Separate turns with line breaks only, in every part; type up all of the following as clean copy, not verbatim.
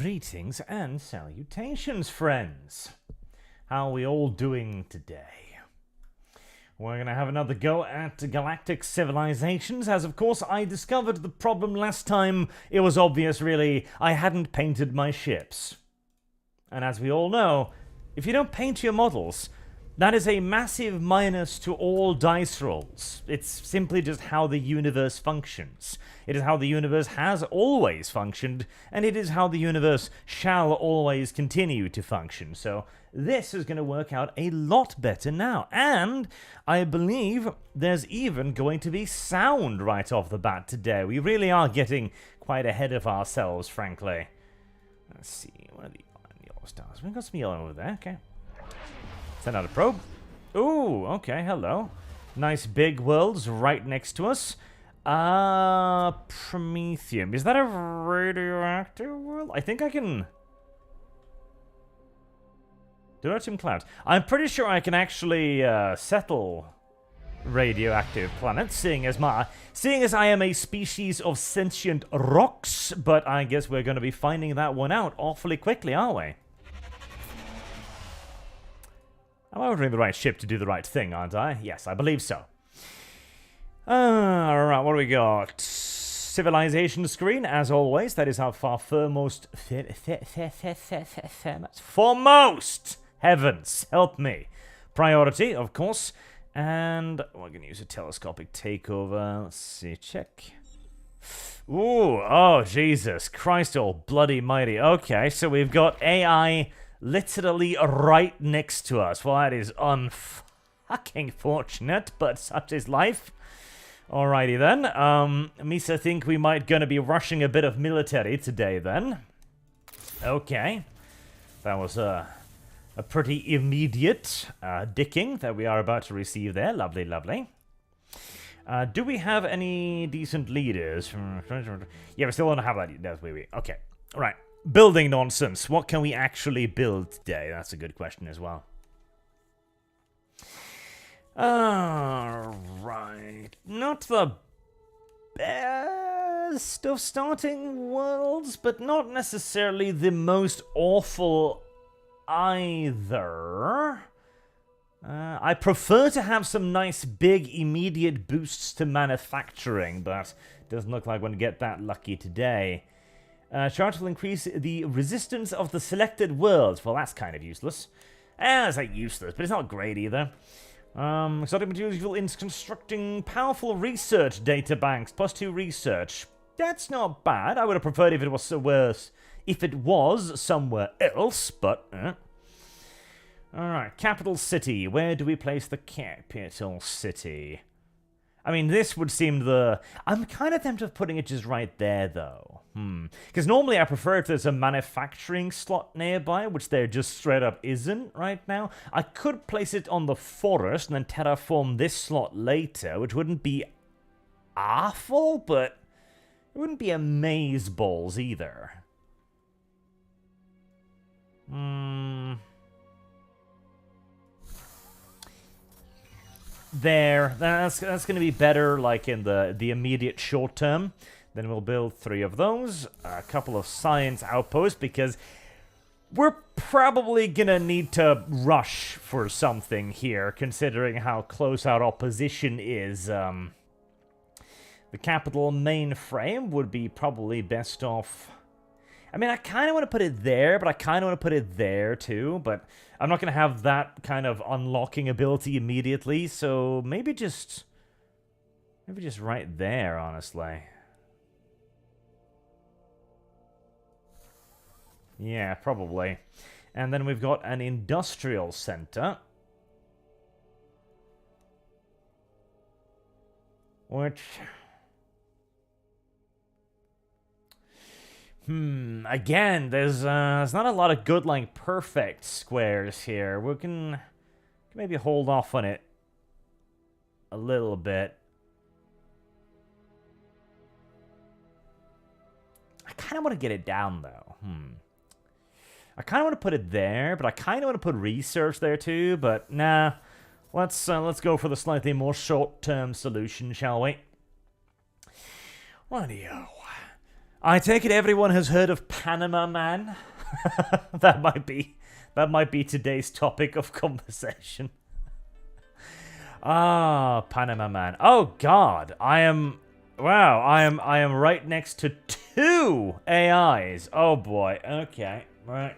Greetings and salutations, friends. How are we all doing today? We're going to have another go at Galactic civilizations, as of course I discovered the problem last time. It was obvious, really, I hadn't painted my ships. And as we all know, if you don't paint your models, that is a massive minus to all dice rolls. It's simply just how the universe functions. It is how the universe has always functioned, and it is how the universe shall always continue to function. So this is going to work out a lot better now. And I believe there's even going to be sound right off the bat today. We really are getting quite ahead of ourselves, frankly. Let's see, what are the yellow stars? We've got some yellow over there, okay. Send out a probe. Ooh, okay, hello. Nice big worlds right next to us. Promethium. Is that a radioactive world? I think I can... Deuterium clouds. I'm pretty sure I can actually settle radioactive planets, seeing as I am a species of sentient rocks, but I guess we're going to be finding that one out awfully quickly, aren't we? I'm ordering the right ship to do the right thing, aren't I? Yes, I believe so. Alright, what do we got? Civilization screen, as always. That is our foremost... Foremost! Heavens, help me. Priority, of course. And we're going to use a telescopic takeover. Let's see, check. Ooh, oh, Jesus Christ, oh, bloody mighty. Okay, so we've got AI... literally right next to us. Well, that is unfucking fortunate, but such is life. Alrighty then. Misa think we might gonna be rushing a bit of military today then. Okay. That was a pretty immediate dicking that we are about to receive there. Lovely, lovely. Do we have any decent leaders? Yeah, we still don't have that. That's wait. Okay. Alright. Building nonsense. What can we actually build today? That's a good question as well. Alright. Not the best of starting worlds, but not necessarily the most awful either. I prefer to have some nice big immediate boosts to manufacturing, but doesn't look like we're going to get that lucky today. Charge will increase the resistance of the selected worlds. Well, that's kind of useless. It's not useless, but it's not great either. Exotic materials useful in constructing powerful research data banks. +2 research. That's not bad. I would have preferred if it was worse. If it was somewhere else, but... Alright, capital city. Where do we place the capital city? I mean, this would seem the... I'm kind of tempted of putting it just right there, though. Because normally I prefer if there's a manufacturing slot nearby, which there just straight up isn't right now. I could place it on the forest and then terraform this slot later, which wouldn't be awful, but it wouldn't be amazeballs either. There. That's going to be better, like, in the immediate short term. Then we'll build 3 of those. A couple of science outposts, because we're probably going to need to rush for something here, considering how close our opposition is. The capital mainframe would be probably best off... I mean, I kind of want to put it there, but I kind of want to put it there, too. But I'm not going to have that kind of unlocking ability immediately, so maybe just right there, honestly. Yeah, probably. And then we've got an industrial center. Which... again, there's not a lot of good, like, perfect squares here. We can maybe hold off on it a little bit. I kind of want to get it down, though. I kind of want to put it there, but I kind of want to put research there too, but nah. Let's go for the slightly more short-term solution, shall we? Rightio. I take it everyone has heard of Panama Man? That might be today's topic of conversation. Ah, Panama Man. Oh God, I am right next to 2 AIs. Oh boy. Okay, right.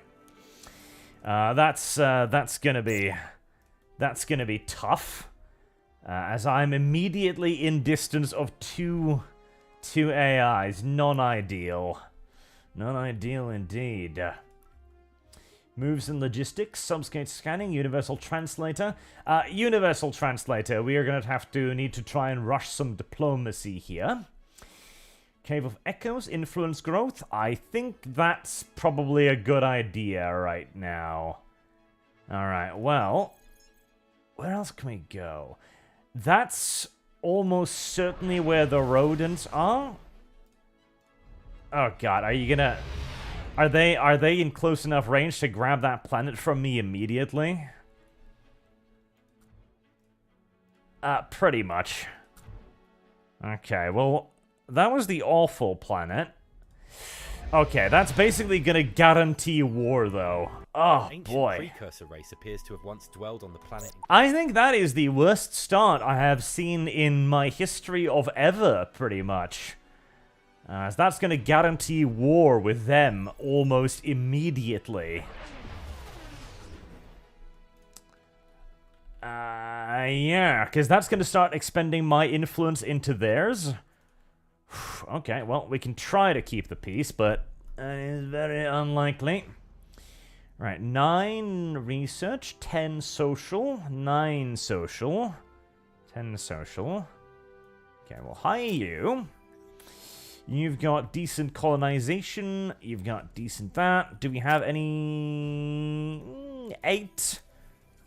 That's gonna be tough, as I'm immediately in distance of two AIs. Non-ideal. Non-ideal indeed. Moves and logistics, subscale scanning, universal translator. Universal translator, we are going to need to try and rush some diplomacy here. Cave of Echoes, influence growth. I think that's probably a good idea right now. Alright, well, where else can we go? That's almost certainly where the rodents are. Oh God, are you gonna... Are they in close enough range to grab that planet from me immediately? Pretty much. Okay, well, that was the awful planet. Okay, that's basically gonna guarantee war, though. Oh, boy.
Ancient precursor race appears to have once dwelled on the planet.
I think that is the worst start I have seen in my history of ever, pretty much. So that's going to guarantee war with them almost immediately. Yeah, because that's going to start expending my influence into theirs. Okay, well, we can try to keep the peace, but it's very unlikely. Right, 9 research, 10 social, 9 social, 10 social. Okay, well, hi you. You've got decent colonization. You've got decent that. Do we have any... 8?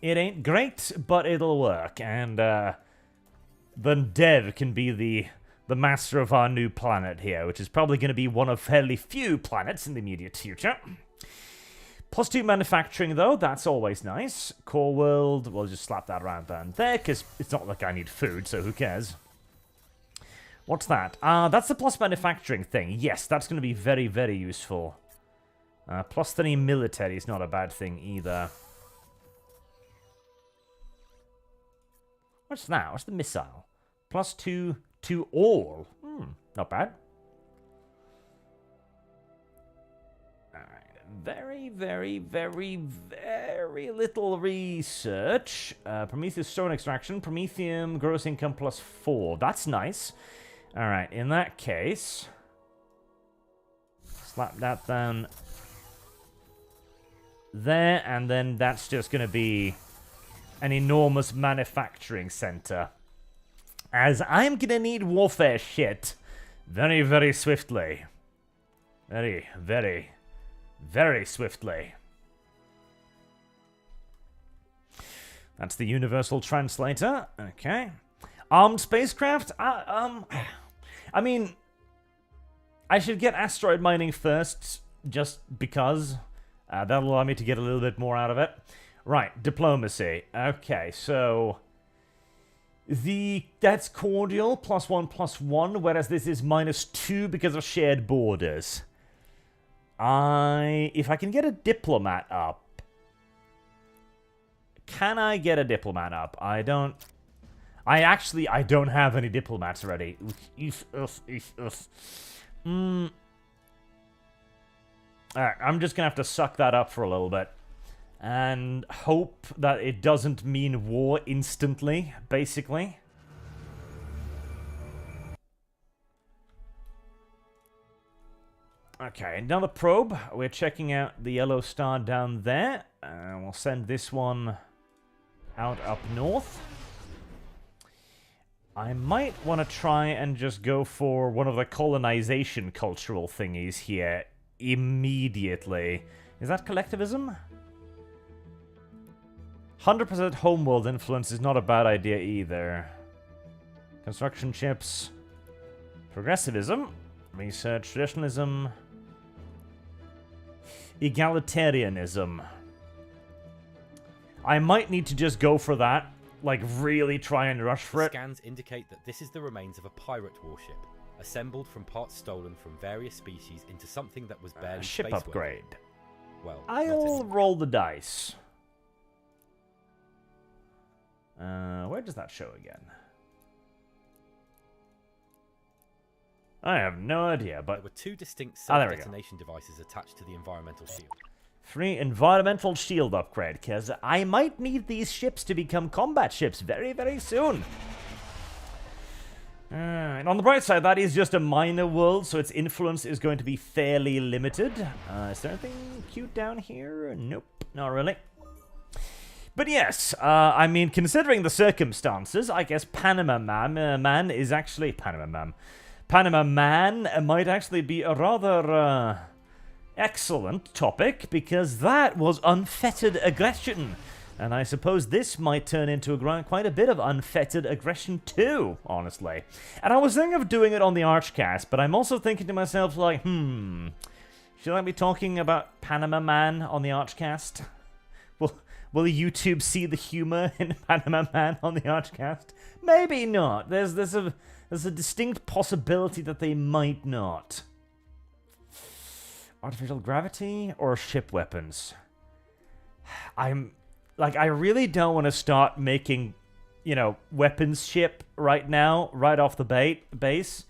It ain't great, but it'll work. And, then Dev can be the master of our new planet here, which is probably going to be one of fairly few planets in the immediate future. +2 manufacturing, though. That's always nice. Core world. We'll just slap that around down there, because it's not like I need food, so who cares? What's that? That's the plus manufacturing thing. Yes, that's going to be very, very useful. +3 military is not a bad thing either. What's that? What's the missile? +2 to all. Not bad. Alright. Very, very, very, very little research. Prometheus stone extraction. Promethium gross income +4. That's nice. Alright, in that case, slap that down there, and then that's just going to be an enormous manufacturing center. As I'm going to need warfare shit very, very swiftly. Very, very, very swiftly. That's the universal translator. Okay. Armed spacecraft? I mean, I should get asteroid mining first, just because. That'll allow me to get a little bit more out of it. Right, diplomacy. Okay, so... That's cordial, +1/+1, whereas this is -2 because of shared borders. If I can get a diplomat up... Can I get a diplomat up? I don't have any diplomats ready. Alright, I'm just gonna have to suck that up for a little bit. And hope that it doesn't mean war instantly, basically. Okay, another probe. We're checking out the yellow star down there. We'll send this one out up north. I might want to try and just go for one of the colonization cultural thingies here immediately. Is that collectivism? 100% homeworld influence is not a bad idea either. Construction chips. Progressivism. Research traditionalism. Egalitarianism. I might need to just go for that. Like, really try and rush for it.
Scans indicate that this is the remains of a pirate warship, assembled from parts stolen from various species into something that was barely
ship
spaceworthy.
upgrade.
Well,
I'll roll the dice. Where does that show again? I have no idea, but...
There were 2 distinct
there we go.
self-detonation devices attached to the environmental shield.
Free environmental shield upgrade, because I might need these ships to become combat ships very, very soon. And on the bright side, that is just a minor world, so its influence is going to be fairly limited. Is there anything cute down here? Nope, not really. But yes, I mean, considering the circumstances, I guess Panama Man is actually... Panama Man might actually be a rather excellent topic, because that was unfettered aggression. And I suppose this might turn into quite a bit of unfettered aggression too, honestly. And I was thinking of doing it on the ArchCast, but I'm also thinking to myself, like, should I be talking about Panama Man on the ArchCast? Will YouTube see the humor in Panama Man on the ArchCast? Maybe not. There's a distinct possibility that they might not. Artificial gravity or ship weapons? I really don't want to start making, weapons ship right now, right off the base,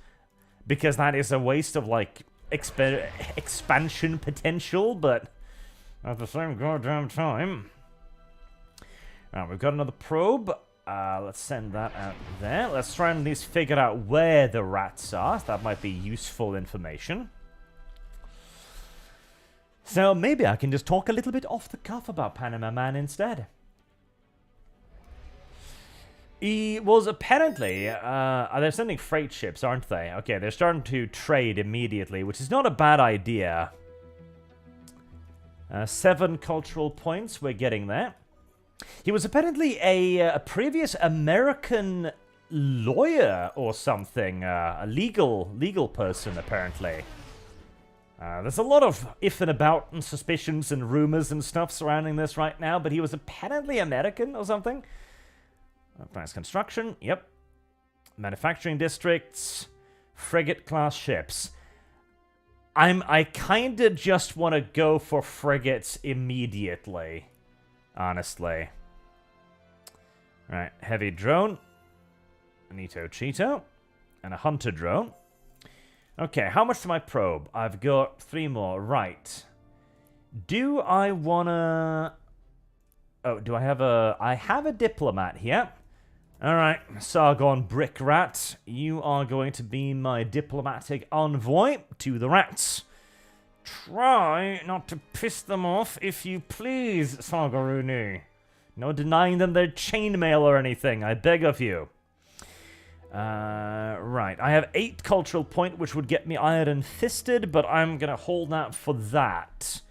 because that is a waste of, like, expansion potential, but at the same goddamn time... Alright, we've got another probe. Let's send that out there. Let's try and at least figure out where the rats are. That might be useful information. So maybe I can just talk a little bit off the cuff about Panama Man instead. He was apparently... they're sending freight ships, aren't they? Okay, they're starting to trade immediately, which is not a bad idea. 7 cultural points, we're getting there. He was apparently a previous American lawyer or something, a legal person, apparently. There's a lot of if and about and suspicions and rumors and stuff surrounding this right now, but he was apparently American or something. Advanced construction, yep. Manufacturing districts, frigate-class ships. I kinda just want to go for frigates immediately. Honestly. Right, heavy drone. Anito Cheeto. And a hunter drone. Okay, how much to my probe? I've got 3 more. Right. Do I wanna... Oh, do I have a... I have a diplomat here. Alright, Sargon Brick Rat. You are going to be my diplomatic envoy to the rats. Try not to piss them off, if you please, Sargaruni. No denying them their chainmail or anything, I beg of you. Right, I have 8 cultural point, which would get me Iron Fisted, but I'm gonna hold that for that.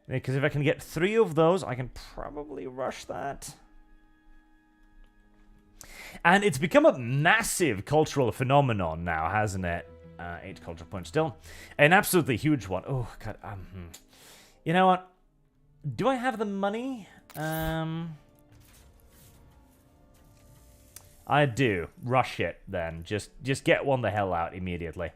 Because if I can get 3 of those, I can probably rush that. And it's become a massive cultural phenomenon now, hasn't it? 8 culture points still. An absolutely huge one. Oh, God. You know what? Do I have the money? I do. Rush it, then. Just get one the hell out immediately.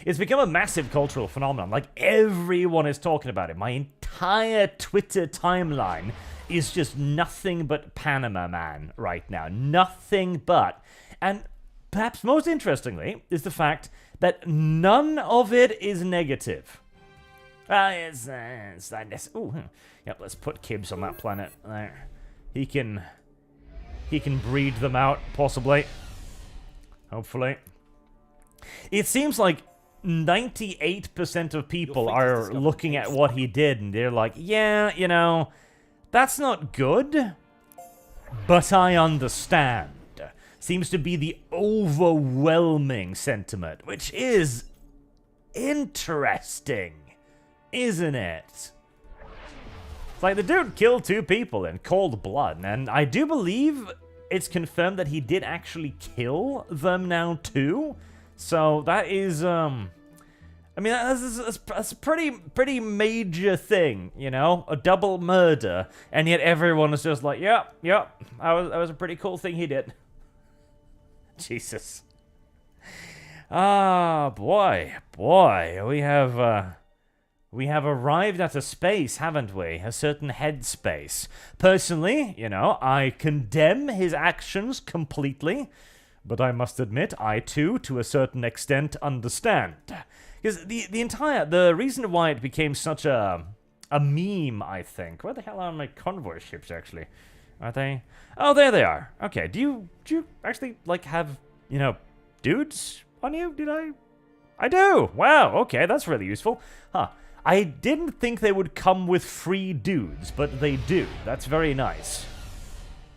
It's become a massive cultural phenomenon. Like, everyone is talking about it. My entire Twitter timeline is just nothing but Panama Man right now. Nothing but. And perhaps most interestingly is the fact that none of it is negative. It's like this. Ooh, yep. Let's put Kibbs on that planet. There, he can breed them out, possibly. Hopefully. It seems like 98% of people are looking at what he did, and they're like, yeah, that's not good, but I understand. Seems to be the overwhelming sentiment, which is interesting, isn't it? It's like the dude killed 2 people in cold blood, and I do believe it's confirmed that he did actually kill them now too. So that is, I mean, that's a pretty major thing, you know? A double murder, and yet everyone is just like, yep, that was a pretty cool thing he did. Jesus. Ah, boy, we have arrived at a space, haven't we? A certain headspace. Personally, you know, I condemn his actions completely, but I must admit, I too, to a certain extent, understand. Because the reason why it became such a meme, I think. Where the hell are my convoy ships, actually? Are they? Oh, there they are. Okay, do you actually, like, have, you know, dudes on you? Did I do! Wow, okay, that's really useful. Huh. I didn't think they would come with free dudes, but they do. That's very nice.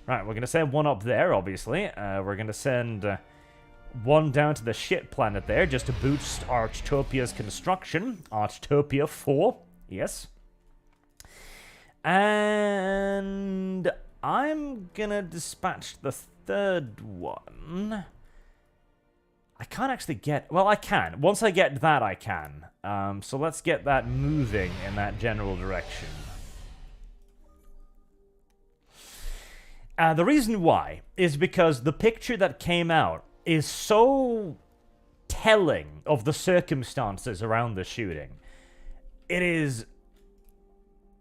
Right, we're going to send one up there, obviously. We're going to send one down to the shit planet there, just to boost Archtopia's construction. Archtopia 4, yes. And I'm going to dispatch the third one. I can't actually get... Well, I can. Once I get that, I can. So let's get that moving in that general direction. The reason why is because the picture that came out is so telling of the circumstances around the shooting. It is...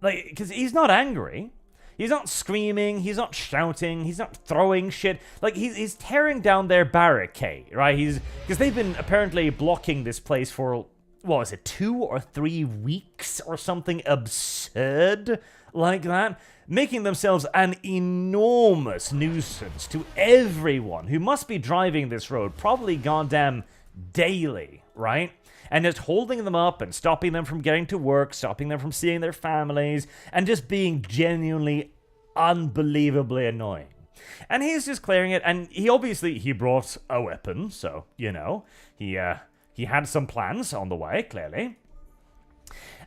Like, because he's not angry. He's not screaming, he's not shouting, he's not throwing shit. Like, he's tearing down their barricade, right? Because they've been apparently blocking this place for, what was it, 2 or 3 weeks or something absurd like that? Making themselves an enormous nuisance to everyone who must be driving this road, probably goddamn daily, right? And just holding them up and stopping them from getting to work, stopping them from seeing their families, and just being genuinely unbelievably annoying. And he's just clearing it, and he brought a weapon, so, you know, he had some plans on the way, clearly.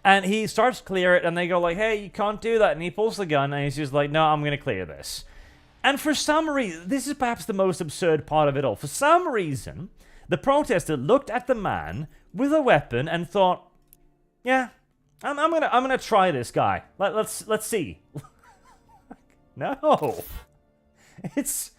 And he starts to clear it, and they go like, hey, you can't do that, and he pulls the gun, and he's just like, no, I'm gonna clear this. And for some reason, this is perhaps the most absurd part of it all, for some reason, the protester looked at the man with a weapon and thought, yeah, I'm gonna try this guy. Let's see. No, it's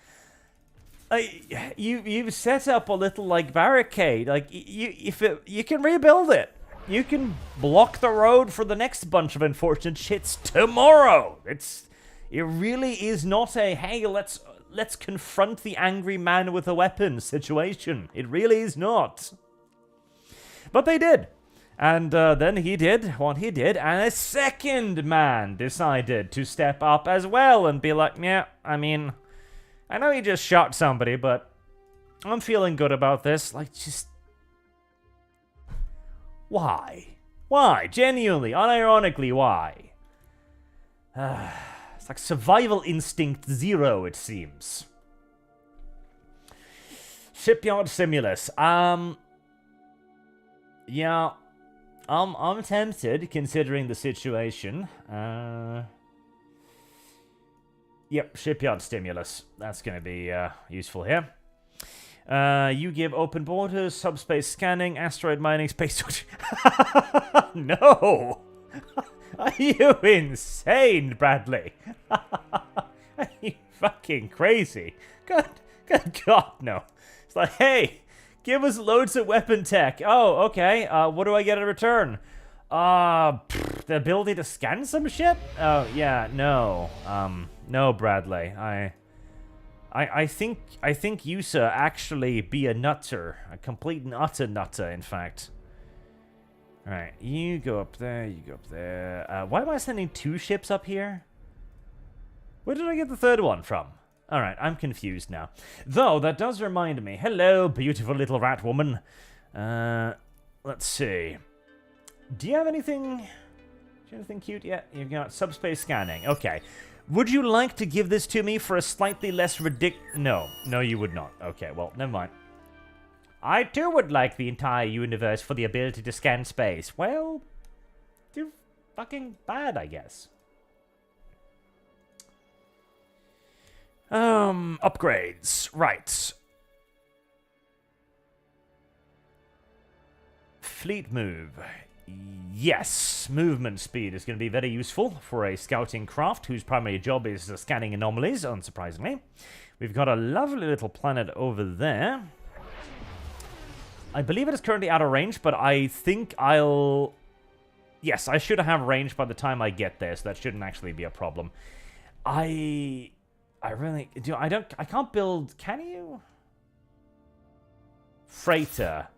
like you've set up a little like barricade. Like you can rebuild it. You can block the road for the next bunch of unfortunate shits tomorrow. It really is not a hey, let's confront the angry man with a weapon situation. It really is not. But they did. And then he did what he did, and a second man decided to step up as well and be like, yeah, I mean, I know he just shot somebody, but I'm feeling good about this. Like, just... Why? Why? Genuinely, unironically, why? It's like survival instinct 0, it seems. Shipyard Simulus. Yeah, I'm tempted, considering the situation. Yep, Shipyard Stimulus. That's going to be useful here. You give open borders, subspace scanning, asteroid mining, space... No! Are you insane, Bradley? Are you fucking crazy? Good God, no. It's like, hey... Give us loads of weapon tech. Oh, okay. What do I get in return? The ability to scan some shit? Oh, yeah, no. No, Bradley. I think you, sir, actually be a nutter. A complete and utter nutter, in fact. Alright, you go up there, you go up there. Why am I sending 2 ships up here? Where did I get the third one from? Alright, I'm confused now. Though, that does remind me. Hello, beautiful little rat woman. Let's see. Do you have anything... cute yet? You've got subspace scanning. Okay. Would you like to give this to me for a slightly less No. No, you would not. Okay, well, never mind. I too would like the entire universe for the ability to scan space. Well, too fucking bad, I guess. Upgrades. Right. fleet move. Yes, movement speed is going to be very useful for a scouting craft whose primary job is scanning anomalies, unsurprisingly. We've got a lovely little planet over there. I believe it is currently out of range, but I think I'll... Yes, I should have range by the time I get there, so that shouldn't actually be a problem. I really... I can't build... Can you? Freighter.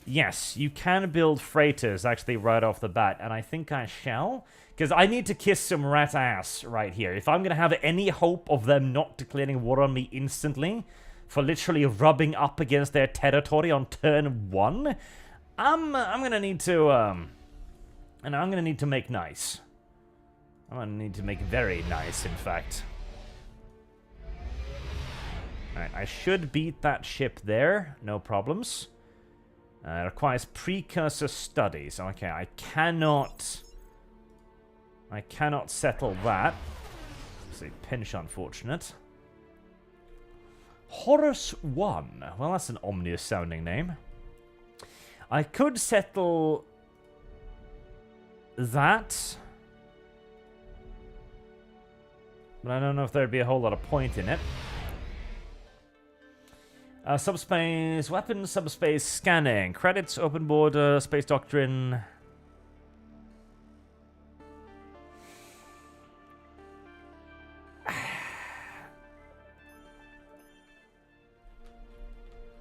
Yes, you can build freighters actually right off the bat, and I think I shall. Because I need to kiss some rat ass right here. If I'm going to have any hope of them not declaring war on me instantly for literally rubbing up against their territory on turn 1, I'm going to need to, and I'm going to need to make nice. I'm going to need to make very nice, in fact. Alright, I should beat that ship there. No problems. It requires precursor studies. Okay, I cannot settle that. It's a pinch unfortunate. Horus 1. Well, that's an ominous sounding name. I could settle that. But I don't know if there'd be a whole lot of point in it. Subspace, weapons, subspace, scanning, credits, open border, space doctrine.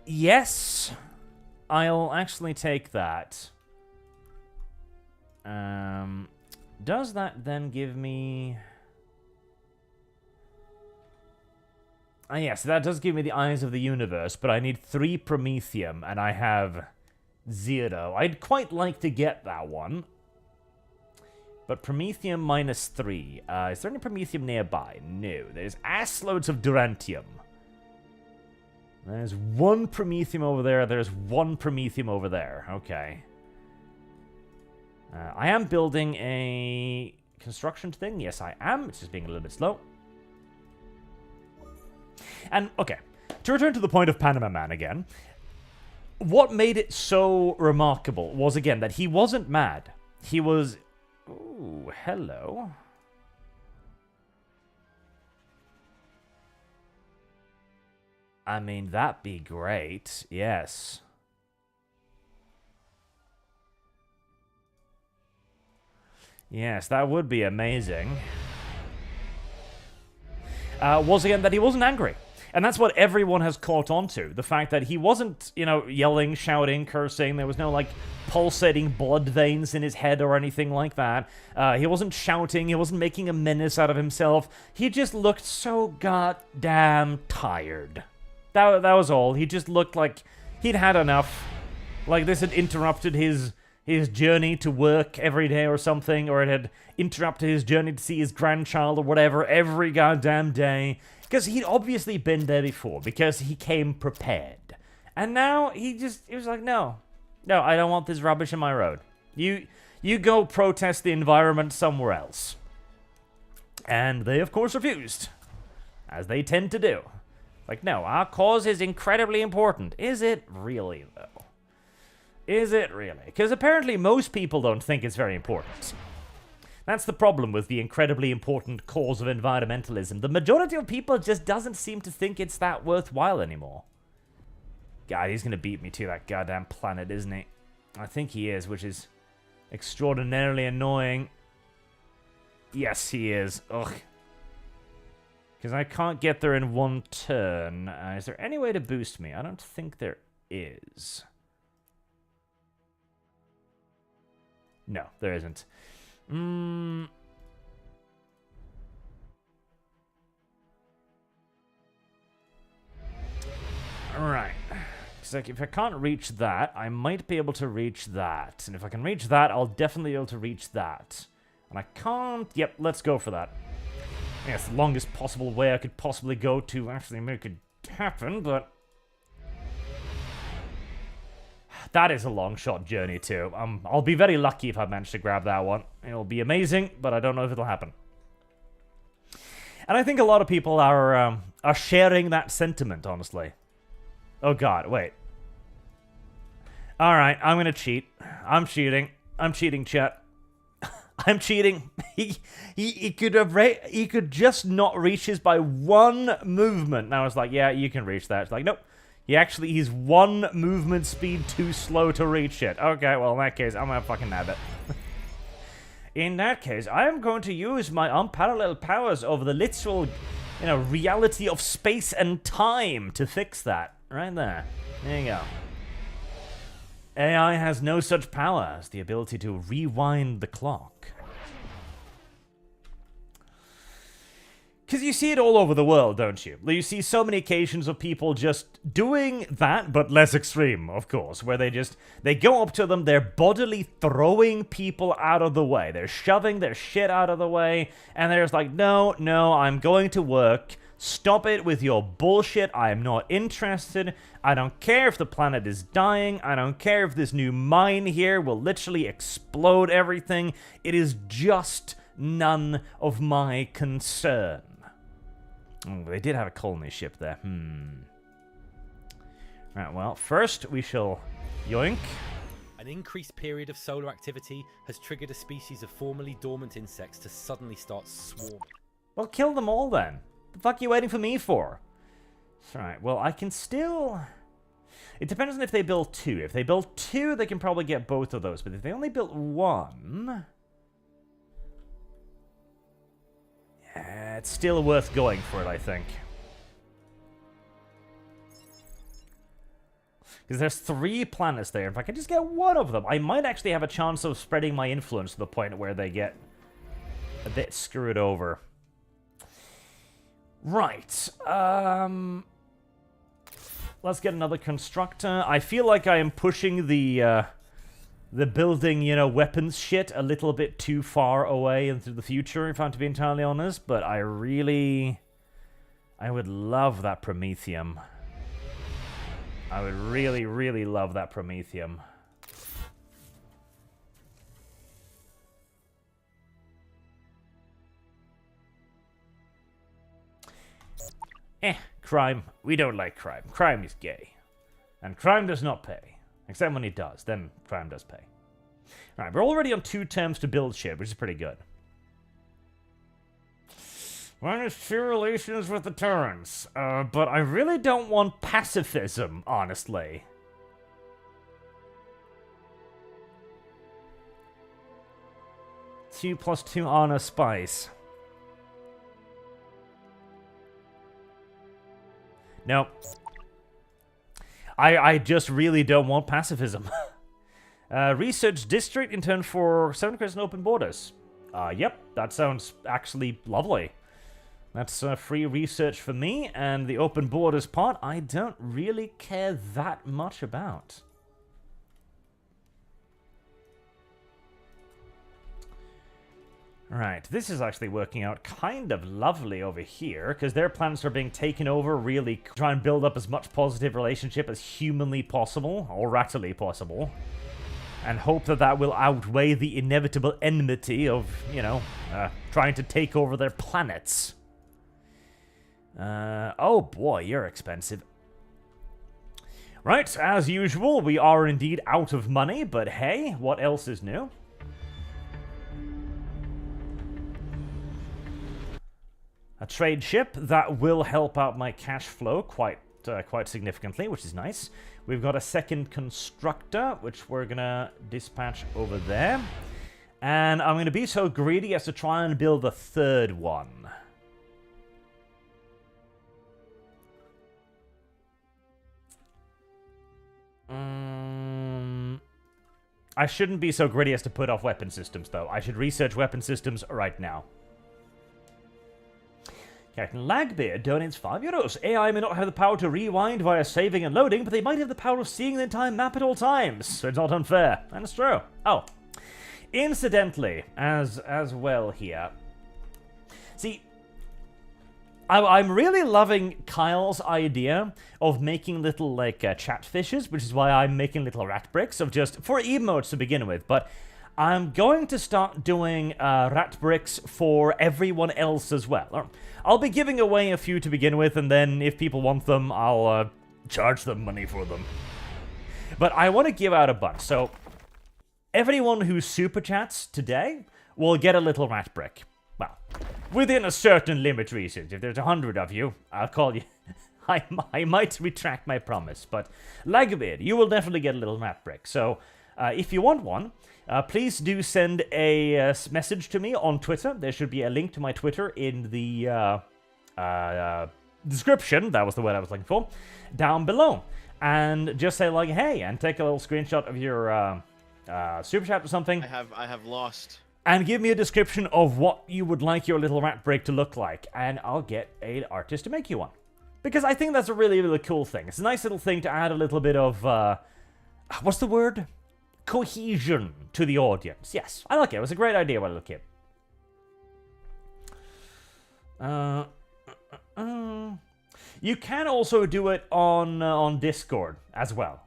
Yes, I'll actually take that. Does that then give me... yes, that does give me the Eyes of the Universe, but I need 3 Promethium, and I have 0. I'd quite like to get that one. But Promethium minus 3. Is there any Promethium nearby? No. There's assloads of Durantium. There's 1 Promethium over there. There's 1 Promethium over there. Okay. I am building a construction thing. Yes, I am. It's just being a little bit slow. And, okay, to return to the point of Panama Man again, what made it so remarkable was, again, that he wasn't mad. He was... Ooh, hello. I mean, that'd be great, yes. Yes, that would be amazing. Was, again, that he wasn't angry. And that's what everyone has caught on to. The fact that he wasn't, you know, yelling, shouting, cursing. There was no, like, pulsating blood veins in his head or anything like that. He wasn't shouting. He wasn't making a menace out of himself. He just looked so goddamn tired. That was all. He just looked like he'd had enough. Like this had interrupted his journey to work every day or something, or it had interrupted his journey to see his grandchild or whatever every goddamn day. Because he'd obviously been there before, because he came prepared. And now he was like, no, I don't want this rubbish in my road. You go protest the environment somewhere else. And they, of course, refused. As they tend to do. Like, no, our cause is incredibly important. Is it really, though? Is it really? Because apparently most people don't think it's very important. That's the problem with the incredibly important cause of environmentalism. The majority of people just doesn't seem to think it's that worthwhile anymore. God, he's going to beat me to that goddamn planet, isn't he? I think he is, which is extraordinarily annoying. Yes, he is. Ugh. Because I can't get there in one turn. Is there any way to boost me? I don't think there is. No, there isn't. Alright. So if I can't reach that, I might be able to reach that. And if I can reach that, I'll definitely be able to reach that. And I can't... Yep, let's go for that. I guess the longest possible way I could possibly go to actually make it happen, but... That is a long shot journey too. I'll be very lucky if I manage to grab that one. It'll be amazing, but I don't know if it'll happen. And I think a lot of people are sharing that sentiment, honestly. Oh god, wait. Alright, I'm gonna cheat. I'm cheating. I'm cheating, chat. I'm cheating. He could just not reach his by one movement. And I was like, yeah, you can reach that. It's like, nope. He's one movement speed too slow to reach it. Okay, well, in that case, I'm gonna fucking nab it. In that case, I am going to use my unparalleled powers over the literal, reality of space and time to fix that. Right there. There you go. AI has no such power as the ability to rewind the clock. Because you see it all over the world, don't you? You see so many occasions of people just doing that, but less extreme, of course, where they go up to them, they're bodily throwing people out of the way. They're shoving their shit out of the way, and they're just like, no, I'm going to work. Stop it with your bullshit. I am not interested. I don't care if the planet is dying. I don't care if this new mine here will literally explode everything. It is just none of my concern. Oh, they did have a colony ship there. Right, well, first we shall yoink.
An increased period of solar activity has triggered a species of formerly dormant insects to suddenly start swarming.
Well, kill them all then. The fuck are you waiting for me for? Alright, well, I can still... It depends on if they build 2. If they build 2, they can probably get both of those. But if they only built 1... Yeah, it's still worth going for it, I think. Because there's 3 planets there. If I can just get 1 of them, I might actually have a chance of spreading my influence to the point where they get a bit screwed over. Right. Let's get another constructor. I feel like I am pushing the building, weapons shit a little bit too far away into the future, if I'm to be entirely honest. But I would love that Promethium. I would really, really love that Promethium. Crime. We don't like crime. Crime is gay. And crime does not pay. Except when it does. Then crime does pay. Alright, we're already on 2 terms to build shit, which is pretty good. -2 relations with the Terrans. But I really don't want pacifism, honestly. +2 honor spice. No. I just really don't want pacifism. Research district in turn for 7 credits and open borders. Yep, that sounds actually lovely. That's free research for me, and the open borders part I don't really care that much about. Right, this is actually working out kind of lovely over here, because their plans are being taken over, really try and build up as much positive relationship as humanly possible, or rattily possible, and hope that that will outweigh the inevitable enmity of, trying to take over their planets. Oh boy, you're expensive. Right, as usual, we are indeed out of money, but hey, what else is new? A trade ship that will help out my cash flow quite significantly, which is nice. We've got a second constructor, which we're gonna dispatch over there. And I'm gonna be so greedy as to try and build a third one. I shouldn't be so greedy as to put off weapon systems, though. I should research weapon systems right now. Captain Lagbeard donates €5. AI may not have the power to rewind via saving and loading, but they might have the power of seeing the entire map at all times, so it's not unfair. And it's true. Oh. Incidentally, as well here. See, I'm really loving Kyle's idea of making little, chat fishes, which is why I'm making little rat bricks of just, for emotes to begin with, but I'm going to start doing rat bricks for everyone else as well. I'll be giving away a few to begin with, and then if people want them, I'll charge them money for them. But I want to give out a bunch. So everyone who super chats today will get a little rat brick. Well, within a certain limit reasons. If there's 100 of you, I'll call you. I might retract my promise, but Lagomir, you will definitely get a little rat brick. So if you want one, please do send a message to me on Twitter. There should be a link to my Twitter in the description. That was the word I was looking for. Down below. And just say like, hey, and take a little screenshot of your super chat or something.
I have lost.
And give me a description of what you would like your little rat break to look like, and I'll get an artist to make you one. Because I think that's a really, really cool thing. It's a nice little thing to add a little bit of, what's the word? Cohesion to the audience. Yes, I like it. It was a great idea when I was a kid. You can also do it on Discord as well.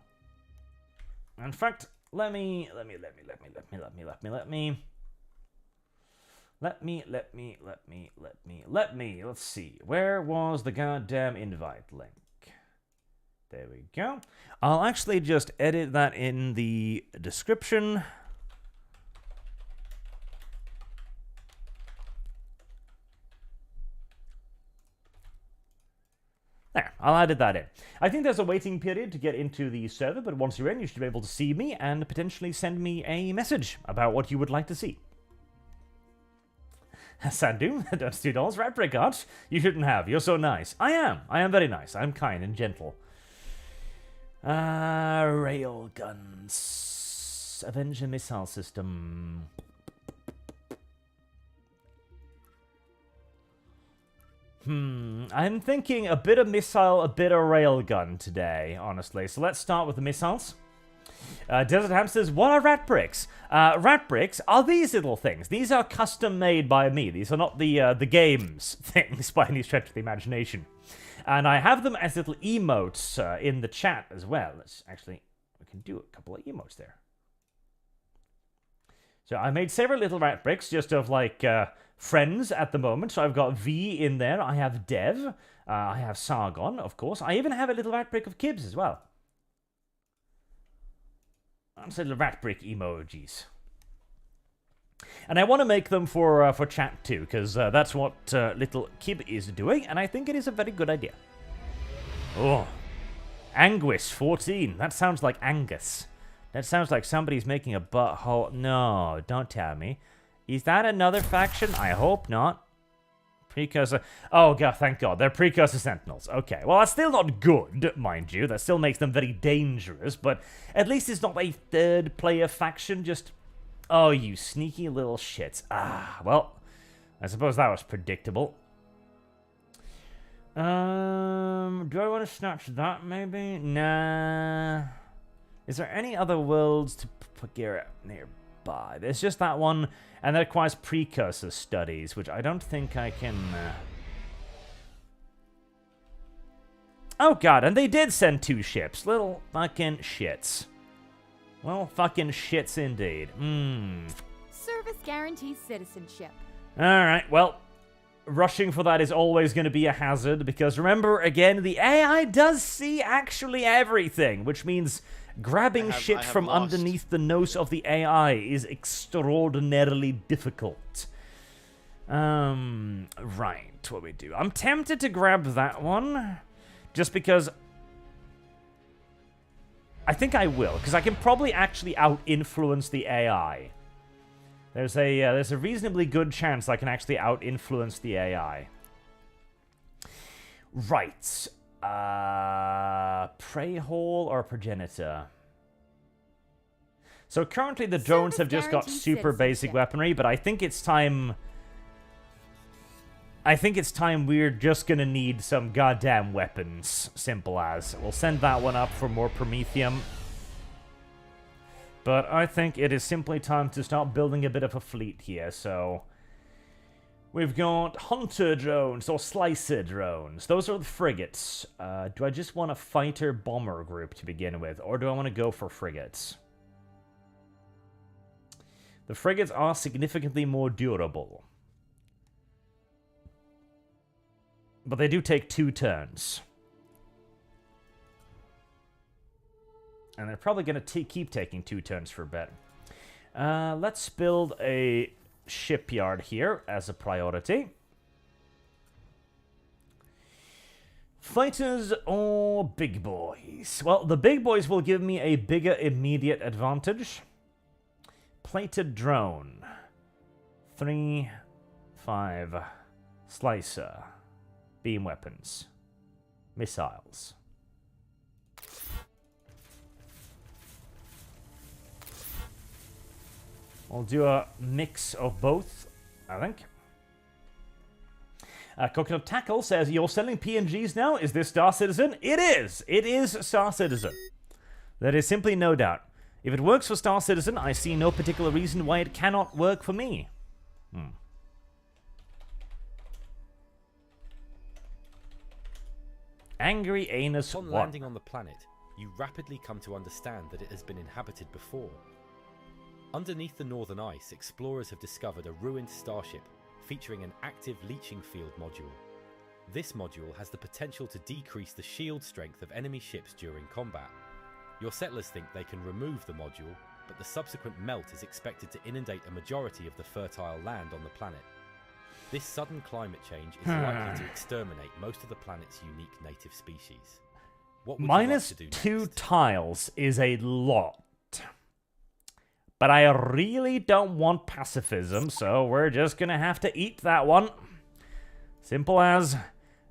In fact, let me. Let's see. Where was the goddamn invite link? There we go. I'll actually just edit that in the description. There, I'll edit that in. I think there's a waiting period to get into the server, but once you're in, you should be able to see me and potentially send me a message about what you would like to see. Sandu, that's $2. Rat brick art. You shouldn't have. You're so nice. I am very nice. I'm kind and gentle. Rail guns. Avenger missile system. I'm thinking a bit of missile, a bit of railgun today, honestly. So let's start with the missiles. Desert Hamsters, what are rat bricks? Rat bricks are these little things. These are custom made by me. These are not the game's things by any stretch of the imagination. And I have them as little emotes in the chat as well. Let's actually, we can do a couple of emotes there. So I made several little rat bricks just of like friends at the moment. So I've got V in there. I have Dev. I have Sargon, of course. I even have a little rat brick of Kibs as well. That's little rat brick emojis. And I want to make them for chat too, because that's what little Kib is doing, and I think it is a very good idea. Oh. Anguish 14. That sounds like Angus. That sounds like somebody's making a butthole. No, don't tell me. Is that another faction? I hope not. Precursor. Oh, God, thank God. They're Precursor Sentinels. Okay. Well, that's still not good, mind you. That still makes them very dangerous, but at least it's not a third-player faction. Just, oh, you sneaky little shits. Ah, well, I suppose that was predictable. Do I want to snatch that, maybe? Nah. Is there any other worlds to get nearby? There's just that one, and that requires precursor studies, which I don't think I can... Oh god, and they did send 2 ships. Little fucking shits. Well, fucking shits indeed.
Service guarantees citizenship.
Alright, well, rushing for that is always going to be a hazard, because remember, again, the AI does see actually everything, which means grabbing shit from underneath the nose of the AI is extraordinarily difficult. Right, what we do? I'm tempted to grab that one, just because I think I will, because I can probably actually out-influence the AI. There's a reasonably good chance I can actually out-influence the AI. Right. Prey hole or progenitor? So currently the drones have just got super basic weaponry, but I think it's time... we're just gonna need some goddamn weapons. Simple as. We'll send that one up for more Promethium. But I think it is simply time to start building a bit of a fleet here, so... We've got hunter drones or slicer drones. Those are the frigates. Do I just want a fighter-bomber group to begin with, or do I want to go for frigates? The frigates are significantly more durable. But they do take 2 turns. And they're probably going to keep taking 2 turns for a bit. Let's build a shipyard here as a priority. Fighters or big boys? Well, the big boys will give me a bigger immediate advantage. Plated drone. 3, 5. Slicer. Beam weapons. Missiles. We'll do a mix of both, I think. Coconut Tackle says, you're selling PNGs now? Is this Star Citizen? It is! It is Star Citizen. There is simply no doubt. If it works for Star Citizen, I see no particular reason why it cannot work for me. Angry Anus
Upon
1.
landing on the planet, you rapidly come to understand that it has been inhabited before. Underneath the northern ice, explorers have discovered a ruined starship featuring an active leaching field module. This module has the potential to decrease the shield strength of enemy ships during combat. Your settlers think they can remove the module, but the subsequent melt is expected to inundate a majority of the fertile land on the planet. This sudden climate change is likely to exterminate most of the planet's unique native species. What would you like to do
-2
next?
tiles is a lot. But I really don't want pacifism, so we're just gonna have to eat that one. Simple as.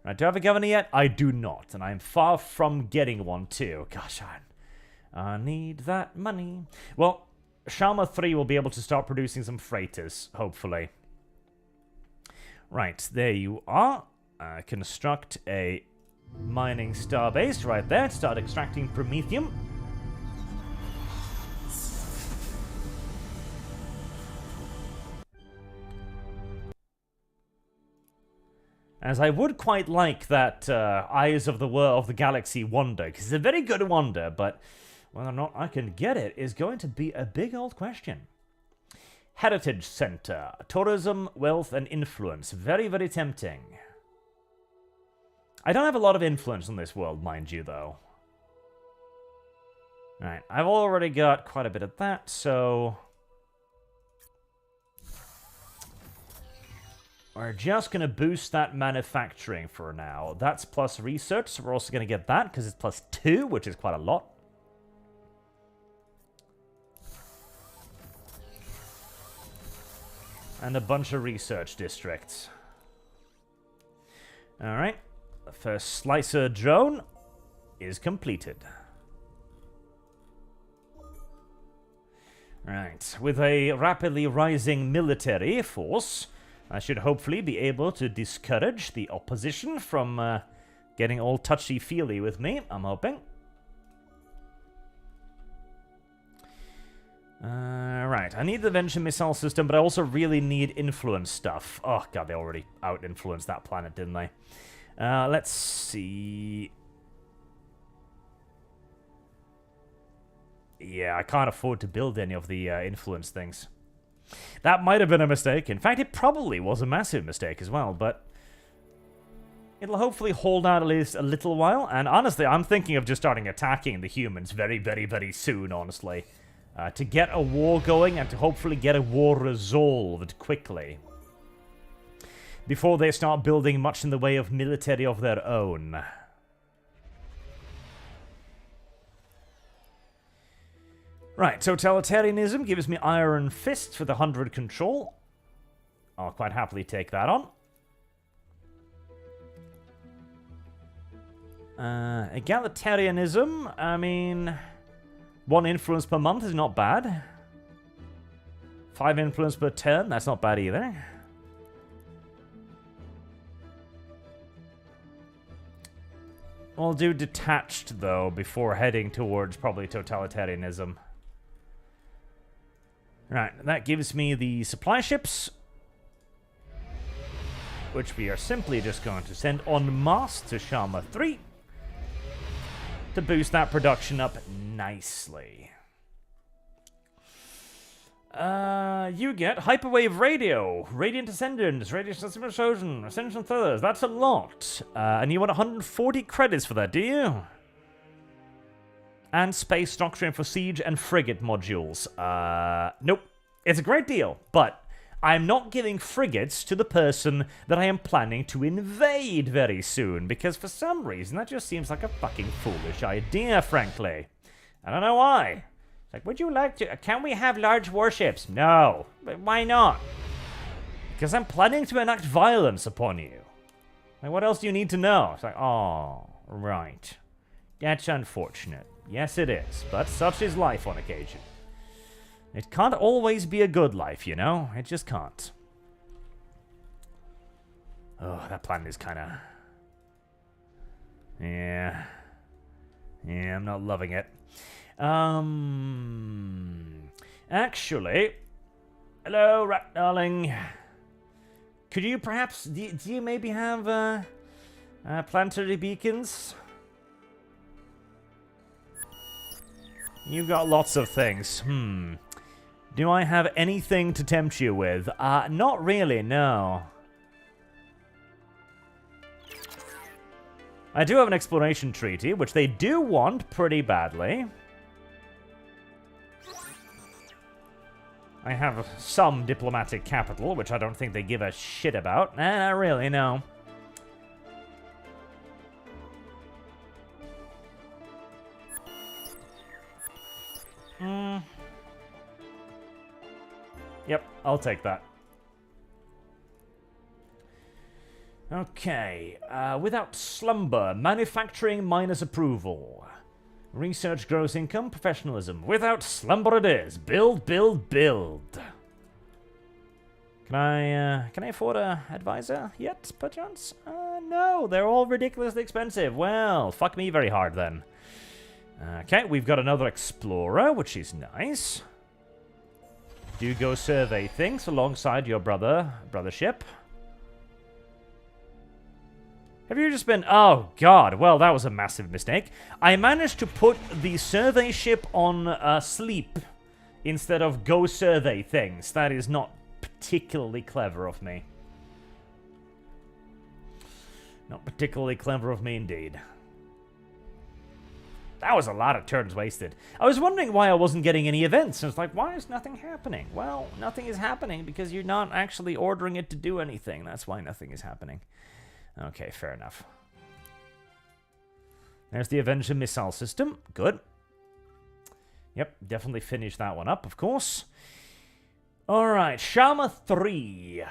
Right, do I have a governor yet? I do not, and I'm far from getting one too. Gosh, I need that money. Well, Sharma 3 will be able to start producing some freighters, hopefully. Right, there you are. Construct a mining starbase right there. Start extracting promethium. As I would quite like that Eyes of the World of the Galaxy wonder, because it's a very good wonder, but whether or not I can get it is going to be a big old question. Heritage Center. Tourism, wealth, and influence. Very, very tempting. I don't have a lot of influence on this world, mind you, though. Alright, I've already got quite a bit of that, so we're just going to boost that manufacturing for now. That's plus research, so we're also going to get that, because it's plus 2, which is quite a lot. And a bunch of research districts. Alright, the first slicer drone is completed. Right, with a rapidly rising military force, I should hopefully be able to discourage the opposition from getting all touchy-feely with me, I'm hoping. Right, I need the venture missile system, but I also really need influence stuff. Oh god, they already out-influenced that planet, didn't they? Let's see. Yeah, I can't afford to build any of the influence things. That might have been a mistake. In fact, it probably was a massive mistake as well, but it'll hopefully hold out at least a little while. And honestly, I'm thinking of just starting attacking the humans very, very, very soon, honestly. To get a war going and to hopefully get a war resolved quickly. Before they start building much in the way of military of their own. Right, totalitarianism gives me Iron Fist for the 100 control. I'll quite happily take that on. Egalitarianism, I mean, 1 influence per month is not bad. 5 influence per turn, that's not bad either. We'll do detached, though, before heading towards probably totalitarianism. Right, that gives me the supply ships, which we are simply just going to send en masse to Sharma 3 to boost that production up nicely. You get Hyperwave Radio, Radiant Ascendants, Radiant Ascension, Ascension Feathers. That's a lot. And you want 140 credits for that, do you? and space doctrine for siege and frigate modules. Nope. It's a great deal, but I'm not giving frigates to the person that I am planning to invade very soon, because for some reason that just seems like a fucking foolish idea, frankly. I don't know why. Like, would you like to... Can we have large warships? No. But why not? Because I'm planning to enact violence upon you. Like, what else do you need to know? It's like, oh, right. That's unfortunate. Yes, it is. But such is life on occasion. It can't always be a good life, you know? It just can't. Oh, that plan is kind of... Yeah. Yeah, I'm not loving it. Actually... Hello, rat darling. Could you perhaps... Do you maybe have, planetary beacons? You got lots of things. Do I have anything to tempt you with? Not really, no. I do have an exploration treaty, which they do want pretty badly. I have some diplomatic capital, which I don't think they give a shit about. Not really, no. Yep, I'll take that. Okay, without slumber, manufacturing minus approval. Research gross income, professionalism. Without slumber it is. Build, build, build. Can I afford a advisor yet, perchance? No, they're all ridiculously expensive. Well, fuck me very hard then. Okay, we've got another explorer, which is nice. Do go survey things alongside your brothership. Have you just been... Oh, God. Well, that was a massive mistake. I managed to put the survey ship on sleep instead of go survey things. That is not particularly clever of me. Not particularly clever of me, indeed. That was a lot of turns wasted. I was wondering why I wasn't getting any events. I was like, why is nothing happening? Well, nothing is happening because you're not actually ordering it to do anything. That's why nothing is happening. Okay, fair enough. There's the Avenger missile system. Good. Yep, definitely finish that one up, of course. Alright, Shama 3.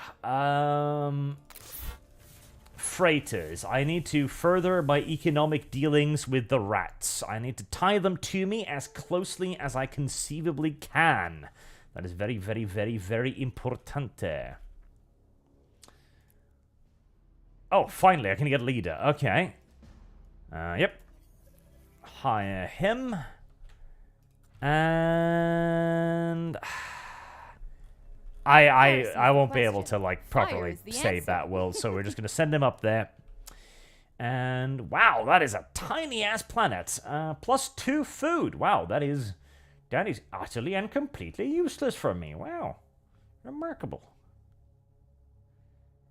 Freighters. I need to further my economic dealings with the rats. I need to tie them to me as closely as I conceivably can. That is very, very, very, very importante. Oh, finally, I can get a leader. Okay. Yep. Hire him. And... I won't be able to, like, properly save that world, so we're just going to send him up there. And, wow, that is a tiny-ass planet. +2 food. Wow, that is utterly and completely useless for me. Wow. Remarkable.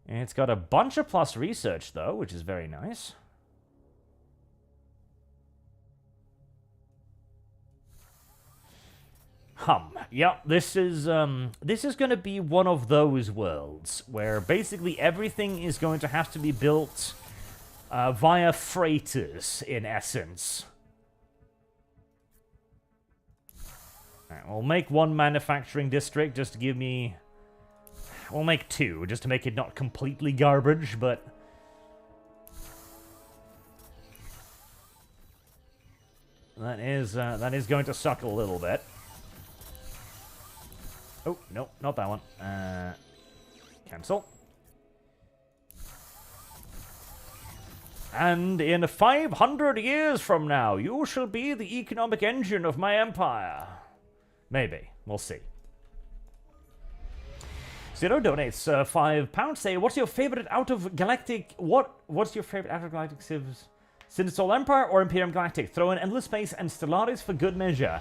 And it's got a bunch of plus research, though, which is very nice. Yeah, this is going to be one of those worlds where basically everything is going to have to be built via freighters, in essence. Right, we'll make one manufacturing district just to give me... We'll make 2, just to make it not completely garbage, but... That is going to suck a little bit. Oh, no, not that one. Cancel. And in 500 years from now, you shall be the economic engine of my empire. Maybe. We'll see. Zero donates £5. Say, what's your favorite out of Galactic? What's your favorite out of Galactic civs? Since Solar Empire or Imperium Galactic? Throw in Endless Space and Stellaris for good measure.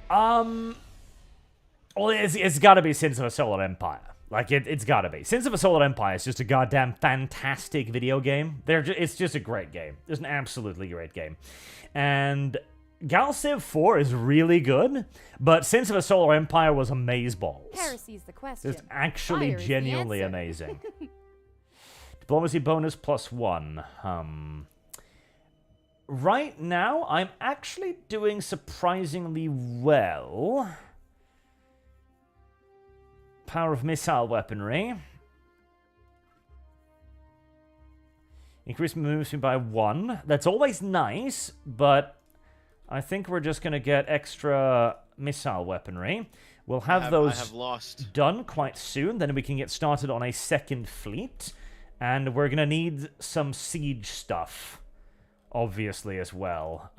Well, it's got to be Sins of a Solar Empire. Like, it's got to be. Sins of a Solar Empire is just a goddamn fantastic video game. It's just a great game. It's an absolutely great game. And Gal Civ 4 is really good, but Sins of a Solar Empire was amazeballs.
Heresy's the question.
It's actually
Fire is the
genuinely
answer.
amazing. Diplomacy bonus +1. Right now, I'm actually doing surprisingly well. Power of missile weaponry. Increase movement speed by 1. That's always nice, but I think we're just going to get extra missile weaponry. We'll have those done quite soon. Then we can get started on a second fleet. And we're going to need some siege stuff, obviously, as well.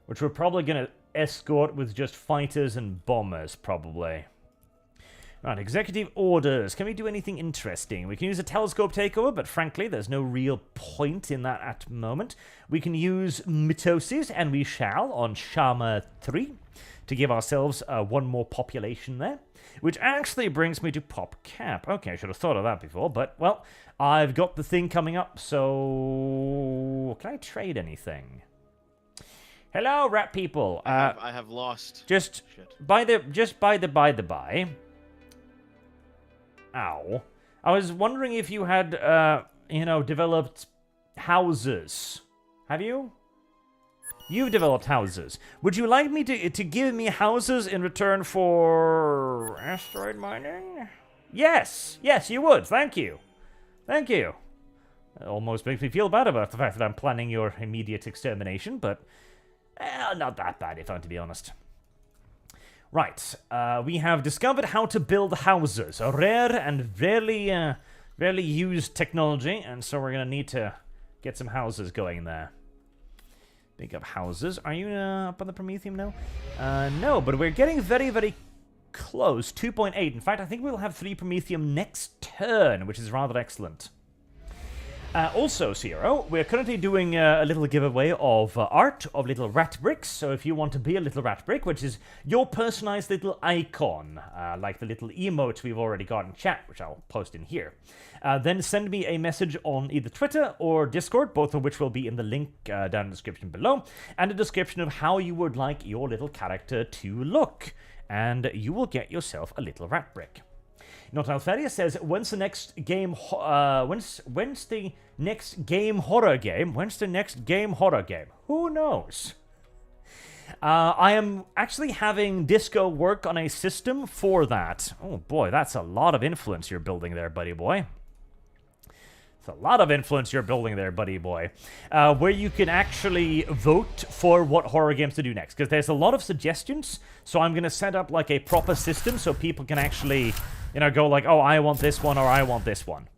Which we're probably going to escort with just fighters and bombers, probably. Right, executive orders. Can we do anything interesting? We can use a telescope takeover, but frankly, there's no real point in that at the moment. We can use mitoses, and we shall, on Shama 3, to give ourselves one more population there. Which actually brings me to Pop Cap. Okay, I should have thought of that before, but, well, I've got the thing coming up, so... Can I trade anything? Hello, rat people.
I have lost.
Just
Shit.
by the by. Ow. I was wondering if you had, developed houses. Have you? You've developed houses. Would you like me to give me houses in return for asteroid mining? Yes, you would. Thank you. It almost makes me feel bad about the fact that I'm planning your immediate extermination, but not that bad, if I'm to be honest. Right, we have discovered how to build houses, a rare and rarely used technology, and so we're going to need to get some houses going there. Big up houses. Are you up on the Prometheum now? No, but we're getting very, very close. 2.8. In fact, I think we'll have 3 Prometheum next turn, which is rather excellent. Also, Zero, we're currently doing a little giveaway of art of little rat bricks. So if you want to be a little rat brick, which is your personalized little icon, like the little emotes we've already got in chat, which I'll post in here, then send me a message on either Twitter or Discord, both of which will be in the link down in the description below, and a description of how you would like your little character to look, and you will get yourself a little rat brick. Not Alferia says, when's the next game when's the next game horror game? When's the next game horror game? Who knows? I am actually having Disco work on a system for that. Oh boy, that's a lot of influence you're building there, buddy boy. It's a lot of influence you're building there, buddy boy. Where you can actually vote for what horror games to do next. Because there's a lot of suggestions. So I'm going to set up like a proper system so people can actually, go like, oh, I want this one or I want this one.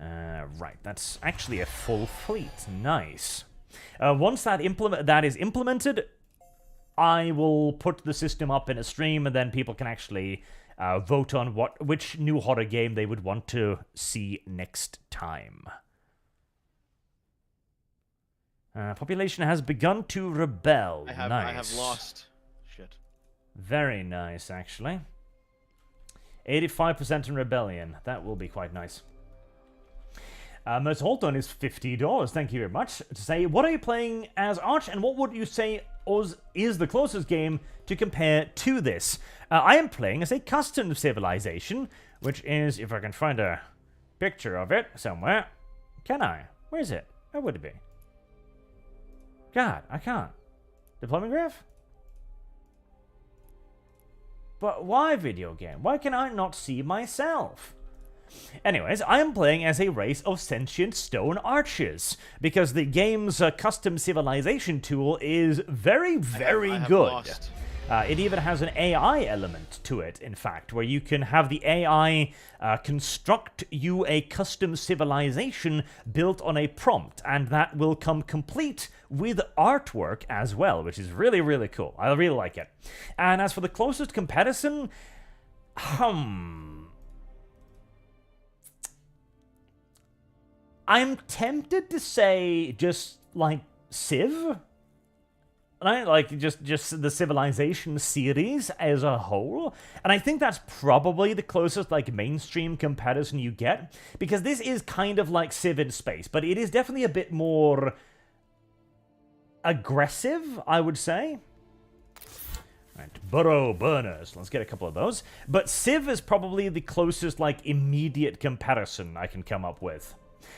Right, that's actually a full fleet. Nice. Once that is implemented, I will put the system up in a stream and then people can actually... vote on which new horror game they would want to see next time. Population has begun to rebel. Nice.
I have lost. Shit.
Very nice, actually. 85% in rebellion. That will be quite nice. Most Holton is $50. Thank you very much. To say, what are you playing as Arch, and what would you say is the closest game to compare to this? I am playing as a custom civilization, which is, if I can find a picture of it somewhere. Can I? Where is it? Where would it be? God, I can't. Deployment graph? But why video game? Why can I not see myself? Anyways, I am playing as a race of sentient stone archers, because the game's custom civilization tool is very, very good. It even has an AI element to it, in fact, where you can have the AI construct you a custom civilization built on a prompt, and that will come complete with artwork as well, which is really, really cool. I really like it. And as for the closest comparison, I'm tempted to say just, like, Civ? right? Like, just the Civilization series as a whole. And I think that's probably the closest, like, mainstream comparison you get. Because this is kind of like Civ in space, but it is definitely a bit more aggressive, I would say. Right, burrow burners. Let's get a couple of those. But Civ is probably the closest, like, immediate comparison I can come up with.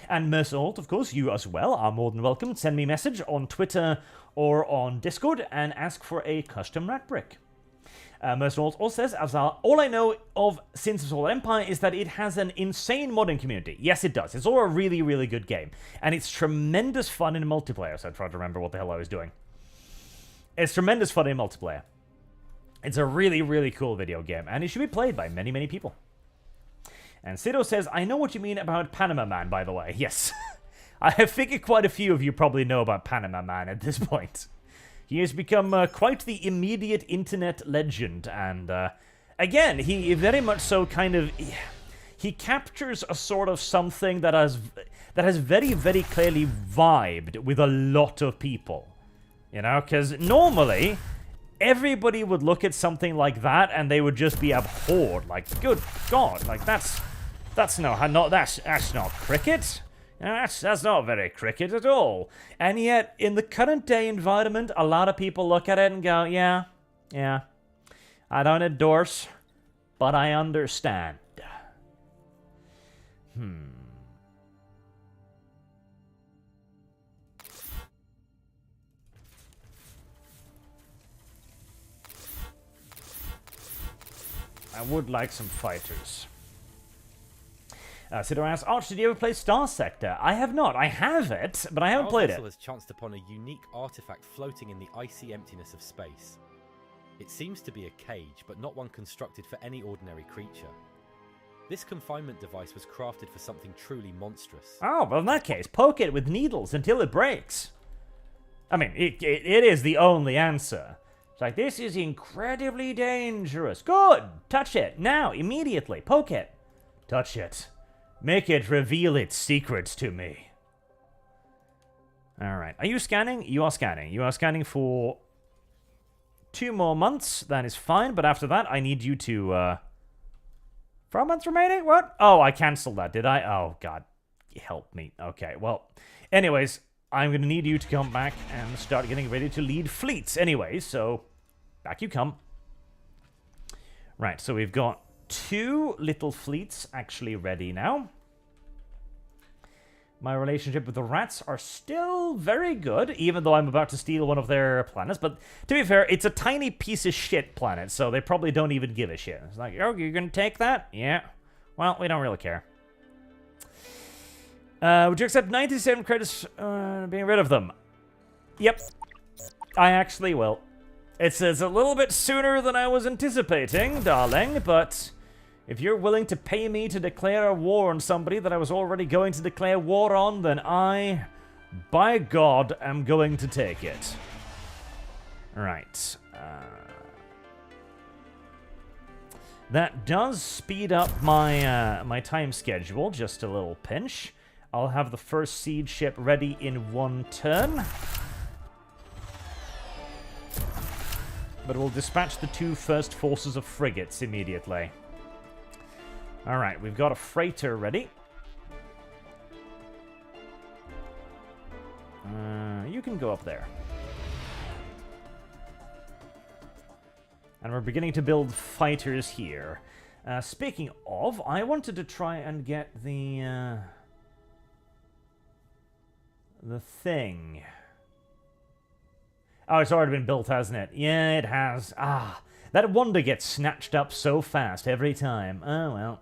And Mersault, of course, you as well are more than welcome. Send me a message on Twitter or on Discord and ask for a custom rack brick. Mersault also says, all I know of Sins of Solar Empire is that it has an insane modding community. Yes, it does. It's all a really, really good game. And it's tremendous fun in multiplayer. So I tried to remember what the hell I was doing. It's tremendous fun in multiplayer. It's a really, really cool video game. And it should be played by many, many people. And Sido says, I know what you mean about Panama Man, by the way. Yes. I figure quite a few of you probably know about Panama Man at this point. He has become quite the immediate internet legend. And, again, he very much so kind of... He captures a sort of something that has very, very clearly vibed with a lot of people. You know, because normally... Everybody would look at something like that and they would just be abhorred. Like, good God, like that's not cricket. That's not very cricket at all. And yet, in the current day environment, a lot of people look at it and go, yeah, I don't endorse, but I understand. I would like some fighters. Sido asks, Arch, did you ever play Star Sector? I have not. I have it, but I haven't played it.
Our vessel has chanced upon a unique artifact floating in the icy emptiness of space. It seems to be a cage, but not one constructed for any ordinary creature. This confinement device was crafted for something truly monstrous.
Oh, well in that case, poke it with needles until it breaks. I mean, it is the only answer. It's like, this is incredibly dangerous. Good! Touch it. Now, immediately. Poke it. Touch it. Make it reveal its secrets to me. Alright. Are you scanning? You are scanning. You are scanning for 2 more months. That is fine, but after that, I need you to, 4 months remaining? What? Oh, I cancelled that, did I? Oh, God. Help me. Okay, well. Anyways, I'm going to need you to come back and start getting ready to lead fleets anyway, so back you come. Right, so we've got 2 little fleets actually ready now. My relationship with the rats are still very good, even though I'm about to steal one of their planets. But to be fair, it's a tiny piece of shit planet, so they probably don't even give a shit. It's like, oh, you're going to take that? Yeah. Well, we don't really care. Would you accept 97 credits being rid of them? Yep. I actually will. It's a little bit sooner than I was anticipating, darling, but if you're willing to pay me to declare a war on somebody that I was already going to declare war on, then I, by God, am going to take it. Right. That does speed up my my time schedule, just a little pinch. I'll have the first siege ship ready in 1 turn. But we'll dispatch the 2 first forces of frigates immediately. Alright, we've got a freighter ready. You can go up there. And we're beginning to build fighters here. Speaking of, I wanted to try and get the thing. Oh, it's already been built, hasn't it? Yeah, it has. Ah, that wonder gets snatched up so fast every time. Oh, well.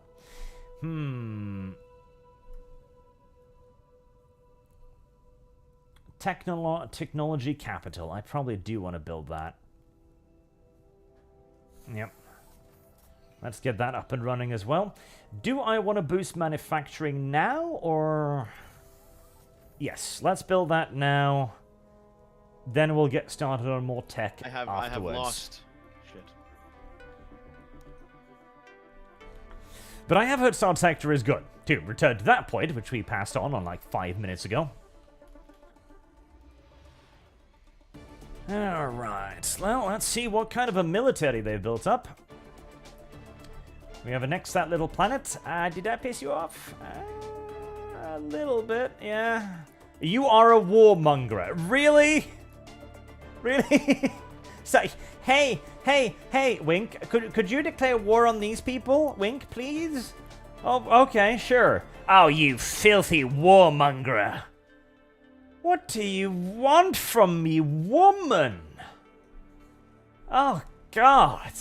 Technology capital. I probably do want to build that. Yep. Let's get that up and running as well. Do I want to boost manufacturing now, or... Yes, let's build that now. Then we'll get started on more tech afterwards.
I have lost. Shit.
But I have heard Star Sector is good. To return to that point, which we passed on like 5 minutes ago. Alright. Alright, well, let's see what kind of a military they've built up. We have annexed that little planet. Did that piss you off? A little bit, yeah. You are a warmonger. Really? Really? So, hey, Wink. Could you declare war on these people? Wink, please? Oh, okay, sure. Oh, you filthy warmonger. What do you want from me, woman? Oh, God.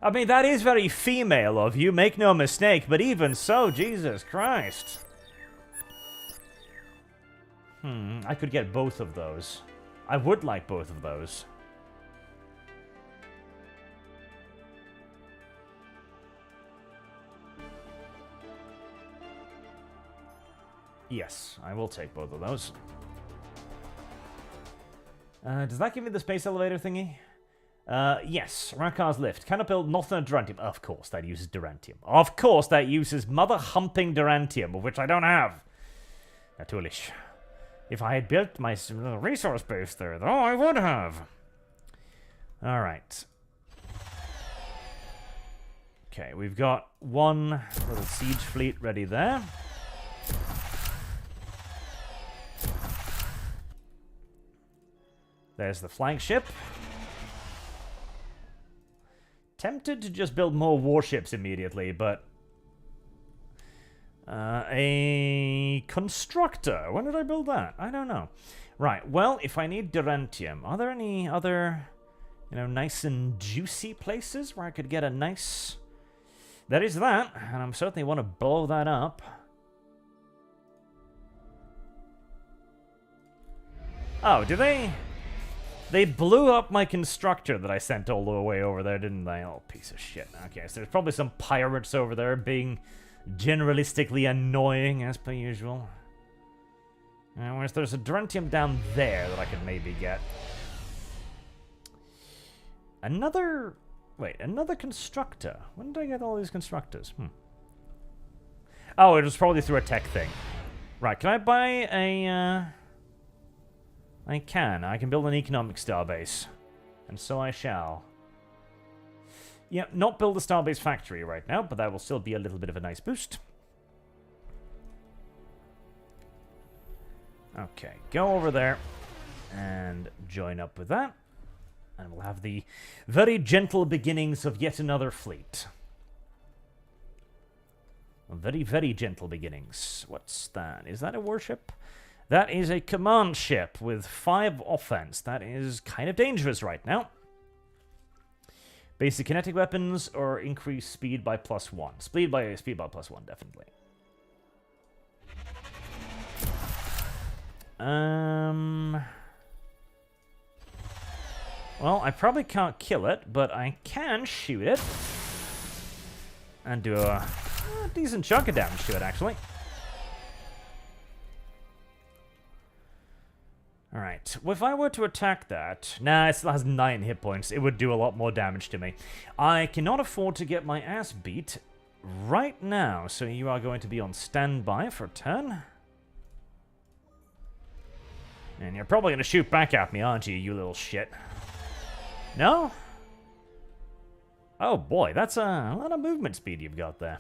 I mean, that is very female of you, make no mistake, but even so, Jesus Christ. I could get both of those. I would like both of those. Yes, I will take both of those. Does that give me the space elevator thingy? Yes, Rakar's lift. Cannot build nothing Durantium. Of course, that uses Durantium. Of course, that uses mother-humping Durantium, of which I don't have. Natürlich. If I had built my resource base there, though, I would have. Alright. Okay, we've got one little siege fleet ready there. There's the flagship. Tempted to just build more warships immediately, but... a constructor. When did I build that? I don't know. Right, well, if I need Durantium, are there any other, nice and juicy places where I could get a nice... There is that, and I certainly want to blow that up. Oh, do they... They blew up my constructor that I sent all the way over there, didn't they? Oh, piece of shit. Okay, so there's probably some pirates over there being generalistically annoying, as per usual. Whereas there's a Durantium down there that I could maybe get. Another... Wait, another constructor. When did I get all these constructors? Oh, it was probably through a tech thing. Right, can I buy a... I can build an economic starbase. And so I shall. Yeah, not build a starbase factory right now, but that will still be a little bit of a nice boost. Okay, go over there and join up with that. And we'll have the very gentle beginnings of yet another fleet. Very, very gentle beginnings. What's that? Is that a warship? That is a command ship with 5 offense. That is kind of dangerous right now. Basic kinetic weapons or increase speed by +1. Speed by +1, definitely. Well, I probably can't kill it, but I can shoot it. And do a decent chunk of damage to it, actually. Alright, well, if I were to attack that... Nah, it still has 9 hit points. It would do a lot more damage to me. I cannot afford to get my ass beat right now, so you are going to be on standby for a turn. And you're probably going to shoot back at me, aren't you, you little shit? No? Oh boy, that's a lot of movement speed you've got there.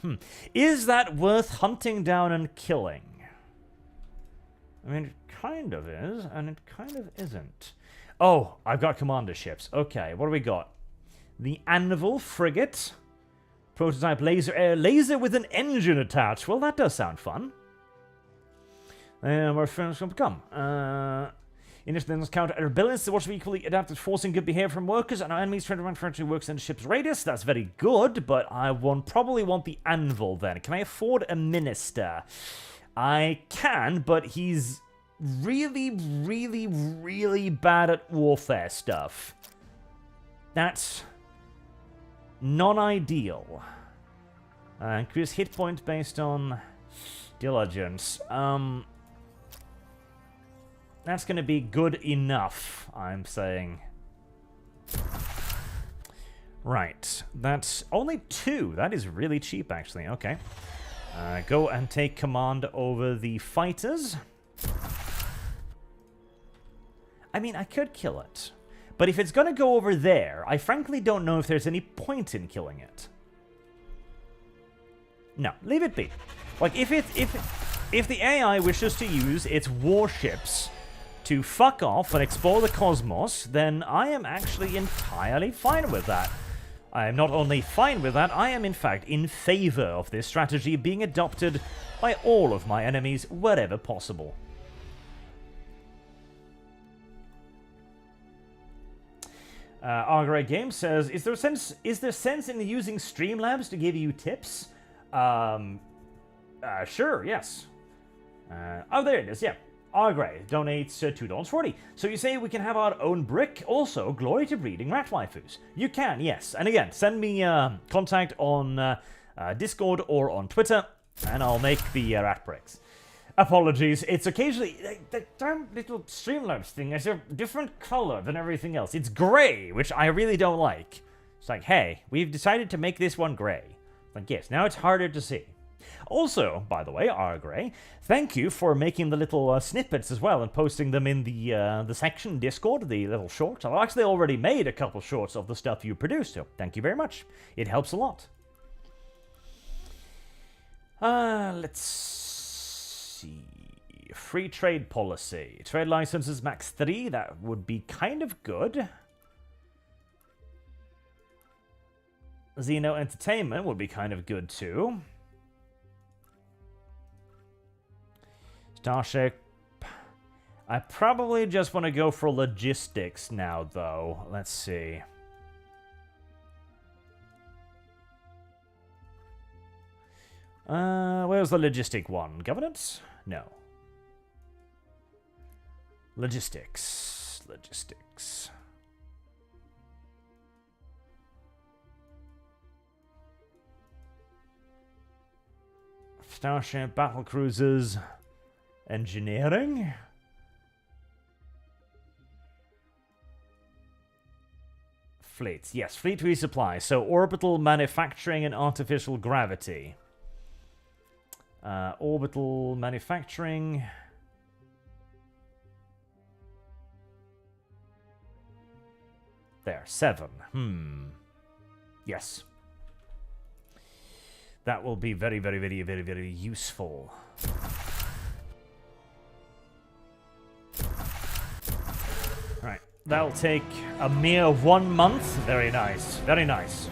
Is that worth hunting down and killing? I mean, it kind of is, and it kind of isn't. Oh, I've got commander ships. Okay, what do we got? The Anvil frigate. Prototype laser with an engine attached. Well, that does sound fun. Where friends going to come? Initiatives counter rebellions. The watch of equally adapted, forcing good behavior from workers, and our enemies trying to run friendly works in the ship's radius. That's very good, but I probably want the Anvil then. Can I afford a minister? I can, but he's really, really, really bad at warfare stuff. That's non-ideal. Increase hit points based on diligence. That's going to be good enough, I'm saying. Right, that's only 2. That is really cheap, actually. Okay. Go and take command over the fighters. I mean, I could kill it. But if it's gonna go over there, I frankly don't know if there's any point in killing it. No, leave it be. Like, if the AI wishes to use its warships to fuck off and explore the cosmos, then I am actually entirely fine with that. I am not only fine with that, I am in fact in favor of this strategy being adopted by all of my enemies wherever possible. Argray Game says, is there sense in using Streamlabs to give you tips? Sure, yes. Oh, there it is, yeah. Argray donates $2.40. So you say we can have our own brick? Also, glory to breeding rat waifus. You can, yes. And again, send me contact on Discord or on Twitter, and I'll make the rat bricks. Apologies, it's occasionally... The damn little Streamlabs thing is a different color than everything else. It's gray, which I really don't like. It's like, hey, we've decided to make this one gray. Like, yes, now it's harder to see. Also, by the way, Argray, thank you for making the little snippets as well and posting them in the section Discord, the little shorts. I've actually already made a couple shorts of the stuff you produced, so thank you very much. It helps a lot. Let's see. Free trade policy. Trade licenses max 3, that would be kind of good. Xeno Entertainment would be kind of good too. Starship. I probably just want to go for logistics now, though. Let's see. Where's the logistic one? Governance? No. Logistics. Logistics. Starship, battle cruisers, engineering. Fleets, yes, fleet resupply. So orbital manufacturing and artificial gravity. Orbital manufacturing. There, 7. Yes. That will be very, very, very, very, very useful. Right, that'll take a mere 1 month. Very nice, very nice.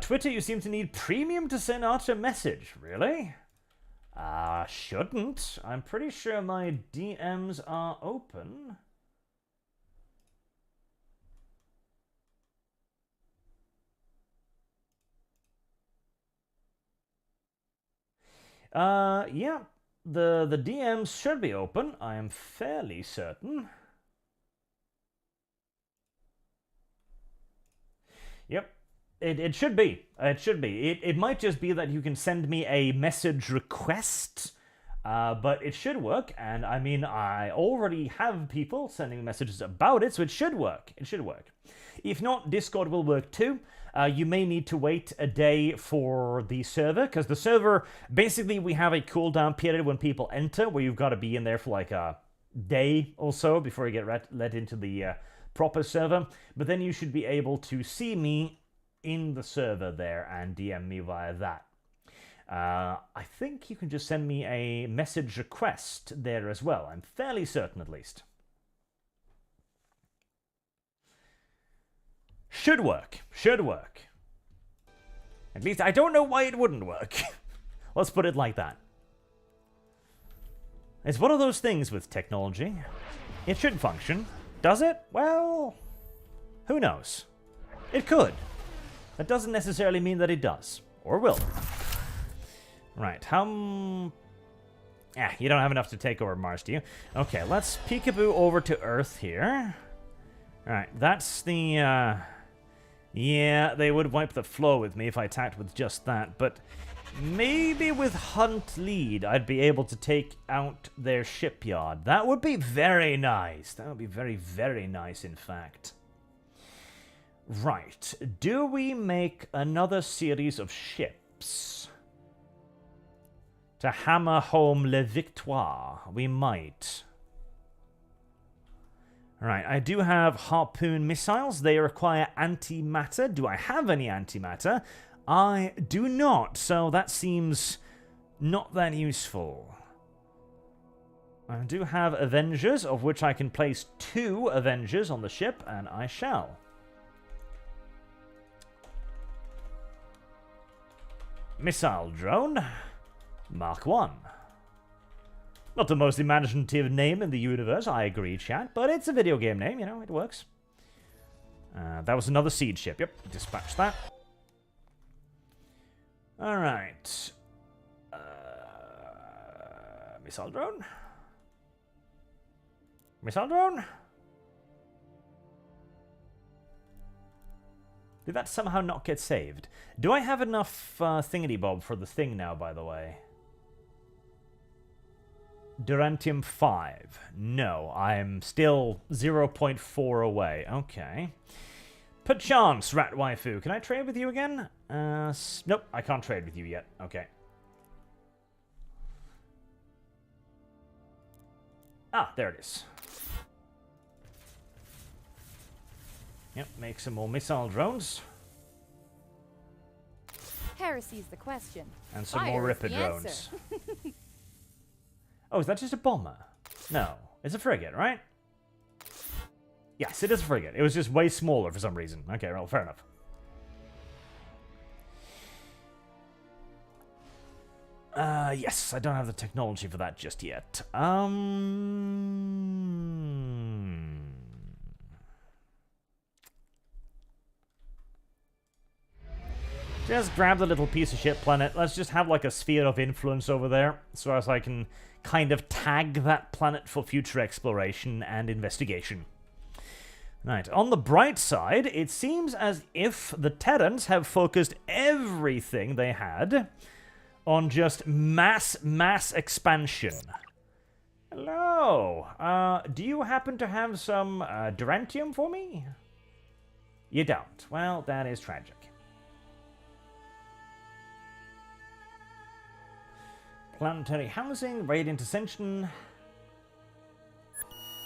Twitter, you seem to need premium to send out a message. Really? Shouldn't. I'm pretty sure my DMs are open. Yeah. The DMs should be open. I am fairly certain. Yep. It should be. It should be. It might just be that you can send me a message request, but it should work. And I mean, I already have people sending messages about it, so it should work. It should work. If not, Discord will work too. You may need to wait a day for the server, because the server, basically we have a cooldown period when people enter, where you've got to be in there for like a day or so before you get let into the proper server. But then you should be able to see me in the server there and DM me via that. I think you can just send me a message request there as well. I'm fairly certain, at least. Should work. Should work. At least I don't know why it wouldn't work. Let's put it like that. It's one of those things with technology. It should function. Does it? Well, who knows? It could. That doesn't necessarily mean that it does. Or will. Right, you don't have enough to take over Mars, do you? Okay, let's peekaboo over to Earth here. Alright, that's the, yeah, they would wipe the floor with me if I attacked with just that, but maybe with Hunt Lead I'd be able to take out their shipyard. That would be very nice. That would be very, very nice, in fact. Right, do we make another series of ships? troops to hammer home la victoire. We might. Alright, I do have harpoon missiles. They require antimatter. Do I have any antimatter? I do not, so that seems not that useful. I do have Avengers, of which I can place 2 Avengers on the ship, and I shall. Missile drone, Mark 1. Not the most imaginative name in the universe, I agree, chat, but it's a video game name, you know, it works. That was another siege ship, yep, dispatch that. Alright. Missile drone. Missile drone. Did that somehow not get saved? Do I have enough thingity-bob for the thing now, by the way? Durantium 5. No, I'm still 0.4 away. Okay. Perchance, Rat Waifu. Can I trade with you again? Nope, I can't trade with you yet. Okay. Ah, there it is. Yep, make some more missile drones.
Heresy's the question.
And some
Fire
more
is
Ripper
the
drones.
answer.
Oh, is that just a bomber? No. It's a frigate, right? Yes, it is a frigate. It was just way smaller for some reason. Okay, well, fair enough. Yes, I don't have the technology for that just yet. Just grab the little piece of shit planet. Let's just have like a sphere of influence over there, so as I can kind of tag that planet for future exploration and investigation. Right, on the bright side, it seems as if the Terrans have focused everything they had on just mass expansion. Hello. Do you happen to have some Durantium for me? You don't. Well, that is tragic. Planetary housing, radiant ascension.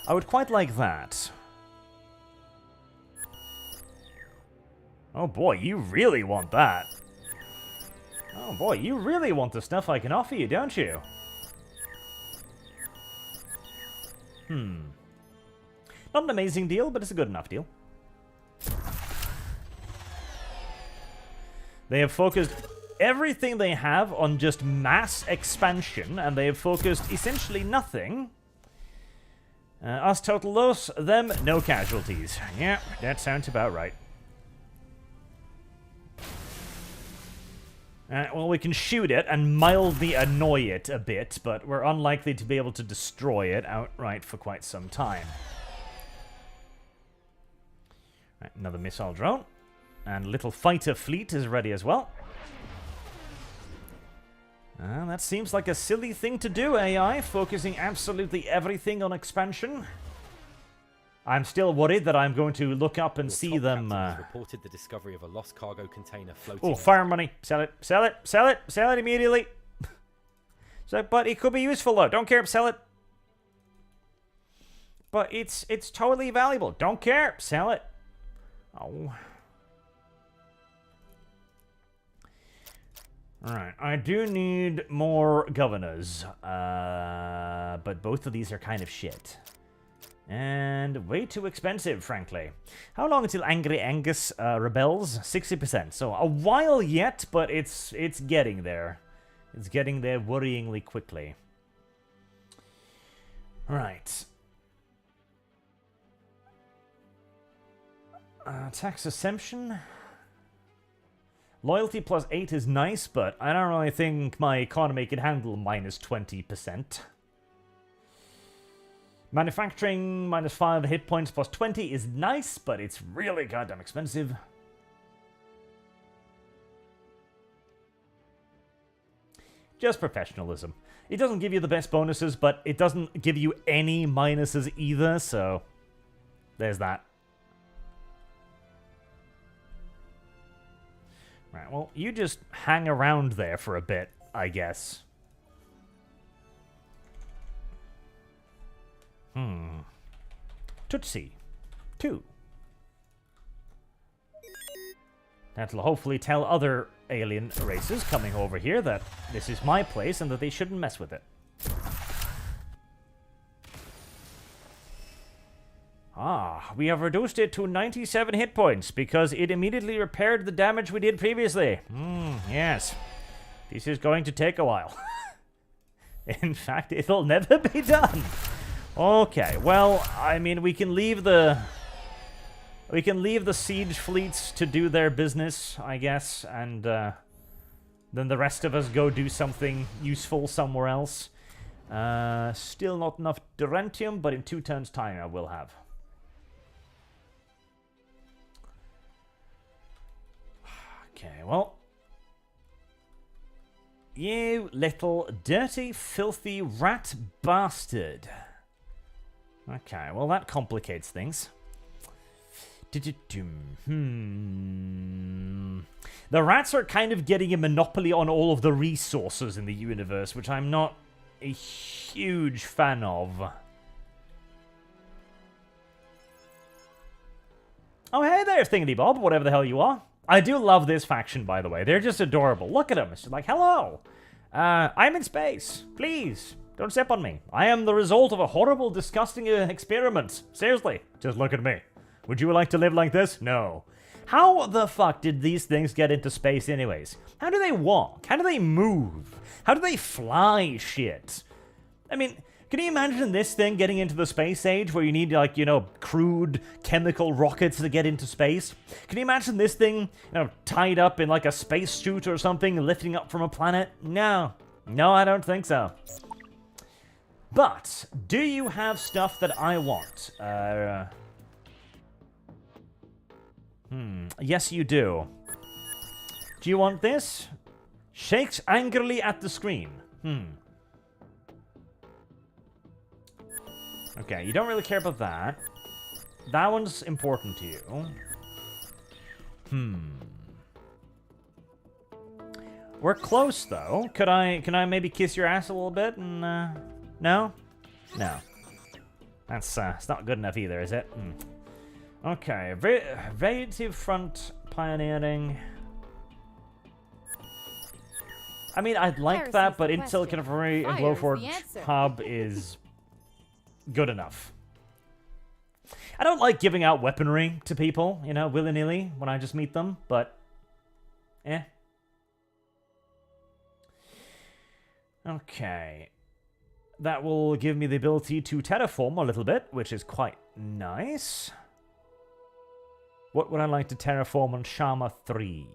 I would quite like that. Oh boy, you really want that. Oh boy, you really want the stuff I can offer you, don't you? Not an amazing deal, but it's a good enough deal. They have focused everything they have on just mass expansion, and they have focused essentially nothing. Us total loss, them no casualties. Yeah, that sounds about right. Well, we can shoot it and mildly annoy it a bit, but we're unlikely to be able to destroy it outright for quite some time. Right, another missile drone. And little fighter fleet is ready as well. That seems like a silly thing to do, AI, focusing absolutely everything on expansion. I'm still worried that I'm going to look up and see them.
Reported the discovery of a lost cargo container floating.
Oh, fire money! Sell it! Sell it! Sell it! Sell it immediately! So, but it could be useful though. Don't care. Sell it. But it's totally valuable. Don't care. Sell it. Oh. Alright, I do need more governors, but both of these are kind of shit. And way too expensive, frankly. How long until Angry Angus rebels? 60%, so a while yet, but it's getting there. It's getting there worryingly quickly. Right. Tax exemption. Loyalty plus 8 is nice, but I don't really think my economy can handle minus 20%. Manufacturing minus 5 hit points plus 20 is nice, but it's really goddamn expensive. Just professionalism. It doesn't give you the best bonuses, but it doesn't give you any minuses either, so there's that. Right, well, you just hang around there for a bit, I guess. Tootsie. 2. That'll hopefully tell other alien races coming over here that this is my place and that they shouldn't mess with it. Ah, we have reduced it to 97 hit points because it immediately repaired the damage we did previously. Yes. This is going to take a while. In fact, it'll never be done. Okay, well, I mean, we can leave the siege fleets to do their business, I guess, and then the rest of us go do something useful somewhere else. Still not enough Durentium, but in 2 turns' time I will have. Okay, well. You little dirty, filthy rat bastard. Okay, well that complicates things. The rats are kind of getting a monopoly on all of the resources in the universe, which I'm not a huge fan of. Oh, hey there, Thingity Bob, whatever the hell you are. I do love this faction, by the way. They're just adorable. Look at them. It's just like, hello. I'm in space. Please, don't step on me. I am the result of a horrible, disgusting experiment. Seriously, just look at me. Would you like to live like this? No. How the fuck did these things get into space anyways? How do they walk? How do they move? How do they fly shit? I mean, can you imagine this thing getting into the space age where you need, like, you know, crude chemical rockets to get into space? Can you imagine this thing, you know, tied up in like a spacesuit or something, lifting up from a planet? No. No, I don't think so. But, do you have stuff that I want? Yes, you do. Do you want this? Shakes angrily at the screen. Okay, you don't really care about that. That one's important to you. We're close, though. Can I maybe kiss your ass a little bit? And, no? No. That's, it's not good enough either, is it? Okay, Creative Front Pioneering. I mean, I'd like that, but Intel Confirmatory and Glowforge Hub is good enough. I don't like giving out weaponry to people, you know, willy-nilly when I just meet them, but Okay. That will give me the ability to terraform a little bit, which is quite nice. What would I like to terraform on Shama 3?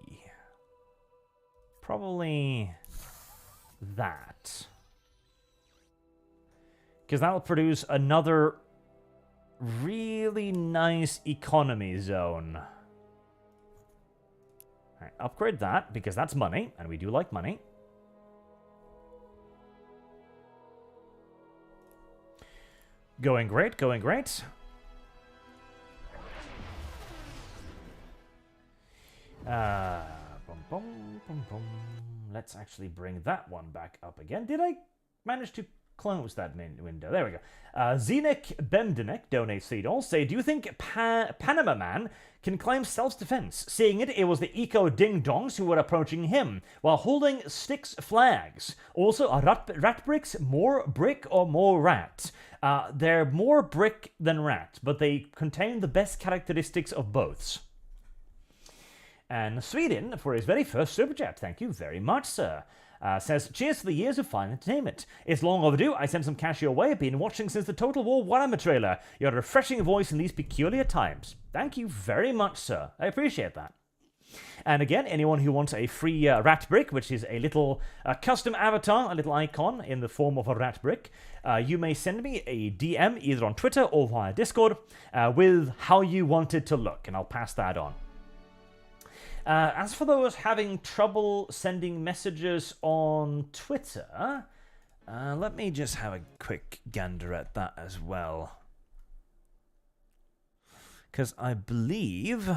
Probably that. Because that will produce another really nice economy zone. Alright, upgrade that, because that's money, and we do like money. Going great, going great. Let's actually bring that one back up again. Did I manage to close that window? There we go. Zenik Bendenek donates $3. Say, do you think Panama Man can claim self-defense? Seeing it was the eco-ding-dongs who were approaching him while holding Styx flags. Also, are rat bricks more brick or more rat? They're more brick than rat, but they contain the best characteristics of both. And Sweden, for his very first super chat, thank you very much, sir. Says, cheers for the years of fine entertainment. It's long overdue. I sent some cash your way. I've been watching since the Total War Warhammer trailer. You're a refreshing voice in these peculiar times. Thank you very much, sir. I appreciate that. And again, anyone who wants a free rat brick, which is a little custom avatar, a little icon in the form of a rat brick, you may send me a DM either on Twitter or via Discord with how you want it to look, and I'll pass that on. As for those having trouble sending messages on Twitter, let me just have a quick gander at that as well. Because I believe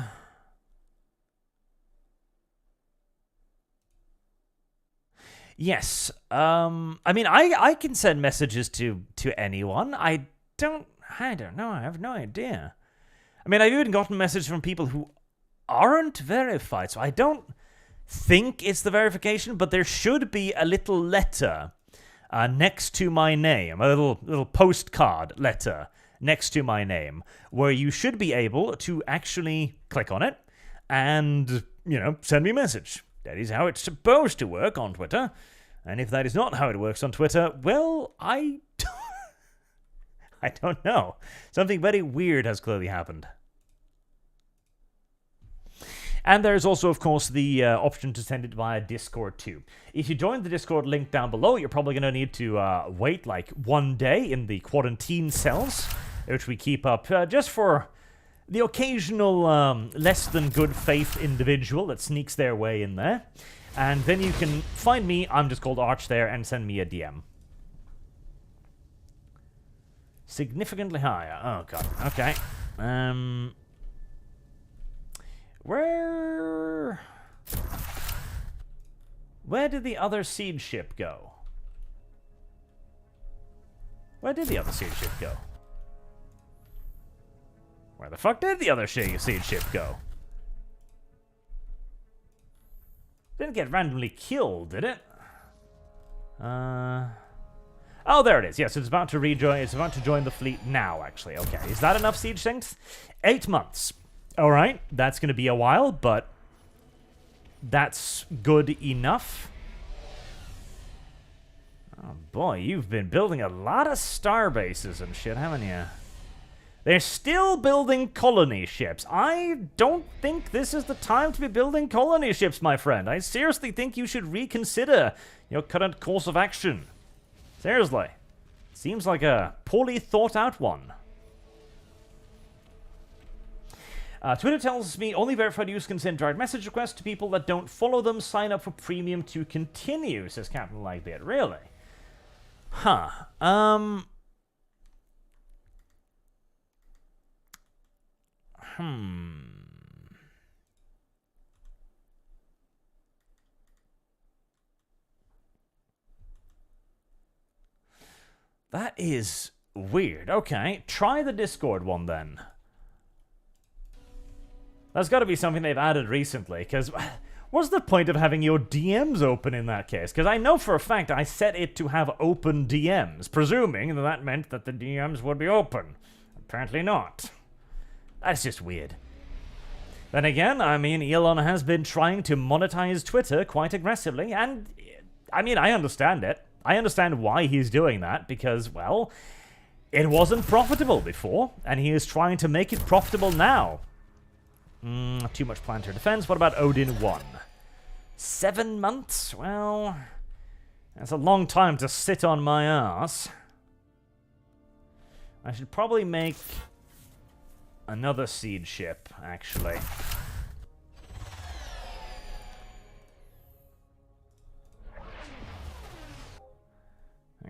Yes. I mean, I can send messages to anyone. I don't know. I have no idea. I mean, I've even gotten messages from people who aren't verified, so I don't think it's the verification, but there should be a little letter next to my name, a little postcard letter next to my name, where you should be able to actually click on it and, send me a message. That is how it's supposed to work on Twitter. And if that is not how it works on Twitter, well, I don't know. Something very weird has clearly happened. And there's also, of course, the option to send it via Discord too. If you join the Discord link down below, you're probably going to need to wait like 1 day in the quarantine cells, which we keep up just for the occasional less than good faith individual that sneaks their way in there. And then you can find me, I'm just called Arch there, and send me a DM. Significantly higher. Oh, God. Okay. Where did the other seed ship go? Where did the other seed ship go? Where the fuck did the other seed ship go? Didn't get randomly killed, did it? Oh, there it is. Yes, it's about to rejoin. It's about to join the fleet now, actually. Okay, is that enough siege strength? 8 months. All right, that's going to be a while, but that's good enough. Oh, boy, you've been building a lot of star bases and shit, haven't you? They're still building colony ships. I don't think this is the time to be building colony ships, my friend. I seriously think you should reconsider your current course of action. Seriously. Seems like a poorly thought out one. Twitter tells me only verified users can send direct message requests to people that don't follow them. Sign up for premium to continue, says Captain Lightbeard. Really? Huh. That is weird. Okay, try the Discord one then. That's got to be something they've added recently, because what's the point of having your DMs open in that case? Because I know for a fact I set it to have open DMs, presuming that that meant that the DMs would be open. Apparently not. That's just weird. Then again, I mean, Elon has been trying to monetize Twitter quite aggressively, and, I mean, I understand it. I understand why he's doing that, because, well, it wasn't profitable before, and he is trying to make it profitable now. Too much planetary defense. What about Odin 1? 7 months? Well, that's a long time to sit on my ass. I should probably make another seed ship, actually.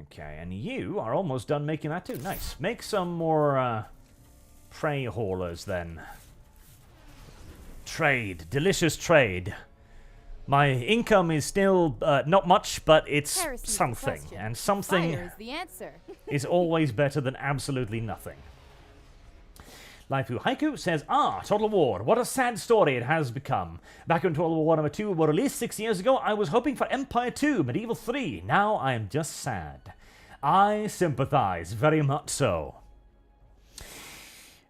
Okay, and you are almost done making that too. Nice. Make some more prey haulers then. Trade. Delicious trade. My income is still not much, but it's something. And something
Fire is the answer.
is always better than absolutely nothing. Laifu Haiku says, Total War. What a sad story it has become. Back when Total War #2 were released 6 years ago, I was hoping for Empire 2, Medieval 3. Now I am just sad. I sympathize, very much so.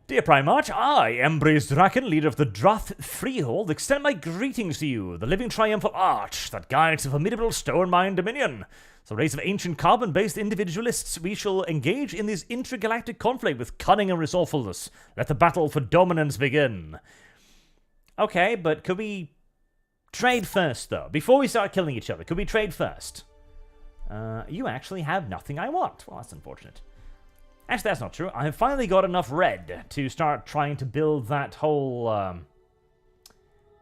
Dear Primarch, I, Embry's Draken, leader of the Drath Freehold, extend my greetings to you, the living triumphal arch that guides the formidable stone mine dominion. As a race of ancient carbon-based individualists, we shall engage in this intergalactic conflict with cunning and resourcefulness. Let the battle for dominance begin. Okay, but could we trade first, though? Before we start killing each other, could we trade first? You actually have nothing I want. Well, that's unfortunate. Actually, that's not true. I have finally got enough red to start trying to build that whole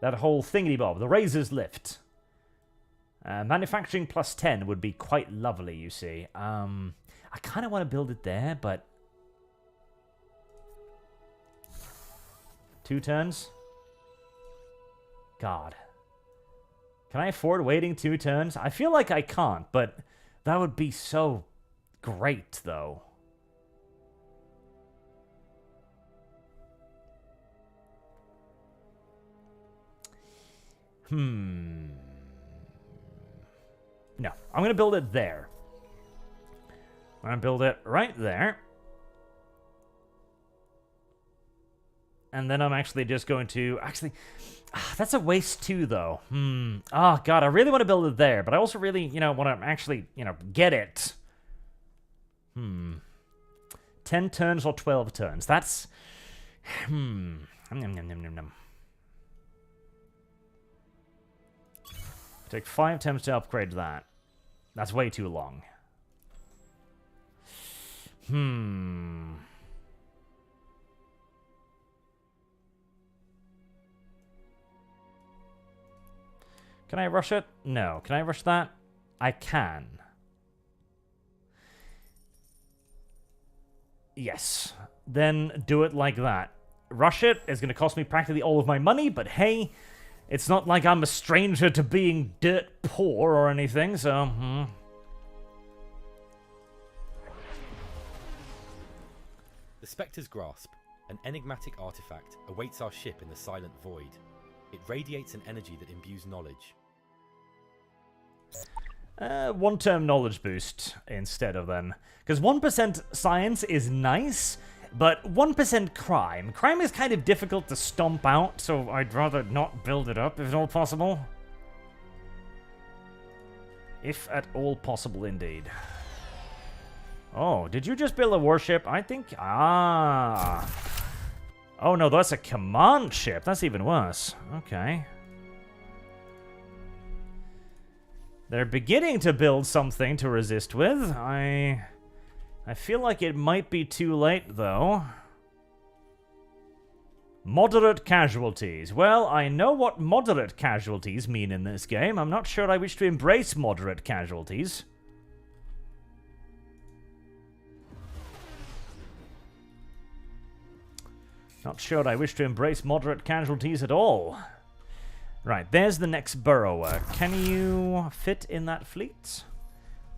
thingy-bob, the Razor's Lift. Manufacturing plus 10 would be quite lovely, you see. I kind of want to build it there, but 2 turns? God. Can I afford waiting 2 turns? I feel like I can't, but that would be so great, though. No, I'm going to build it there. I'm going to build it right there. And then I'm actually just going to... Actually, that's a waste too, though. Oh, God, I really want to build it there. But I also really, want to actually, get it. 10 turns or 12 turns. That's... Take 5 attempts to upgrade that. That's way too long. Can I rush it? No. Can I rush that? I can. Yes. Then do it like that. Rush it is going to cost me practically all of my money, but hey, it's not like I'm a stranger to being dirt poor or anything, so...
The Spectre's Grasp, an enigmatic artifact, awaits our ship in the silent void. It radiates an energy that imbues knowledge.
1-term knowledge boost instead of then. Because 1% science is nice, but 1% crime. Crime is kind of difficult to stomp out, so I'd rather not build it up if at all possible. If at all possible, indeed. Oh, did you just build a warship? I think... Ah. Oh no, that's a command ship. That's even worse. Okay. They're beginning to build something to resist with. I feel like it might be too late, though. Moderate casualties. Well, I know what moderate casualties mean in this game. I'm not sure I wish to embrace moderate casualties. Not sure I wish to embrace moderate casualties at all. Right, there's the next burrower. Can you fit in that fleet?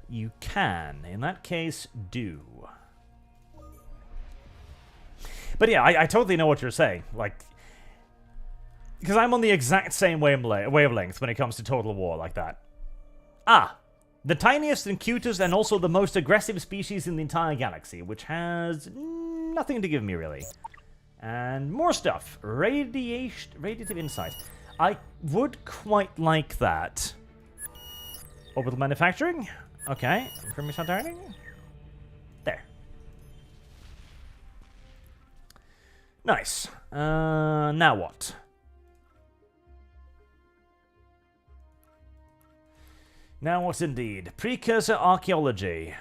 You can. In that case, do. But yeah, I totally know what you're saying. Like, because I'm on the exact same wavelength when it comes to Total War like that. Ah, the tiniest and cutest and also the most aggressive species in the entire galaxy, which has nothing to give me, really. And more stuff. Radiative insight. I would quite like that. Orbital manufacturing. Okay. Totalitarian. There. Nice. Now what? Now what indeed? Precursor archaeology.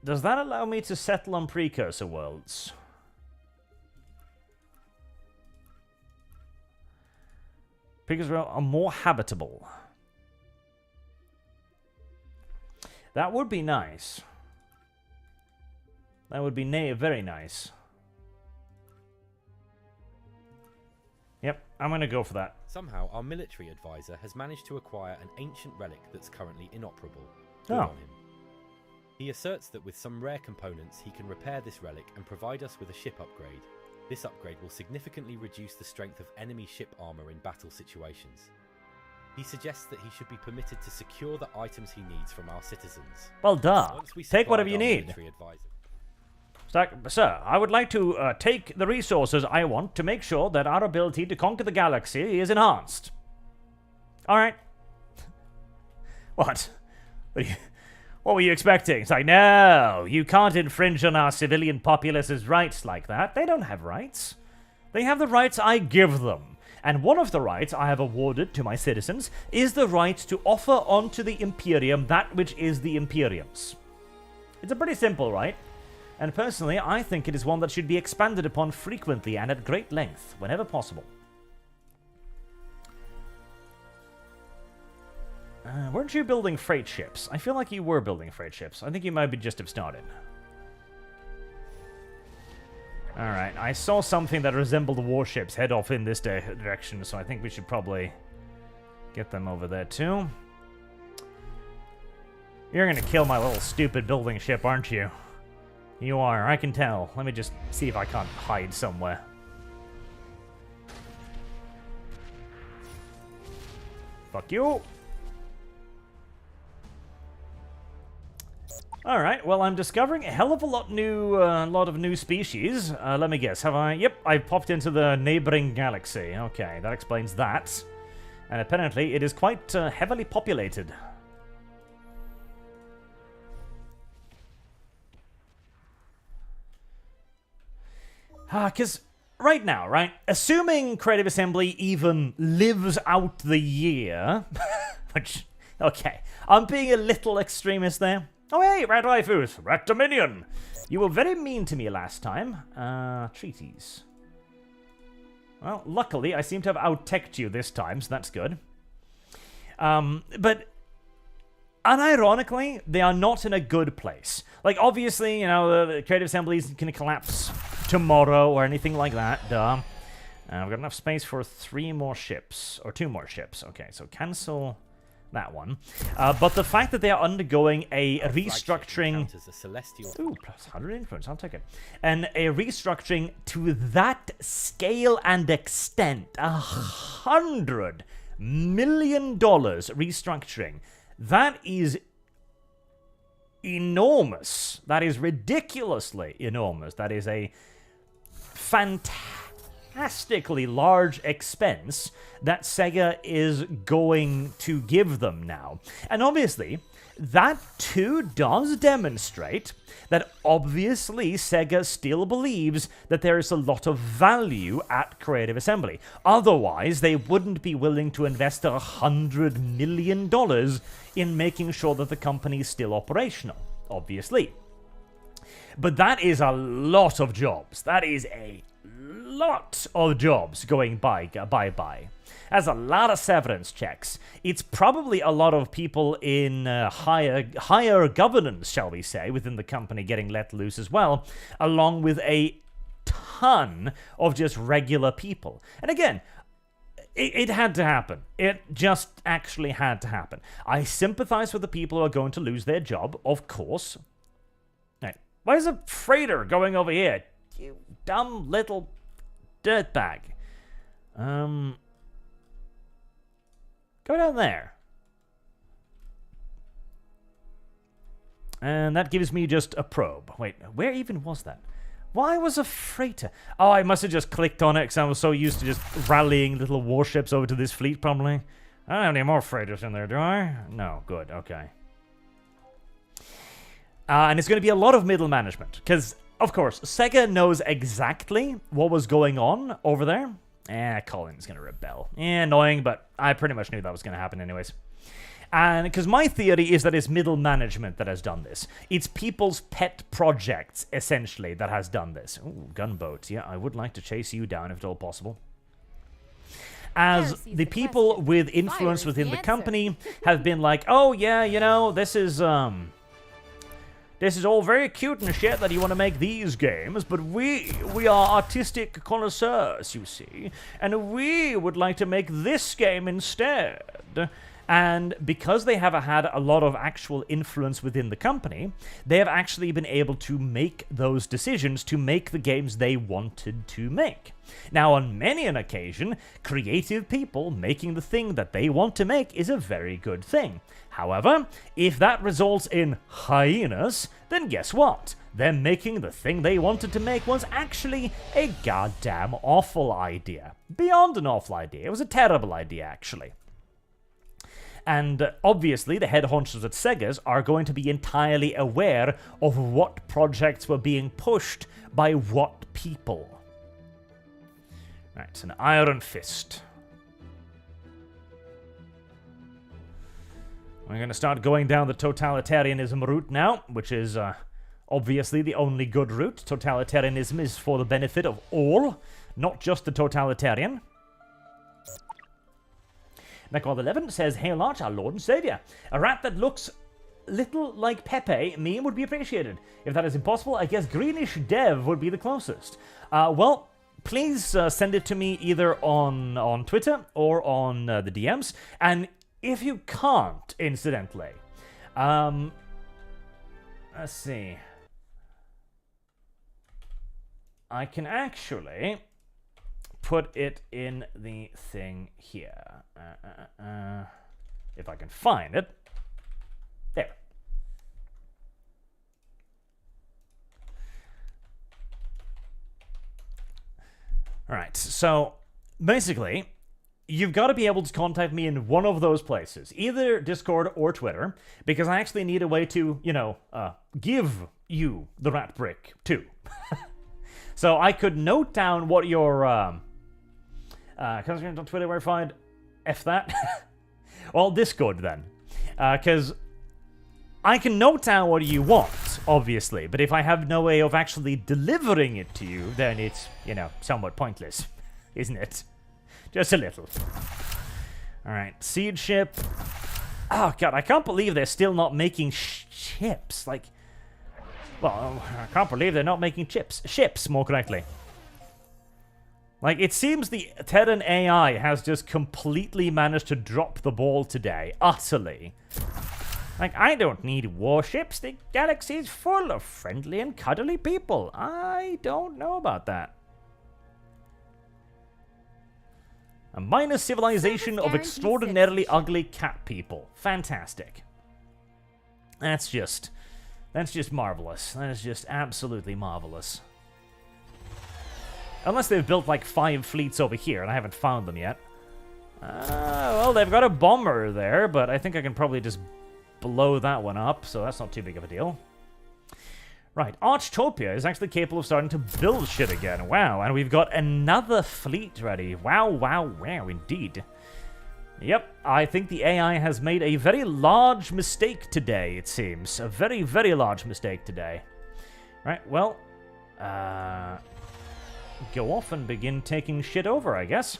Does that allow me to settle on precursor worlds? Precursor worlds are more habitable. That would be nice. That would be very nice. Yep, I'm gonna go for that.
Somehow, our military advisor has managed to acquire an ancient relic that's currently inoperable. Good
Oh.
on him. He asserts that with some rare components he can repair this relic and provide us with a ship upgrade. This upgrade will significantly reduce the strength of enemy ship armor in battle situations. He suggests that he should be permitted to secure the items he needs from our citizens.
Well, duh.
Once we
Take whatever
supplied
you
our
need.
military advisor-
Sir, I would like to take the resources I want to make sure that our ability to conquer the galaxy is enhanced. Alright. What? What were you expecting? It's like, no, you can't infringe on our civilian populace's rights like that. They don't have rights. They have the rights I give them. And one of the rights I have awarded to my citizens is the right to offer onto the Imperium that which is the Imperium's. It's a pretty simple right. And personally, I think it is one that should be expanded upon frequently and at great length, whenever possible. Weren't you building freight ships? I feel like you were building freight ships. I think you might be just have started. Alright, I saw something that resembled warships head off in this direction, so I think we should probably get them over there too. You're gonna kill my little stupid building ship, aren't you? You are, I can tell. Let me just see if I can't hide somewhere. Fuck you! Alright, well, I'm discovering a hell of a lot of new species. Let me guess, have I? Yep, I've popped into the neighboring galaxy. Okay, that explains that. And apparently, it is quite heavily populated. Because right now, right, assuming Creative Assembly even lives out the year, which, okay, I'm being a little extremist there. Oh, hey, Rat Waifus, Rat Dominion. You were very mean to me last time. Treaties. Well, luckily, I seem to have out-teched you this time, so that's good. But unironically, they are not in a good place. Like, obviously, you know, the Creative Assembly isn't going to collapse tomorrow or anything like that, duh. We've got enough space for 3 more ships, or 2 more ships. Okay, so cancel that one. But the fact that they are undergoing a restructuring... Ooh, plus 100 influence, I'll take it. And a restructuring to that scale and extent. $100 million restructuring. That is enormous. That is ridiculously enormous. That is a fantastically large expense that Sega is going to give them now. And obviously, that too does demonstrate that obviously Sega still believes that there is a lot of value at Creative Assembly. Otherwise, they wouldn't be willing to invest $100 million in making sure that the company is still operational, obviously. But that is a lot of jobs. That is a lot of jobs going bye-bye. That's a lot of severance checks. It's probably a lot of people in higher governance, shall we say, within the company getting let loose as well, along with a ton of just regular people. And again, it had to happen. It just actually had to happen. I sympathize with the people who are going to lose their job, of course. Right. Why is a freighter going over here? You dumb little dirtbag. Go down there. And that gives me just a probe. Wait, where even was that? Why was a freighter? Oh, I must have just clicked on it because I was so used to just rallying little warships over to this fleet, probably. I don't have any more freighters in there, do I? No, good, okay. And it's going to be a lot of middle management. Because, of course, Sega knows exactly what was going on over there. Colin's going to rebel. Annoying, but I pretty much knew that was going to happen anyways. And because my theory is that it's middle management that has done this. It's people's pet projects, essentially, that has done this. Ooh, gunboats. Yeah, I would like to chase you down if at all possible. As the people with influence within the company have been like, oh yeah, you know, this is all very cute and shit that you want to make these games, but we are artistic connoisseurs, you see, and we would like to make this game instead. And because they have had a lot of actual influence within the company, they have actually been able to make those decisions to make the games they wanted to make. Now, on many an occasion, creative people making the thing that they want to make is a very good thing. However, if that results in hyenas, then guess what? Them making the thing they wanted to make was actually a goddamn awful idea. Beyond an awful idea. It was a terrible idea, actually. And obviously, the head honchos at Sega's are going to be entirely aware of what projects were being pushed by what people. Right, it's an Iron Fist. We're going to start going down the totalitarianism route now, which is obviously the only good route. Totalitarianism is for the benefit of all, not just the totalitarian. Mechwald11 says, Hail Arch, our Lord and Saviour. A rat that looks little like Pepe meme would be appreciated. If that is impossible, I guess Greenish Dev would be the closest. Well, please send it to me either on Twitter or on the DMs. And if you can't, incidentally, let's see. I can actually put it in the thing here. If I can find it. There. Alright, so basically, you've got to be able to contact me in one of those places, either Discord or Twitter, because I actually need a way to, you know, give you the rat brick, too. So I could note down what your, on Twitter verified, F that. Well, Discord then. Because I can note down what you want, obviously, but if I have no way of actually delivering it to you, then it's, you know, somewhat pointless, isn't it? Just a little. Alright, seed ship. Oh, God, I can't believe they're still not making ships. Like, well, I can't believe they're not making ships, more correctly. Like, it seems the Terran AI has just completely managed to drop the ball today. Utterly. Like, I don't need warships. The galaxy is full of friendly and cuddly people. I don't know about that. A minor civilization of extraordinarily ugly cat people. Fantastic. That's just marvelous. That is just absolutely marvelous. Unless they've built like 5 fleets over here, and I haven't found them yet. Well, they've got a bomber there, but I think I can probably just blow that one up, so that's not too big of a deal. Right, Archtopia is actually capable of starting to build shit again. Wow, and we've got another fleet ready. Wow, wow, wow, indeed. Yep, I think the AI has made a very large mistake today, it seems. A very, very large mistake today. Right, well, go off and begin taking shit over, I guess.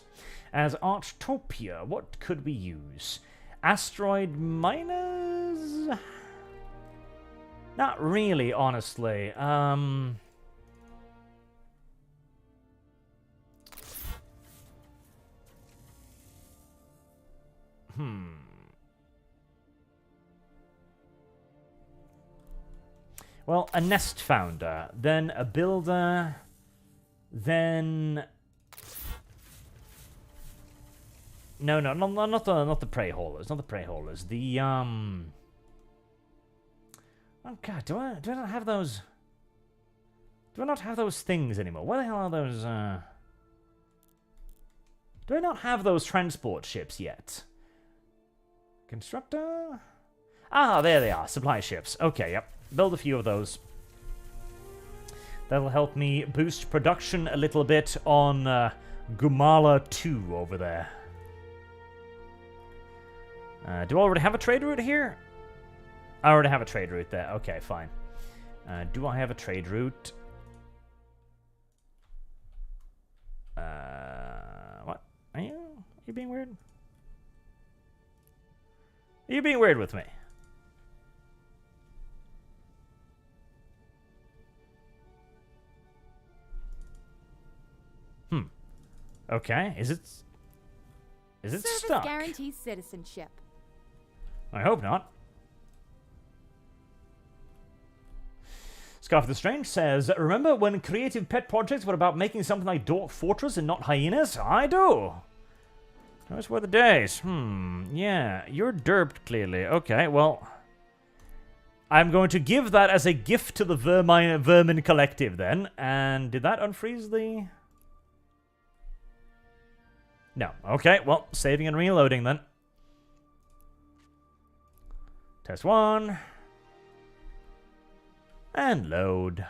As Archtopia, what could we use? Asteroid miners? Not really, honestly. Well, a nest founder, then a builder, then... No, not the prey haulers, not the prey haulers. The Oh God, do I not have those? Do I not have those things anymore? Where the hell are those? Do I not have those transport ships yet? Constructor? Ah, there they are, supply ships. Okay, yep. Build a few of those. That'll help me boost production a little bit on Gumala 2 over there. Do I already have a trade route here? I already have a trade route there. Okay, fine. Do I have a trade route? What? Are you being weird? Are you being weird with me? Okay, is it
Service
stuck?
guarantees citizenship.
I hope not. Scarf the Strange says, remember when creative pet projects were about making something like Dork Fortress and not hyenas? I do. Those were the days. Yeah, you're derped, clearly. Okay, well, I'm going to give that as a gift to the Vermin Collective, then. And did that unfreeze the... No. Okay, well, saving and reloading, then. Test 1. And load.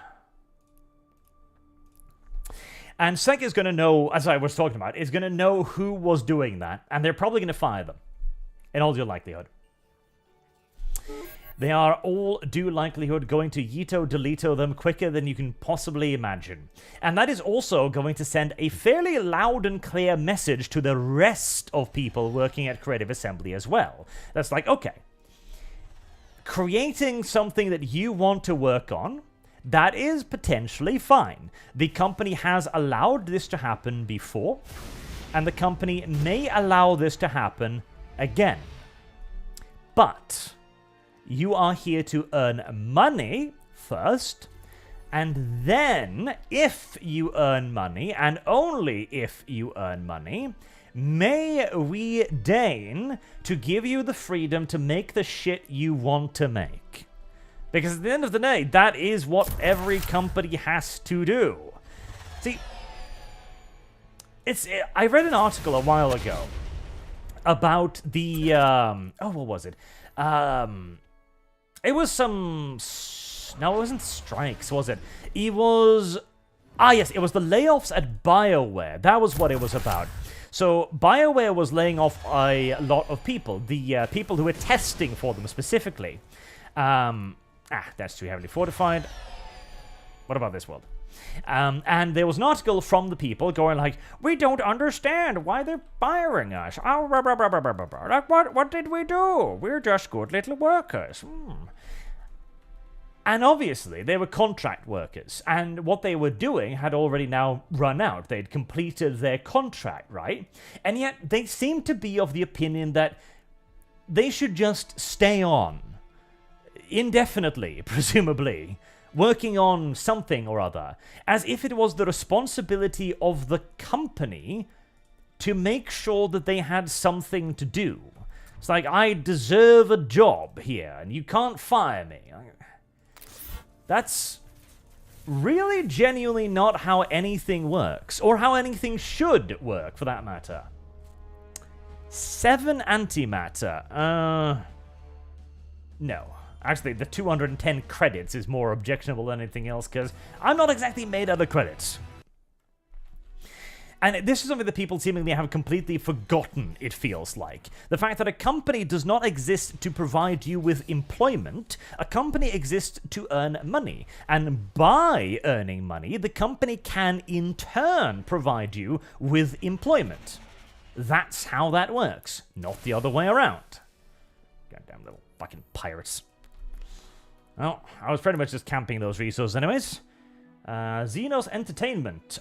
And Sek is going to know, as I was talking about, is going to know who was doing that. And they're probably going to fire them. In all due likelihood. They are all due likelihood going to Yito Delito them quicker than you can possibly imagine. And that is also going to send a fairly loud and clear message to the rest of people working at Creative Assembly as well. That's like, okay. creating something that you want to work on, that is potentially fine. The company has allowed this to happen before, and the company may allow this to happen again. But you are here to earn money first, and then if you earn money, and only if you earn money, may we deign to give you the freedom to make the shit you want to make. Because at the end of the day, that is what every company has to do. See, I read an article a while ago about the, what was it? It was some, no, it wasn't strikes, was it? It was, yes, it was the layoffs at BioWare. That was what it was about. So BioWare was laying off a lot of people, the people who were testing for them specifically. That's too heavily fortified. What about this world? And there was an article from the people going like, we don't understand why they're firing us. Oh, like, what did we do? We're just good little workers. And obviously, they were contract workers, and what they were doing had already now run out. They'd completed their contract, right? And yet, they seemed to be of the opinion that they should just stay on, indefinitely, presumably, working on something or other, as if it was the responsibility of the company to make sure that they had something to do. It's like, I deserve a job here, and you can't fire me. That's really genuinely not how anything works, or how anything should work, for that matter. 7 antimatter. No. Actually, the 210 credits is more objectionable than anything else, because I'm not exactly made out of credits. And this is something that people seemingly have completely forgotten, it feels like. The fact that a company does not exist to provide you with employment, a company exists to earn money. And by earning money, the company can in turn provide you with employment. That's how that works, not the other way around. Goddamn little fucking pirates. Well, I was pretty much just camping those resources anyways. Xenos Entertainment.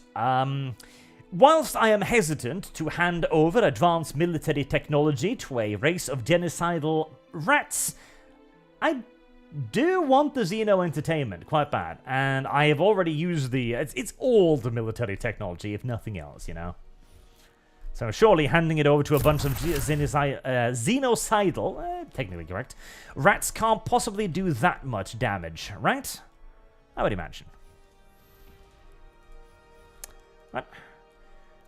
Whilst I am hesitant to hand over advanced military technology to a race of genocidal rats, I do want the Xeno Entertainment quite bad, and I have already used it's all the military technology, if nothing else, you know? So surely handing it over to a bunch of xenocidal, technically correct, rats can't possibly do that much damage, right? I would imagine. What?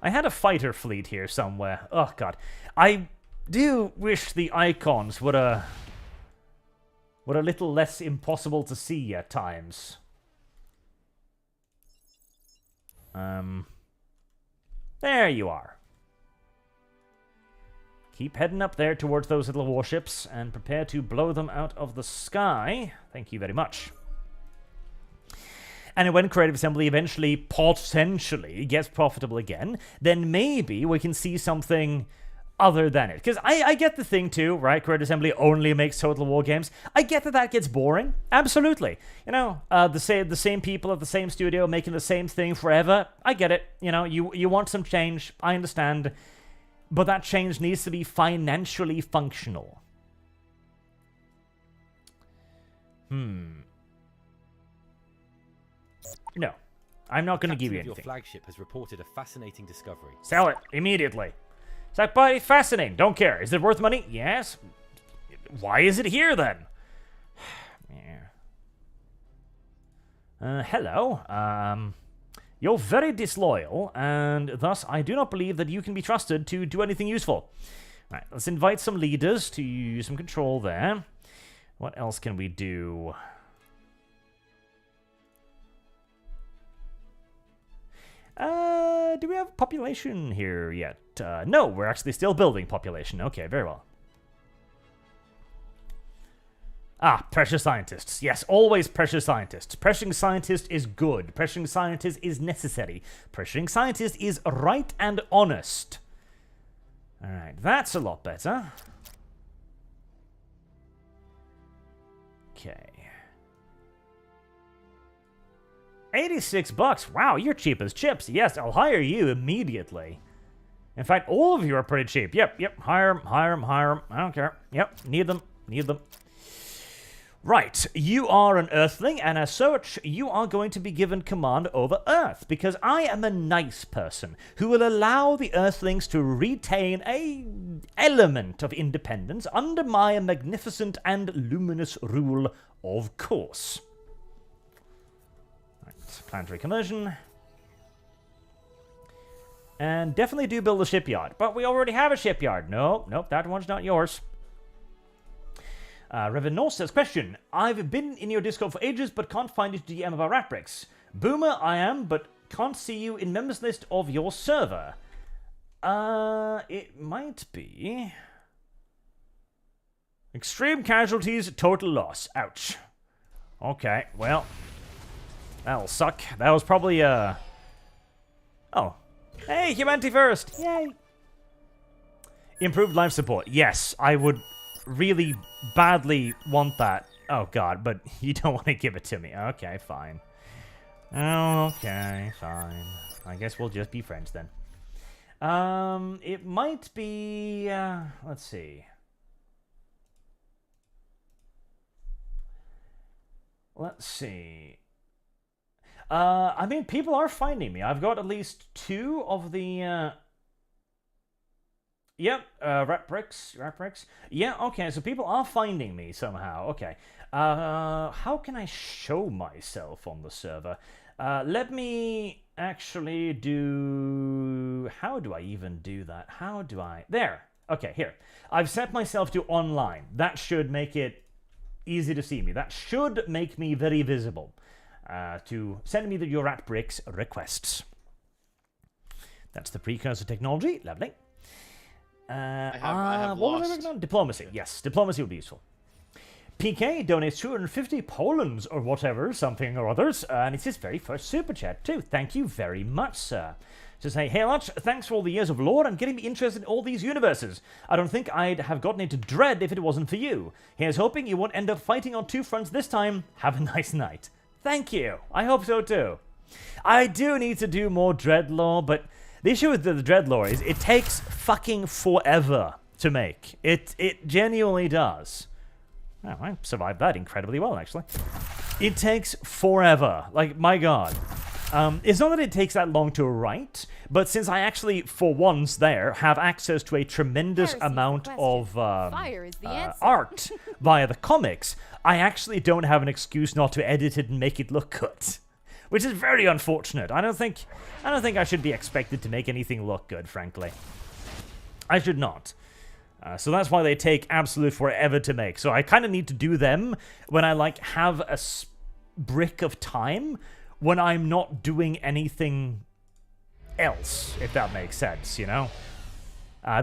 I had a fighter fleet here somewhere. Oh, God. I do wish the icons were a little less impossible to see at times. There you are. Keep heading up there towards those little warships and prepare to blow them out of the sky. Thank you very much. And when Creative Assembly eventually, potentially, gets profitable again, then maybe we can see something other than it. Because I get the thing too, right? Creative Assembly only makes Total War games. I get that that gets boring. Absolutely. You know, the same people at the same studio making the same thing forever. I get it. You know, you want some change. I understand. But that change needs to be financially functional. No, I'm not going to give you anything.
Your flagship has reported a fascinating discovery.
Sell it immediately. It's like, but it's fascinating. Don't care. Is it worth money? Yes. Why is it here then? Hello. You're very disloyal, and thus I do not believe that you can be trusted to do anything useful. Right, let's invite some leaders to use some control there. What else can we do? Do we have population here yet? No, we're actually still building population. Okay, very well. Ah, precious scientists. Yes, always precious scientists. Pressuring scientist is good. Pressuring scientist is necessary. Pressuring scientist is right and honest. Alright, that's a lot better. Okay. $86. Wow, you're cheap as chips. Yes, I'll hire you immediately. In fact, all of you are pretty cheap. Yep. Hire them. I don't care. Yep, need them. Right, you are an Earthling, and as such, you are going to be given command over Earth, because I am a nice person who will allow the Earthlings to retain a element of independence under my magnificent and luminous rule, of course. Right, planetary conversion. And definitely do build a shipyard, but we already have a shipyard. Nope, that one's not yours. Revenant says, question. I've been in your Discord for ages, but can't find you to DM about rat bricks. Boomer, I am, but can't see you in members list of your server. It might be... Extreme casualties, total loss. Ouch. Okay, well... That'll suck. That was probably, Oh. Hey, humanity first! Yay! Improved life support. Yes, I would... really badly want that. Oh god, but you don't want to give it to me. Okay, fine. Okay, fine. I guess we'll just be friends then. It might be... let's see. I mean, people are finding me. I've got at least 2 of the... Yep, rat bricks. Yeah, okay, so people are finding me somehow. Okay. How can I show myself on the server? Let me actually do... How do I even do that? How do I... There. Okay, here. I've set myself to online. That should make it easy to see me. That should make me very visible. To send me your rat bricks requests. That's the precursor technology. Lovely.
I have
what was I
lost.
working on? Diplomacy. Yes, diplomacy would be useful. PK donates 250 Polands or whatever, something or others, and it's his very first super chat too. Thank you very much, sir. To say, hey Arch, thanks for all the years of lore and getting me interested in all these universes. I don't think I'd have gotten into Dread if it wasn't for you. Here's hoping you won't end up fighting on 2 fronts this time. Have a nice night. Thank you. I hope so too. I do need to do more Dread lore, but the issue with the Dread lore is it takes fucking forever to make. It genuinely does. Oh, I survived that incredibly well, actually. It takes forever. Like, my god. It's not that it takes that long to write, but since I actually, for once there, have access to a tremendous amount of
Fire is the answer.
art via the comics, I actually don't have an excuse not to edit it and make it look good. Which is very unfortunate. I don't think I should be expected to make anything look good, frankly. I should not. So that's why they take absolute forever to make. So I kind of need to do them when I, like, have a brick of time when I'm not doing anything else, if that makes sense, you know?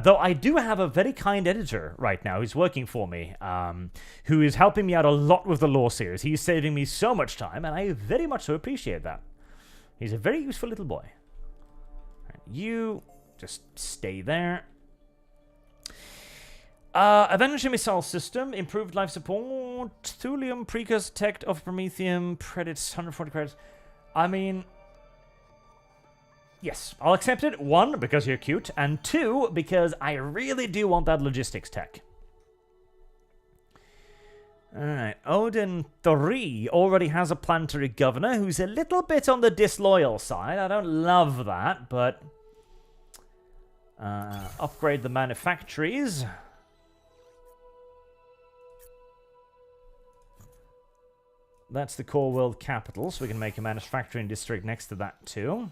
Though I do have a very kind editor right now who's working for me, who is helping me out a lot with the lore series. He's saving me so much time, and I very much so appreciate that. He's a very useful little boy. Right, you just stay there. Avenger missile system, improved life support, thulium, precursor tech of Promethium, credits, 140 credits. I mean... Yes, I'll accept it. 1, because you're cute, and 2, because I really do want that logistics tech. Alright, Odin 3 already has a planetary governor who's a little bit on the disloyal side. I don't love that, but... upgrade the manufactories. That's the core world capital, so we can make a manufacturing district next to that too.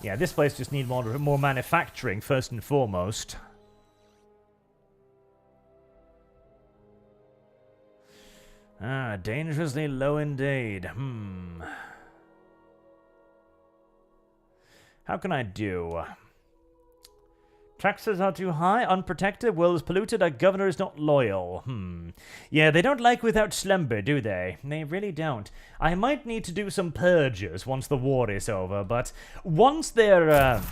Yeah, this place just needs more manufacturing, first and foremost. Dangerously low indeed. How can I do? Taxes are too high, unprotected, world is polluted, our governor is not loyal. Yeah, they don't like without slumber, do they? They really don't. I might need to do some purges once the war is over, but once they're,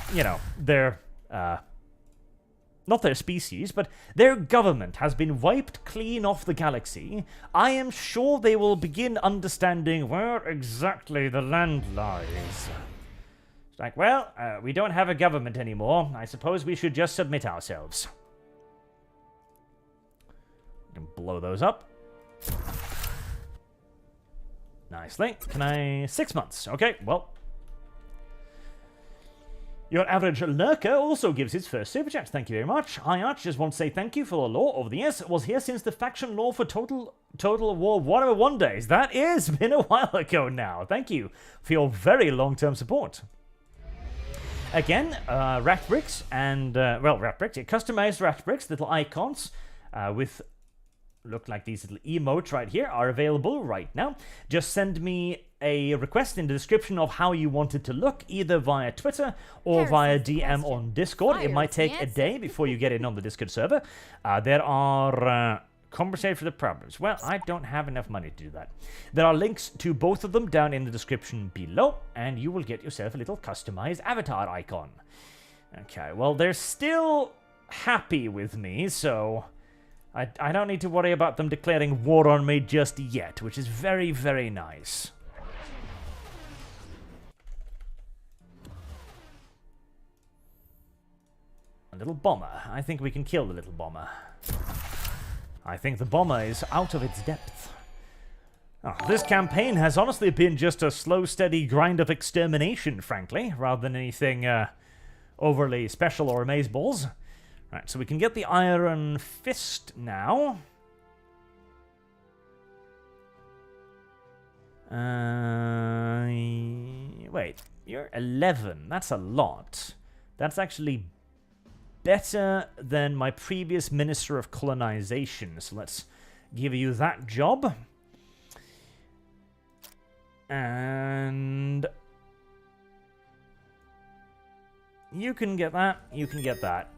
not their species, but their government has been wiped clean off the galaxy, I am sure they will begin understanding where exactly the land lies. It's like, well, we don't have a government anymore. I suppose we should just submit ourselves. We can blow those up. Nicely. Can I... 6 months. Okay, well. Your average lurker also gives his first super chat. Thank you very much. Hi, Arch. Just want to say thank you for the lore over the years. Was here since the faction lore for Total War whatever 1 days. That is been a while ago now. Thank you for your very long-term support. Again, rat bricks and, rat bricks. Customized rat bricks, little icons with... look like these little emotes right here are available right now. Just send me a request in the description of how you want it to look, either via Twitter or via DM on Discord. It might take a day before you get in on the Discord server. There are compensate for the problems. Well, I don't have enough money to do that. There are links to both of them down in the description below, and you will get yourself a little customized avatar icon. Okay, well, they're still happy with me, so... I don't need to worry about them declaring war on me just yet, which is very, very nice. A little bomber. I think we can kill the little bomber. I think the bomber is out of its depth. Oh, this campaign has honestly been just a slow, steady grind of extermination, frankly, rather than anything overly special or amazeballs. Right, so we can get the Iron Fist now. Wait, you're 11. That's a lot. That's actually better than my previous Minister of Colonization. So let's give you that job. And... you can get that. You can get that.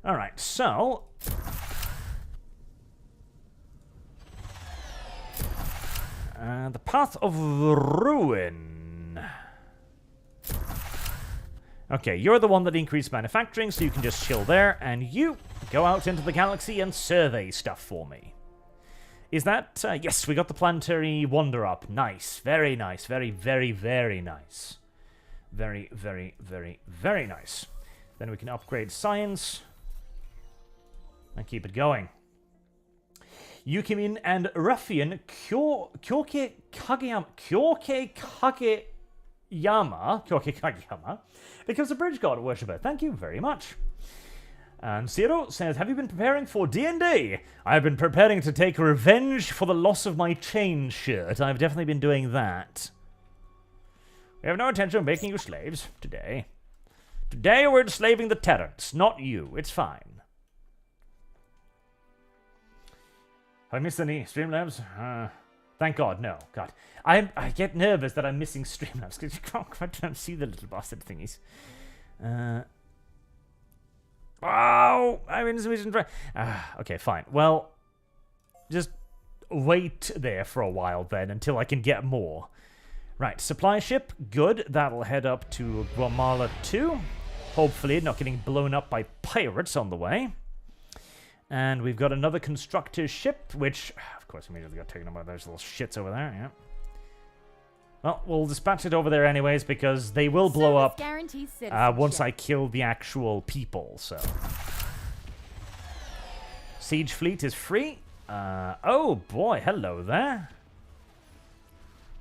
Alright, so... the Path of Ruin. Okay, you're the one that increased manufacturing, so you can just chill there, and you go out into the galaxy and survey stuff for me. Is that... yes, we got the planetary wonder up. Nice. Very nice. Very, very, very nice. Very, very, very, very nice. Then we can upgrade science... and keep it going. Yukimin and Ruffian Kyoke Kageyama becomes a bridge god worshipper. Thank you very much. And Zero says, have you been preparing for D&D? I've been preparing to take revenge for the loss of my chain shirt. I've definitely been doing that. We have no intention of making you slaves today. Today we're enslaving the Terrans, not you. It's fine. Have I missed any Streamlabs? Thank God, no. God. I get nervous that I'm missing Streamlabs because you can't quite see the little bastard thingies. Oh! I'm in some okay, fine. Well, just wait there for a while then until I can get more. Right, supply ship, good. That'll head up to Guamala 2. Hopefully not getting blown up by pirates on the way. And we've got another constructor ship, which, of course, immediately got taken up by those little shits over there, yeah. Well, we'll dispatch it over there anyways, because they will blow up once I kill the actual people, so. Siege fleet is free. Oh, boy, hello there.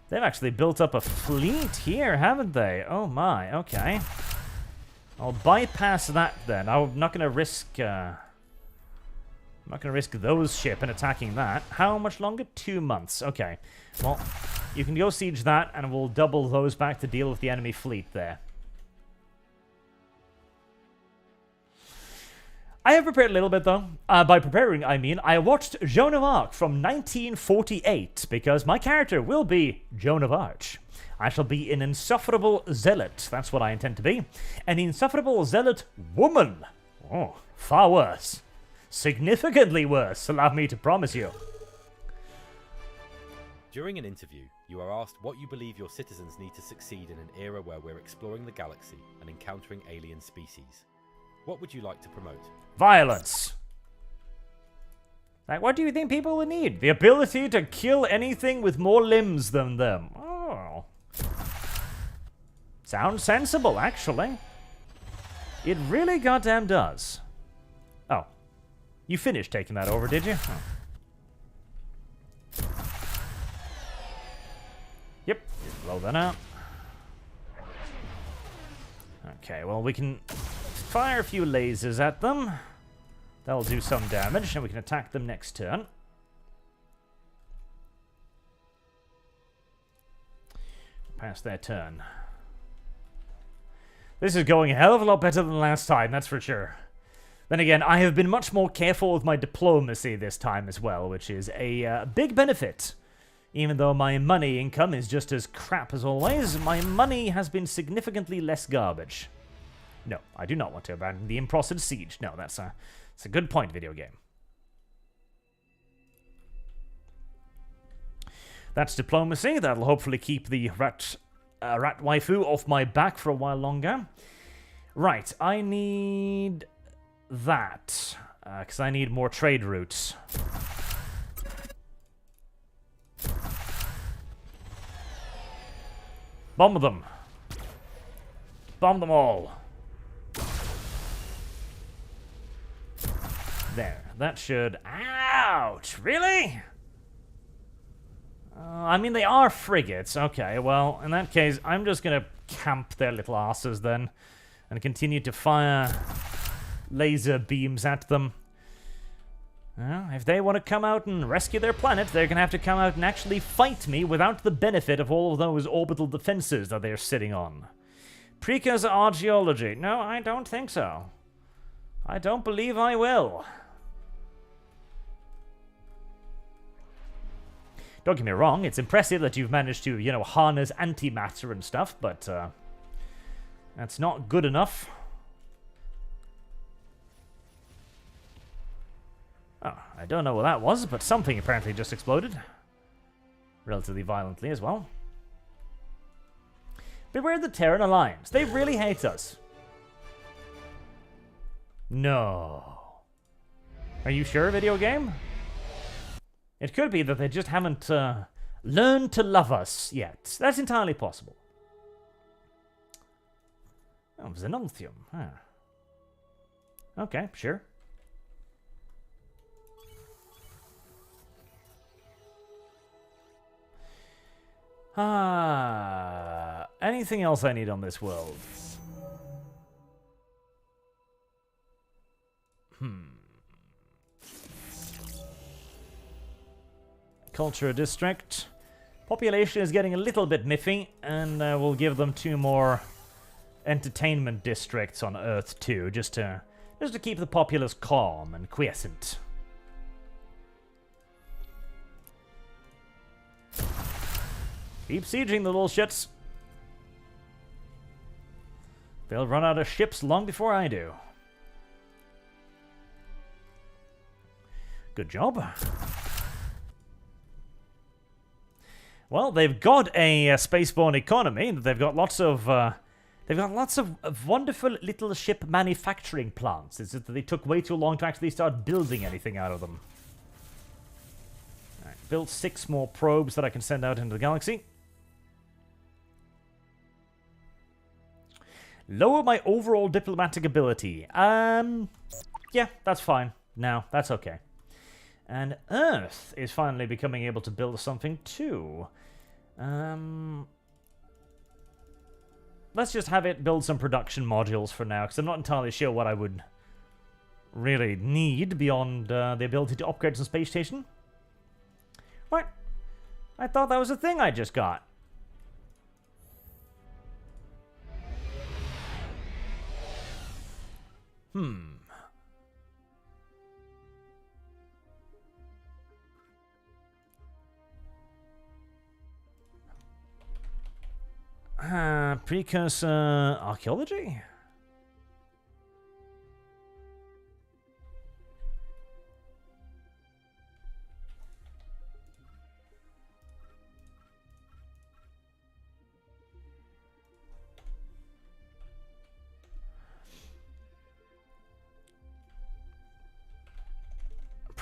They've actually built up a fleet here, haven't they? Oh, my, okay. I'll bypass that, then. I'm not going to risk... I'm not going to risk those ship and attacking that. How much longer? 2 months. Okay. Well, you can go siege that, and we'll double those back to deal with the enemy fleet there. I have prepared a little bit, though. By preparing, I mean, I watched Joan of Arc from 1948, because my character will be Joan of Arc. I shall be an insufferable zealot. That's what I intend to be. An insufferable zealot woman. Oh, far worse. Significantly worse, allow me to promise you.
During an interview, you are asked what you believe your citizens need to succeed in an era where we're exploring the galaxy and encountering alien species. What would you like to promote?
Violence. Like, what do you think people would need? The ability to kill anything with more limbs than them. Oh. Sounds sensible, actually. It really goddamn does. Oh. You finished taking that over, did you? Oh. Yep. Blow that out. Okay, well, we can fire a few lasers at them. That'll do some damage, and we can attack them next turn. Pass their turn. This is going a hell of a lot better than last time, that's for sure. Then again, I have been much more careful with my diplomacy this time as well, which is a big benefit. Even though my money income is just as crap as always, my money has been significantly less garbage. No, I do not want to abandon the Improcid Siege. No, that's a good point, video game. That's diplomacy. That'll hopefully keep the rat waifu off my back for a while longer. Right, I need that, because I need more trade routes. Bomb them. Bomb them all. There. That should... Ouch! Really? I mean, they are frigates. Okay, well, in that case, I'm just gonna camp their little asses then. And continue to fire laser beams at them. Well, if they want to come out and rescue their planet, they're gonna have to come out and actually fight me without the benefit of all of those orbital defenses that they're sitting on. Precursor archaeology. No, I don't think so. I don't believe I will. Don't get me wrong, it's impressive that you've managed to, you know, harness antimatter and stuff, but that's not good enough. Oh, I don't know what that was, but something apparently just exploded. Relatively violently as well. Beware the Terran Alliance. They really hate us. No. Are you sure, video game? It could be that they just haven't learned to love us yet. That's entirely possible. Oh, Xenolthium. Huh. Okay, sure. Anything else I need on this world? Culture district. Population is getting a little bit miffy, and we'll give them 2 more entertainment districts on Earth too, just to keep the populace calm and quiescent. Keep sieging the little shits. They'll run out of ships long before I do. Good job. Well, they've got a spaceborne economy. They've got lots of wonderful little ship manufacturing plants. It's just that they took way too long to actually start building anything out of them. All right, built 6 more probes that I can send out into the galaxy. Lower my overall diplomatic ability. Yeah, that's fine. No, that's okay. And Earth is finally becoming able to build something too. Let's just have it build some production modules for now, because I'm not entirely sure what I would really need beyond the ability to upgrade some space station. What? I thought that was a thing I just got. Precursor archaeology?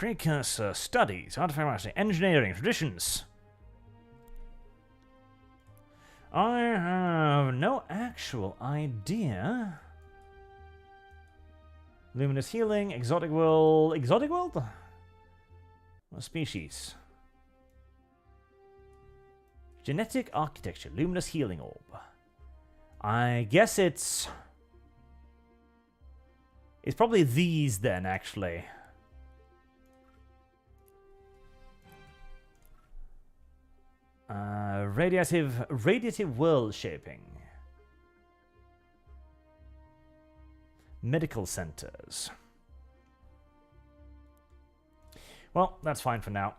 Precursor studies, artifact mastery, engineering, traditions. I have no actual idea. Luminous healing, exotic world. Exotic world? What species? Genetic architecture, luminous healing orb. I guess it's probably these then, actually. Radiative world shaping. Medical centers. Well, that's fine for now.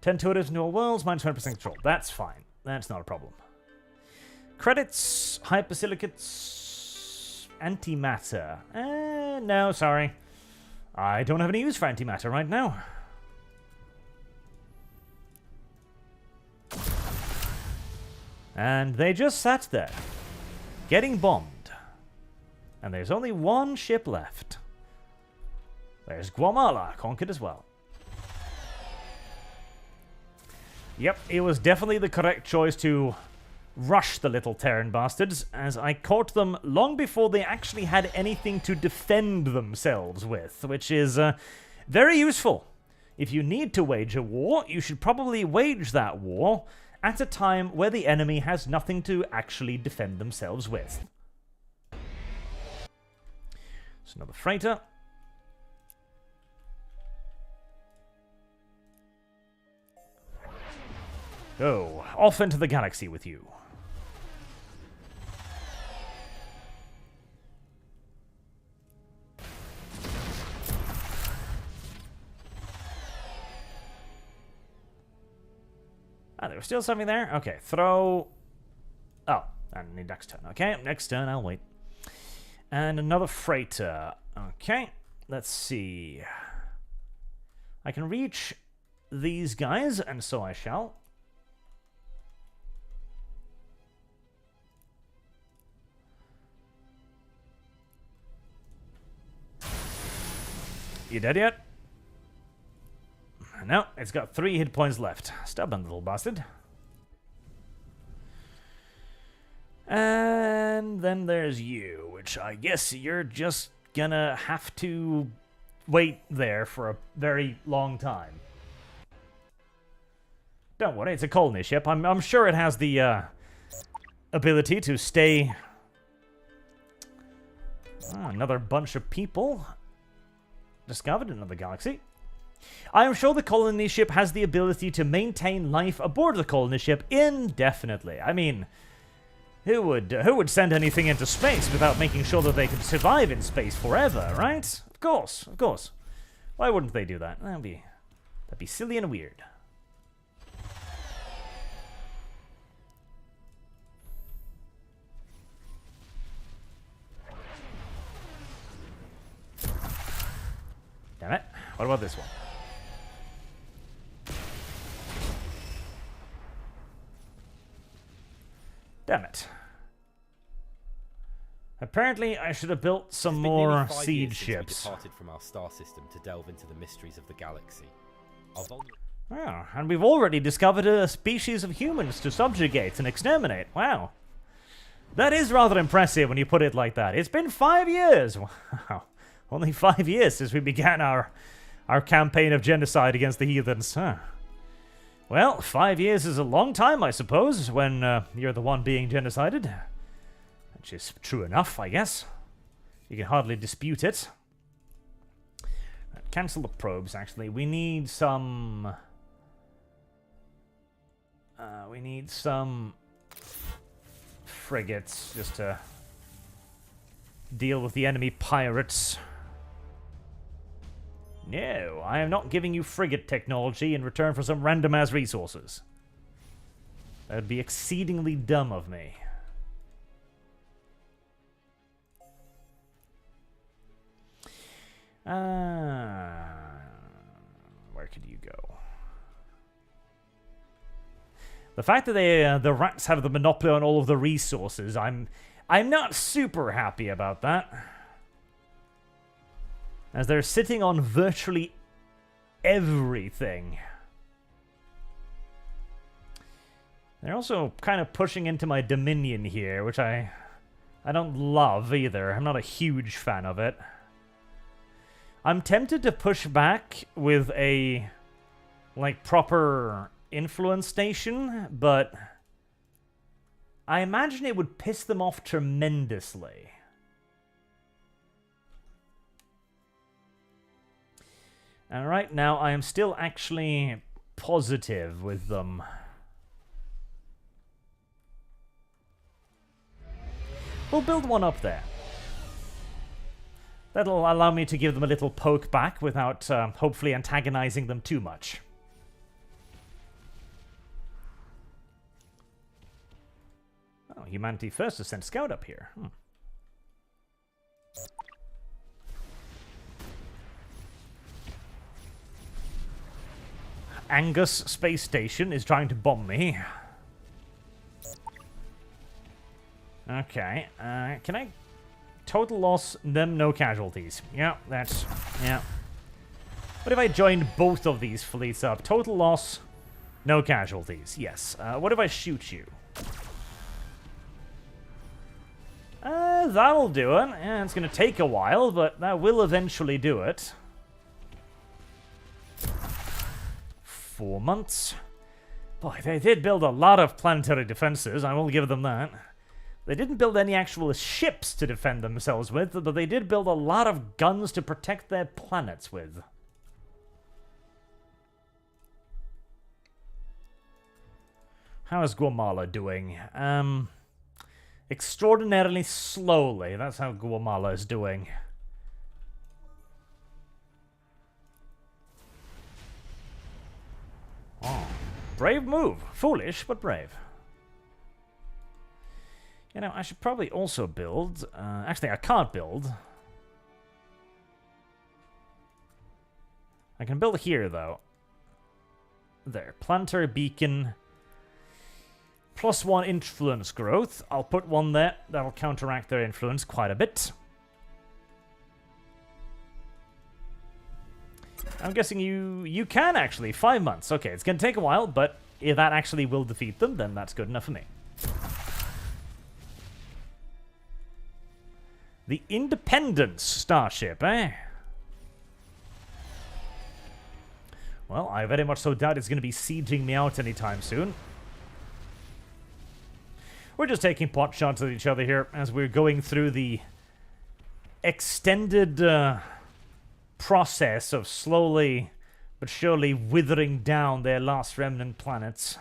10 intuitives into all worlds, minus 20% control. That's fine. That's not a problem. Credits, hypersilicates, antimatter. No, sorry. I don't have any use for antimatter right now. And they just sat there, getting bombed. And there's only one ship left. There's Guamala, conquered as well. Yep, it was definitely the correct choice to rush the little Terran bastards, as I caught them long before they actually had anything to defend themselves with, which is very useful. If you need to wage a war, you should probably wage that war at a time where the enemy has nothing to actually defend themselves with. It's another freighter. Go off into the galaxy with you. Ah, there was still something there? Okay, throw... Oh, I need next turn. Okay, next turn, I'll wait. And another freighter. Okay, let's see. I can reach these guys, and so I shall. You dead yet? No, it's got 3 hit points left. Stubborn little bastard. And then there's you, which I guess you're just gonna have to wait there for a very long time. Don't worry, it's a colony ship. I'm sure it has the ability to stay... Oh, another bunch of people discovered in another galaxy. I am sure the colony ship has the ability to maintain life aboard the colony ship indefinitely. I mean, who would send anything into space without making sure that they could survive in space forever, right? Of course, of course. Why wouldn't they do that? That'd be silly and weird. Damn it. What about this one? Damn it. Apparently, I should have built some more siege ships.
We departed from our star system to delve into the mysteries of the galaxy.
Oh, and we've already discovered a species of humans to subjugate and exterminate. Wow. That is rather impressive when you put it like that. It's been 5 years. Wow. Only 5 years since we began our campaign of genocide against the heathens. Huh. Well, 5 years is a long time, I suppose, when you're the one being genocided. Which is true enough, I guess. You can hardly dispute it. Cancel the probes, actually. We need some... frigates, just to deal with the enemy pirates. No, I am not giving you frigate technology in return for some random-ass resources. That would be exceedingly dumb of me. Where could you go? The fact that the rats have the monopoly on all of the resources, I'm not super happy about that. as they're sitting on virtually everything. They're also kind of pushing into my dominion here, which I don't love either. I'm not a huge fan of it. I'm tempted to push back with a, like, proper influence station, but I imagine it would piss them off tremendously. And right now, I am still actually positive with them. We'll build one up there. That'll allow me to give them a little poke back without hopefully antagonizing them too much. Oh, Humanity First has sent Scout up here. Angus Space Station is trying to bomb me. Okay, can I... Total loss, them no casualties. Yeah, that's... yeah. What if I joined both of these fleets up? Total loss, no casualties. Yes. What if I shoot you? That'll do it. Yeah, it's going to take a while, but that will eventually do it. 4 months. Boy, they did build a lot of planetary defenses, I will give them that. They didn't build any actual ships to defend themselves with, but they did build a lot of guns to protect their planets with. How is Guamala doing? Extraordinarily slowly. That's how Guamala is doing. Oh, brave move. Foolish, but brave. You know, I should probably also build... actually, I can't build. I can build here, though. There. Planetary beacon. +1 influence growth. I'll put one there. That'll counteract their influence quite a bit. I'm guessing you can, actually. 5 months. Okay, it's going to take a while, but if that actually will defeat them, then that's good enough for me. The Independence starship, eh? Well, I very much so doubt it's going to be sieging me out anytime soon. We're just taking pot shots at each other here as we're going through the extended process of slowly but surely withering down their last remnant planets.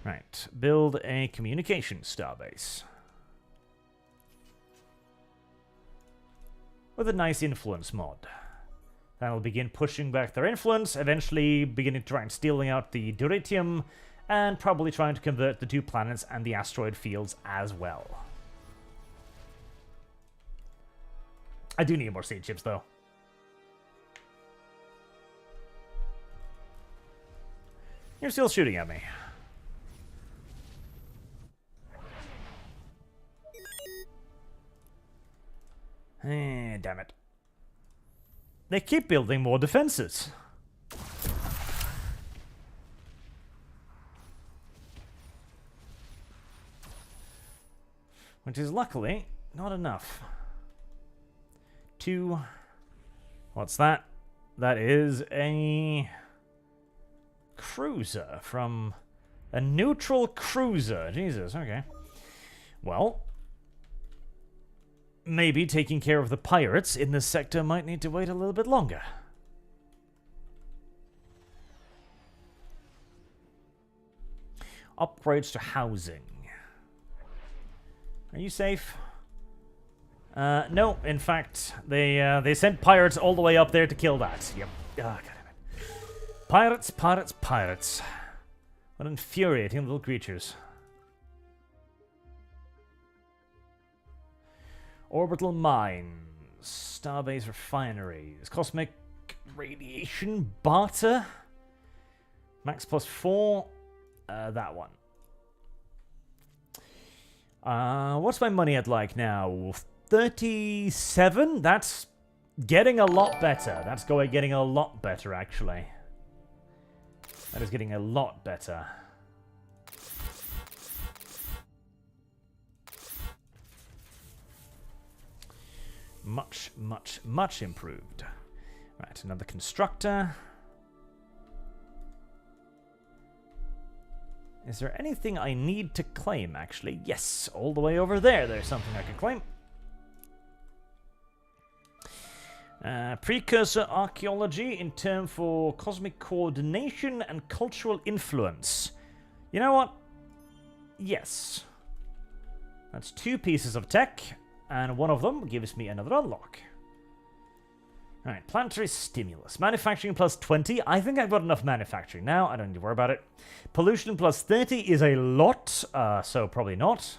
Right, build a communication starbase. With a nice influence mod. That'll begin pushing back their influence, eventually beginning to try and stealing out the Duritium, and probably trying to convert the 2 planets and the asteroid fields as well. I do need more siege ships, though. You're still shooting at me. Damn it. They keep building more defenses. Which is luckily not enough. 2. What's that? That is a cruiser from a neutral cruiser. Jesus, okay. Well, maybe taking care of the pirates in this sector might need to wait a little bit longer. Upgrades to housing. Are you safe? No, in fact, they sent pirates all the way up there to kill that. Yep. Oh, God damn it. Pirates, pirates, pirates. What infuriating little creatures. Orbital mines, starbase refineries, cosmic radiation barter, max +4, that one. What's my money at like now? 37? That's getting a lot better. That's getting a lot better, actually. That is getting a lot better. Much, much, much improved. Right, another constructor. Is there anything I need to claim, actually? Yes, all the way over there, there's something I can claim. Precursor archaeology in term for cosmic coordination and cultural influence. You know what? Yes. That's 2 pieces of tech, and one of them gives me another unlock. Alright, planetary stimulus. Manufacturing plus 20. I think I've got enough manufacturing now. I don't need to worry about it. Pollution plus 30 is a lot, so probably not.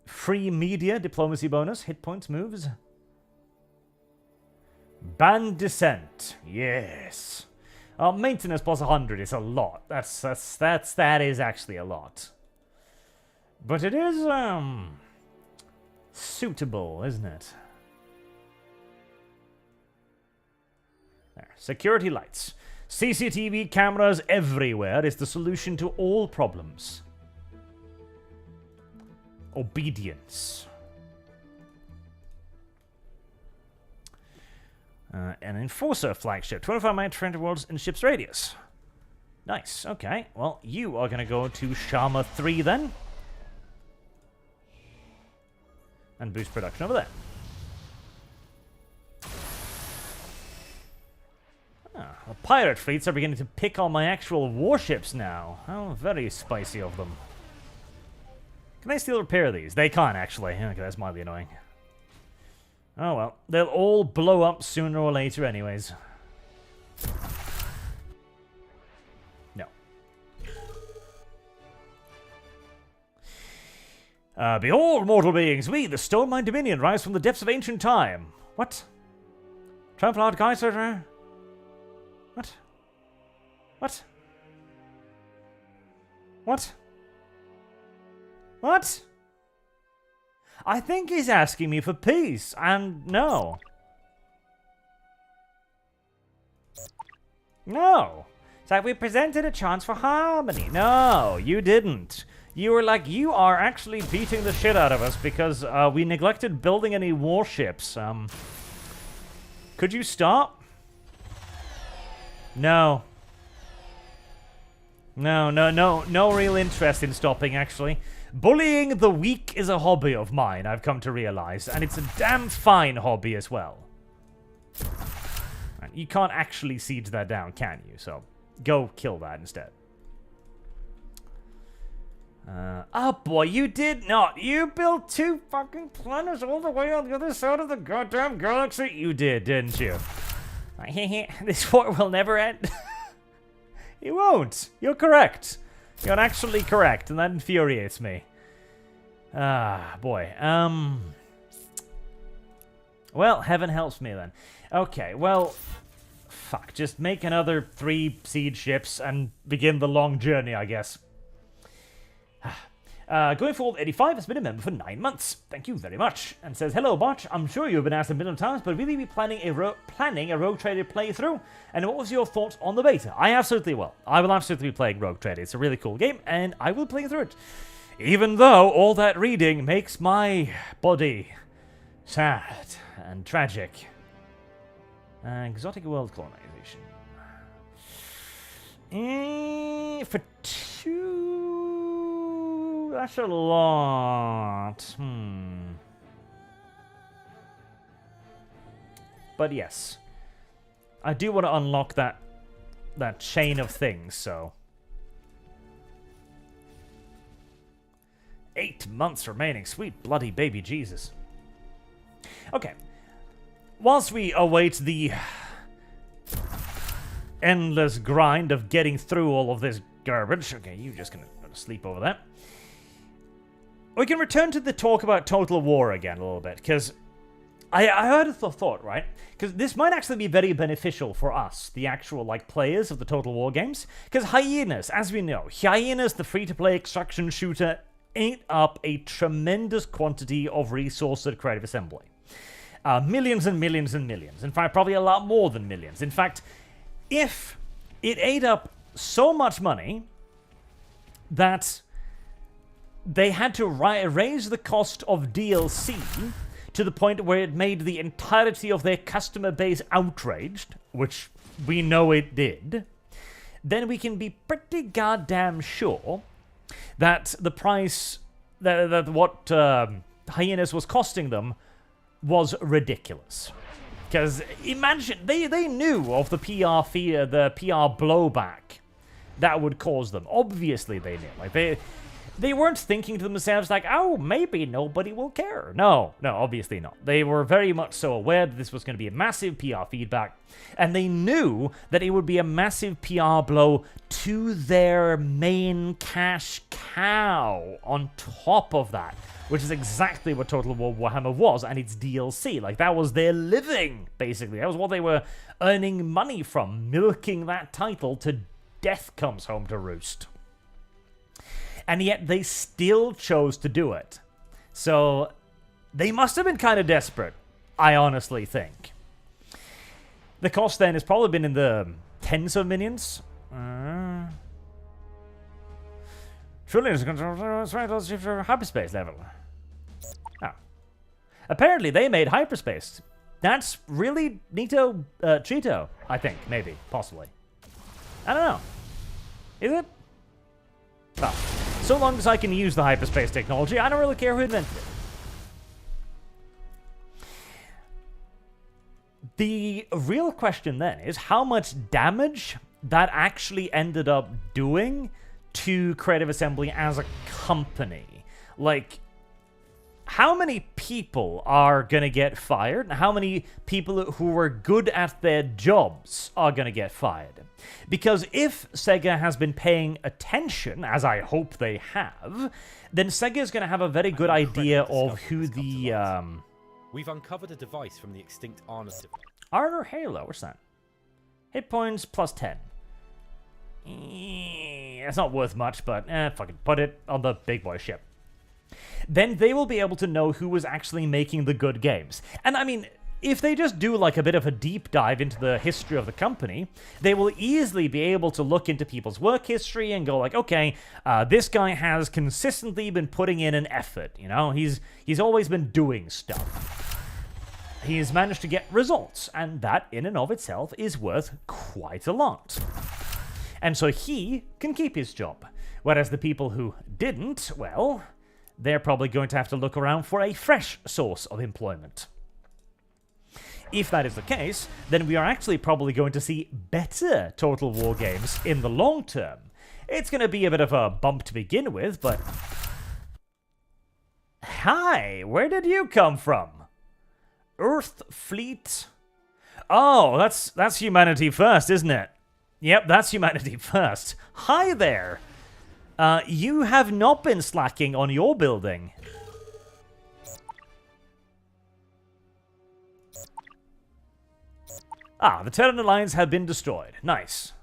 Free media, diplomacy bonus, hit points, moves. Band descent. Yes. Maintenance plus 100 is a lot. That is actually a lot. But it is, suitable, isn't it? There. Security lights. CCTV cameras everywhere is the solution to all problems. Obedience. An enforcer flagship. 25 mile trend worlds in ship's radius. Nice. Okay. Well, you are going to go to Shama 3 then. And boost production over there. The pirate fleets are beginning to pick on my actual warships now. How very spicy of them. Can I still repair these? They can't, actually. Okay, that's mildly annoying. Oh well. They'll all blow up sooner or later anyways. No. Behold, mortal beings, we, the Stone Mine Dominion, rise from the depths of ancient time. What? Trample out Kaiser? What? What? What? What? I think he's asking me for peace, and no. No. It's like we presented a chance for harmony. No, you didn't. You were like, you are actually beating the shit out of us because we neglected building any warships. Could you stop? No. No real interest in stopping, actually. Bullying the weak is a hobby of mine, I've come to realize, and it's a damn fine hobby as well. And you can't actually siege that down, can you? So, go kill that instead. Oh boy, you did not. You built 2 fucking planets all the way on the other side of the goddamn galaxy. You did, didn't you? This war will never end. It won't. You're correct. You're actually correct, and that infuriates me. Ah, boy. Well, heaven helps me then. Okay, well, fuck. Just make another 3 siege ships and begin the long journey, I guess. Going forward, 85 has been a member for 9 months. Thank you very much. And says, hello, Botch. I'm sure you've been asked a million times, but will you be planning a Rogue Trader playthrough? And what was your thoughts on the beta? I absolutely will. I will absolutely be playing Rogue Trader. It's a really cool game, and I will play through it. Even though all that reading makes my body sad and tragic. Exotic world colonization. For 2... That's a lot. But yes. I do want to unlock that chain of things, so. 8 months remaining. Sweet bloody baby Jesus. Okay. Whilst we await the endless grind of getting through all of this garbage. Okay, you're just gonna sleep over that. We can return to the talk about Total War again a little bit, because I had a thought, right? Because this might actually be very beneficial for us, the actual, like, players of the Total War games. Because Hyenas, as we know, Hyenas, the free-to-play extraction shooter, ate up a tremendous quantity of resources at Creative Assembly. Millions and millions and millions. In fact, probably a lot more than millions. In fact, if it ate up so much money that they had to raise the cost of DLC to the point where it made the entirety of their customer base outraged, which we know it did, then we can be pretty goddamn sure that the price, that what Hyenas was costing them was ridiculous. Because imagine, they knew of the PR fear, the PR blowback that would cause them. Obviously they knew. Like, they weren't thinking to themselves like, oh, maybe nobody will care. No, obviously not. They were very much so aware that this was going to be a massive PR feedback, and they knew that it would be a massive PR blow to their main cash cow on top of that, which is exactly what Total War Warhammer was, and its DLC. Like, that was their living, basically. That was what they were earning money from, milking that title to death comes home to roost. And yet they still chose to do it. So they must have been kind of desperate, I honestly think. The cost then has probably been in the tens of millions. Trillions of hyperspace level. Oh. Apparently they made hyperspace. That's really neato, cheato, I think, maybe, possibly. I don't know. Is it? Oh. So long as I can use the hyperspace technology, I don't really care who invented it. The real question then is how much damage that actually ended up doing to Creative Assembly as a company. Like, how many people are going to get fired? And how many people who were good at their jobs are going to get fired? Because if Sega has been paying attention, as I hope they have, then Sega is going to have a very good idea of who the...
We've uncovered a device from the extinct Arna civil.
Arna Halo, what's that? Hit points plus 10. It's not worth much, but fucking put it on the big boy ship. Then they will be able to know who was actually making the good games. And I mean, if they just do like a bit of a deep dive into the history of the company, they will easily be able to look into people's work history and go like, okay, this guy has consistently been putting in an effort, you know? He's always been doing stuff. He's managed to get results, and that in and of itself is worth quite a lot. And so he can keep his job. Whereas the people who didn't, well, they're probably going to have to look around for a fresh source of employment. If that is the case, then we are actually probably going to see better Total War games in the long term. It's going to be a bit of a bump to begin with, but... Hi, where did you come from? Earth Fleet? Oh, that's humanity first, isn't it? Yep, that's humanity first. Hi there! You have not been slacking on your building. Ah, the Terran Alliance have been destroyed. Nice.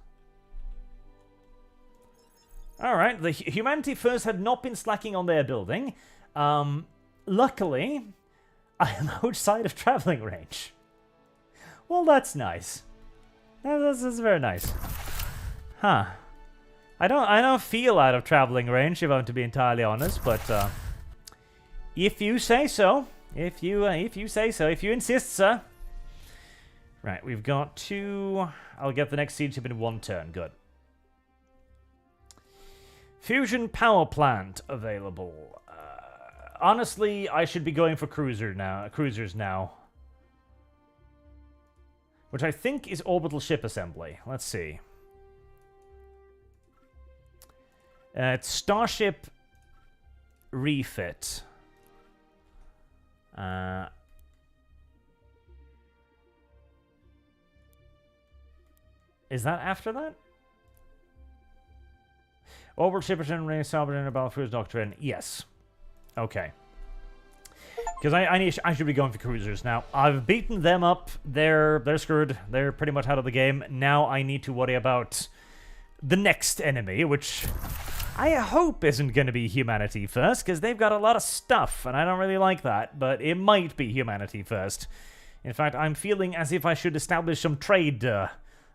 Alright, the Humanity First had not been slacking on their building. Luckily, I am outside of traveling range. Well, that's nice. That's very nice. Huh. I don't feel out of traveling range, if I'm to be entirely honest, but if you say so. If you say so. If you insist, sir. Right, we've got 2... I'll get the next siege ship in 1 turn. Good. Fusion power plant available. Honestly, I should be going for cruisers now. Which I think is orbital ship assembly. Let's see. It's Starship refit. Is that after that? Orbital ship assembly, Salvador Balfour's Doctrine. Yes. Okay. Because I should be going for cruisers now. I've beaten them up. They're screwed. They're pretty much out of the game. Now I need to worry about the next enemy, which I hope isn't going to be humanity first, because they've got a lot of stuff, and I don't really like that, but it might be humanity first. In fact, I'm feeling as if I should establish some trade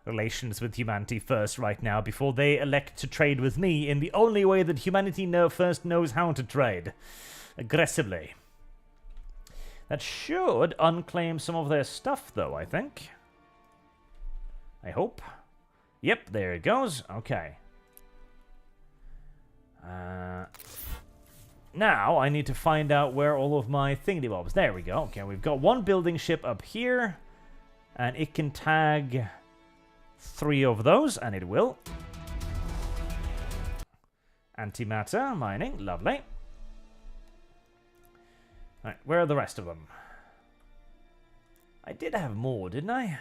relations with humanity first right now, before they elect to trade with me in the only way that humanity first knows how to trade. Aggressively. That should unclaim some of their stuff, though, I think. I hope. Yep, there it goes. Okay. Now, I need to find out where all of my thingy-bobs... There we go. Okay, we've got one building ship up here. And it can tag 3 of those, and it will. Antimatter mining. Lovely. Alright, where are the rest of them? I did have more, didn't I?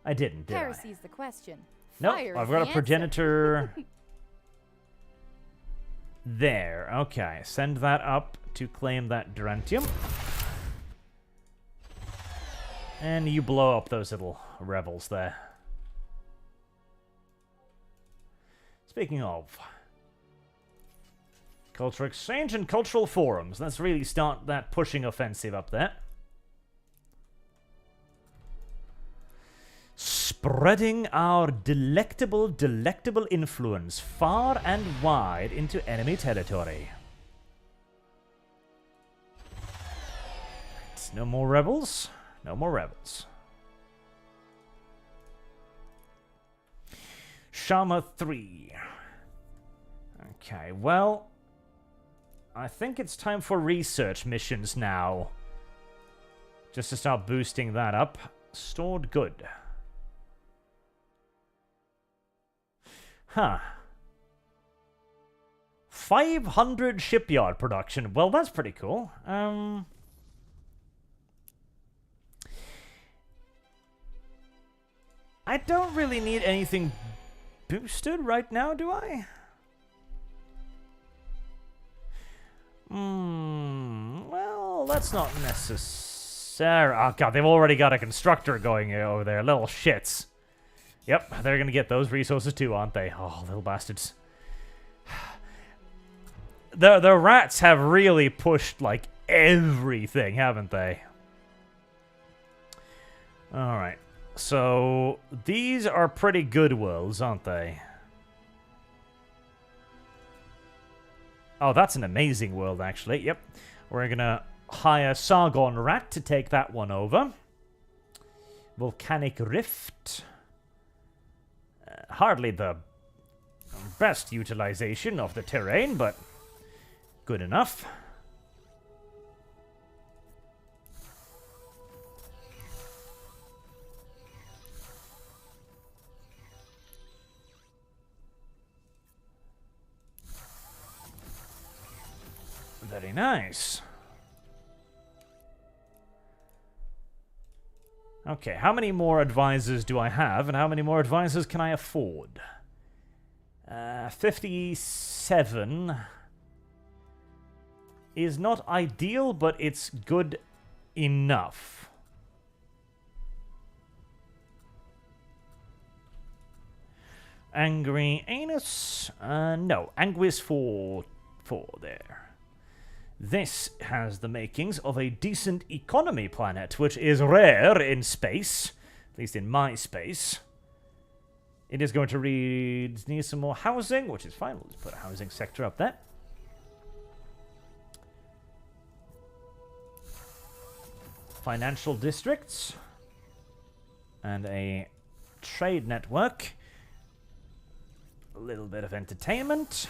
I didn't, did I?
Heresy's the question.
Nope,
Fire
I've
is
got
the
a
answer.
progenitor there. Okay, send that up to claim that Durantium. And you blow up those little rebels there. Speaking of culture exchange and cultural forums, let's really start that pushing offensive up there. Spreading our delectable influence far and wide into enemy territory. No more rebels. No more rebels. Shama 3. Okay, well, I think it's time for research missions now. Just to start boosting that up. Stored good. Huh. 500 shipyard production. Well, that's pretty cool. I don't really need anything boosted right now, do I? Well, that's not necessary. Oh, God, they've already got a constructor going over there. Little shits. Yep, they're gonna get those resources too, aren't they? Oh, little bastards. The rats have really pushed, like, everything, haven't they? Alright. So, these are pretty good worlds, aren't they? Oh, that's an amazing world, actually. Yep. We're gonna hire Sargon Rat to take that one over. Volcanic Rift. Hardly the best utilization of the terrain, but good enough. Very nice. Okay, how many more advisors do I have, and how many more advisors can I afford? 57 is not ideal, but it's good enough. Angry Anus? No, Anguis 4 there. This has the makings of a decent economy planet, which is rare in space, at least in my space. It is going to need some more housing, which is fine. We'll just put a housing sector up there. Financial districts. And a trade network. A little bit of entertainment.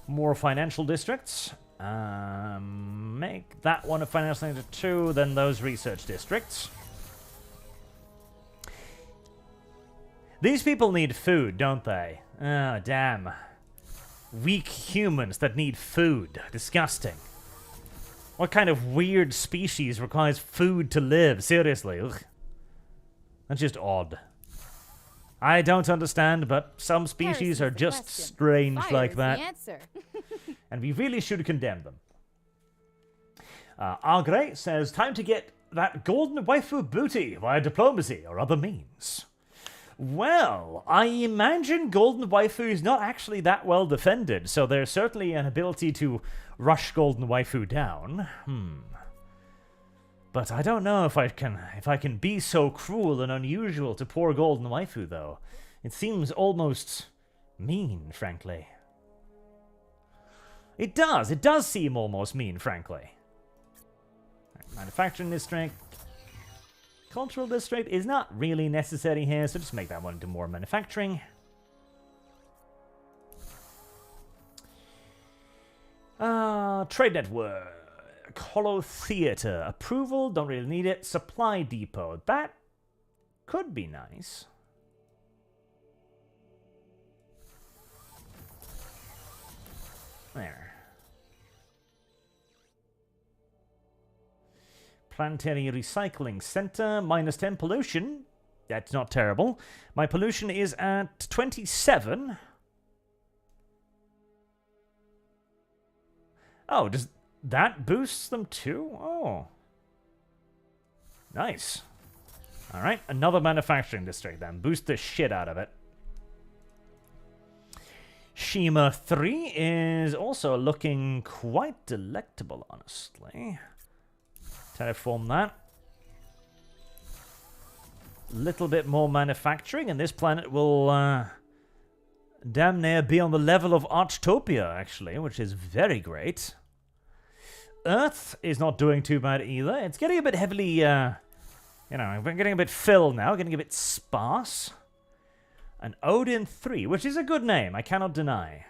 More financial districts. Make that one a financial district 2, then those research districts. These people need food, don't they? Oh, damn. Weak humans that need food. Disgusting. What kind of weird species requires food to live? Seriously. Ugh. That's just odd. I don't understand, but some species are just strange like that. And we really should condemn them. Agre says, time to get that golden waifu booty via diplomacy or other means. Well, I imagine Golden Waifu is not actually that well defended, so there's certainly an ability to rush Golden Waifu down. But I don't know if I can be so cruel and unusual to poor Golden Waifu, though. It seems almost mean, frankly. It does seem almost mean, frankly. Manufacturing district. Cultural district is not really necessary here, so just make that one into more manufacturing. Trade network. Hollow theater. Approval, don't really need it. Supply depot. That could be nice. There. Planetary Recycling Center, -10 pollution. That's not terrible. My pollution is at 27. Oh, does that boost them too? Oh. Nice. Alright, another manufacturing district then. Boost the shit out of it. Shima 3 is also looking quite delectable, honestly. Terraform that. Little bit more manufacturing, and this planet will damn near be on the level of Archtopia, actually, which is very great. Earth is not doing too bad either. It's getting a bit heavily, you know, we're getting a bit filled now, getting a bit sparse. And Odin 3, which is a good name, I cannot deny.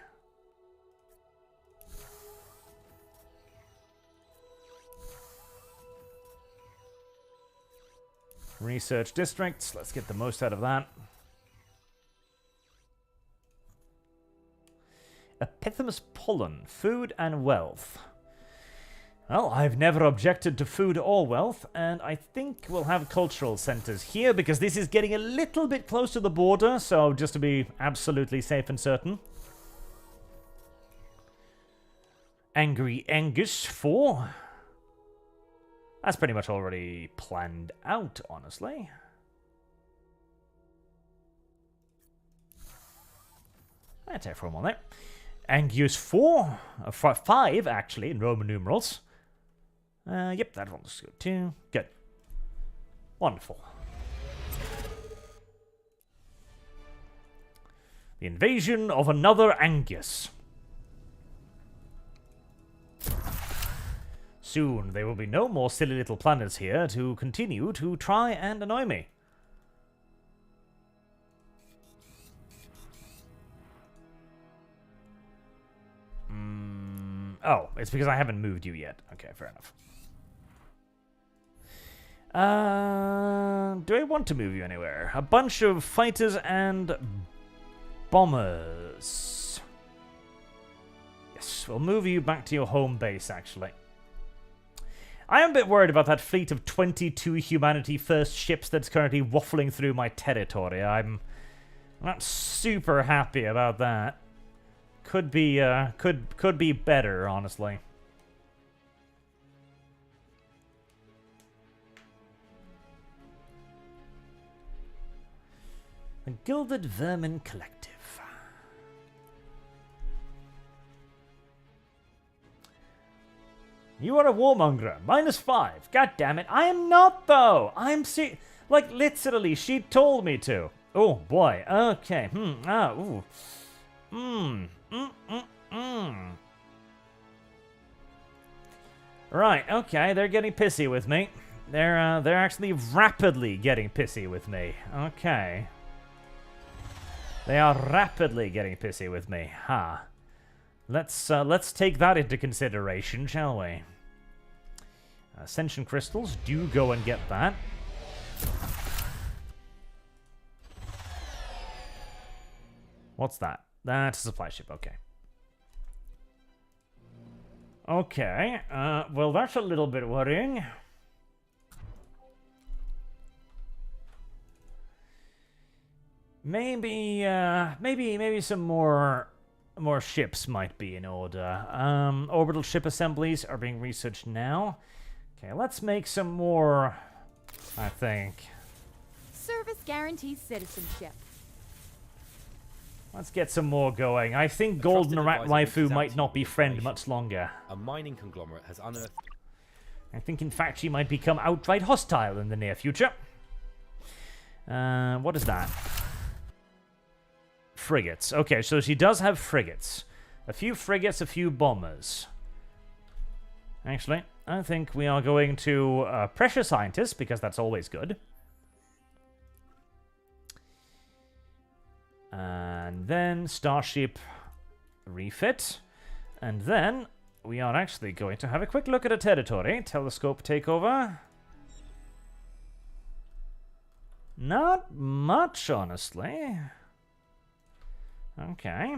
Research districts, let's get the most out of that. Epithymus pollen, food and wealth. Well, I've never objected to food or wealth, and I think we'll have cultural centers here because this is getting a little bit close to the border, so just to be absolutely safe and certain. Angry Angus 4. That's pretty much already planned out, honestly. That's it for a moment. Angus 4. 5, actually, in Roman numerals. Yep, that one looks good too. Good. Wonderful. The invasion of another Angus. Soon there will be no more silly little planets here to continue to try and annoy me. Oh, it's because I haven't moved you yet. Okay, fair enough. Do I want to move you anywhere? A bunch of fighters and bombers. Yes, we'll move you back to your home base, actually. I am a bit worried about that fleet of 22 Humanity First ships that's currently waffling through my territory. I'm not super happy about that. Could be better, honestly. The Gilded Vermin Collective. You are a warmonger. -5. God damn it. I am not, though. I'm like, literally, she told me to. Oh, boy. Okay. Ooh. Right, okay, they're getting pissy with me. They're actually rapidly getting pissy with me. Okay. They are rapidly getting pissy with me. Huh. Let's take that into consideration, shall we? Ascension crystals, do go and get that. What's that? That's a supply ship, okay. Okay, well that's a little bit worrying. Maybe some more ships might be in order. Orbital ship assemblies are being researched now. Okay, let's make some more, I think.
Service guarantees citizenship.
Let's get some more going. I think
A
Golden
trusted
Rat
advisor
Waifu
reaches out
might
to
not
you
be
with
friend
information.
much longer.
A mining conglomerate has unearthed...
I think, in fact, she might become outright hostile in the near future. What is that? Frigates. Okay, so she does have frigates. A few frigates, a few bombers. Actually, I think we are going to pressure scientists, because that's always good. And then Starship refit. And then we are actually going to have a quick look at a territory. Telescope takeover. Not much, honestly. Okay.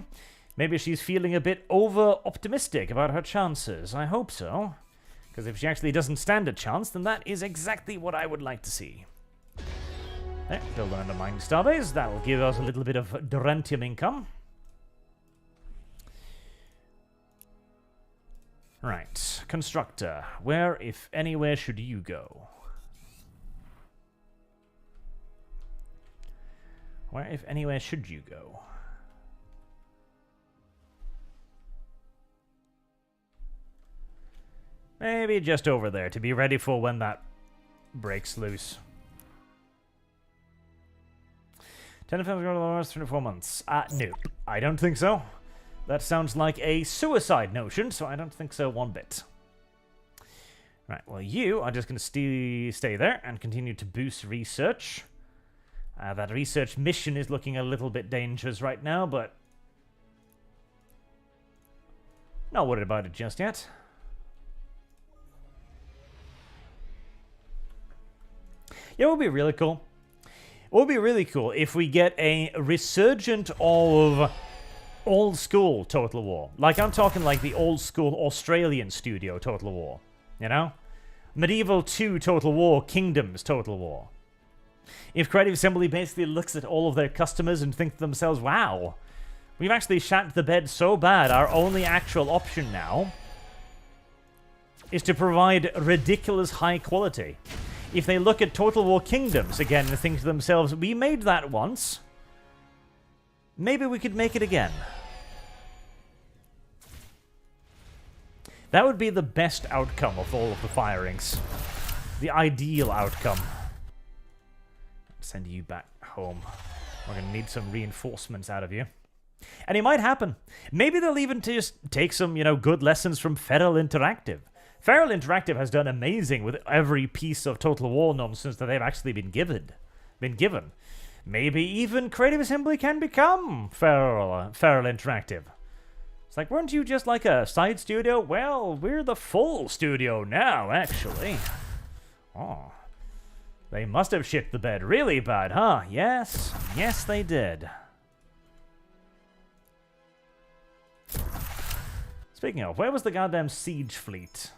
Maybe she's feeling a bit over-optimistic about her chances. I hope so. Because if she actually doesn't stand a chance, then that is exactly what I would like to see. There, build another mining starbase. That'll give us a little bit of Durentium income. Right. Constructor. Where, if anywhere, should you go? Where, if anywhere, should you go? Maybe just over there to be ready for when that breaks loose. 10 films go to the last 24 months. No, I don't think so. That sounds like a suicide notion, so I don't think so one bit. Right, well, you are just going to stay there and continue to boost research. That research mission is looking a little bit dangerous right now, but not worried about it just yet. Yeah, it would be really cool. It would be really cool if we get a resurgent of old school Total War. Like, I'm talking like the old school Australian studio Total War. You know? Medieval 2 Total War, Kingdoms Total War. If Creative Assembly basically looks at all of their customers and think to themselves, wow, we've actually shat the bed so bad, our only actual option now is to provide ridiculous high quality. If they look at Total War Kingdoms again and think to themselves, we made that once, maybe we could make it again. That would be the best outcome of all of the firings. The ideal outcome. Send you back home. We're going to need some reinforcements out of you. And it might happen. Maybe they'll even just take some, good lessons from Feral Interactive. Feral Interactive has done amazing with every piece of Total War nonsense that they've actually been given. Maybe even Creative Assembly can become Feral Interactive. It's like, weren't you just like a side studio? Well, we're the full studio now, actually. Oh. They must have shit the bed really bad, huh? Yes. Yes, they did. Speaking of, where was the goddamn siege fleet?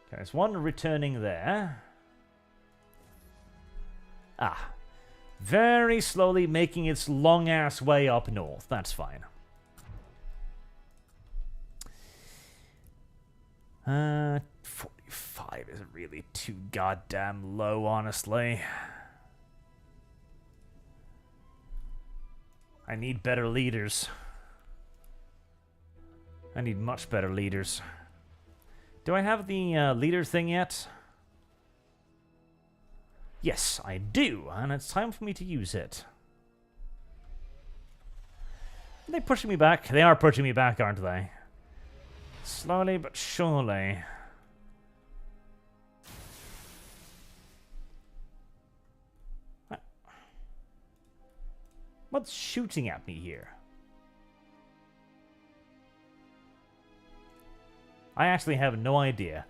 Okay, there's one returning there. Very slowly making its long-ass way up north. That's fine. 45 is really too goddamn low, honestly. I need better leaders. I need much better leaders. Do I have the leader thing yet? Yes, I do, and it's time for me to use it. Are they pushing me back? They are pushing me back, aren't they? Slowly but surely. What's shooting at me here? I actually have no idea.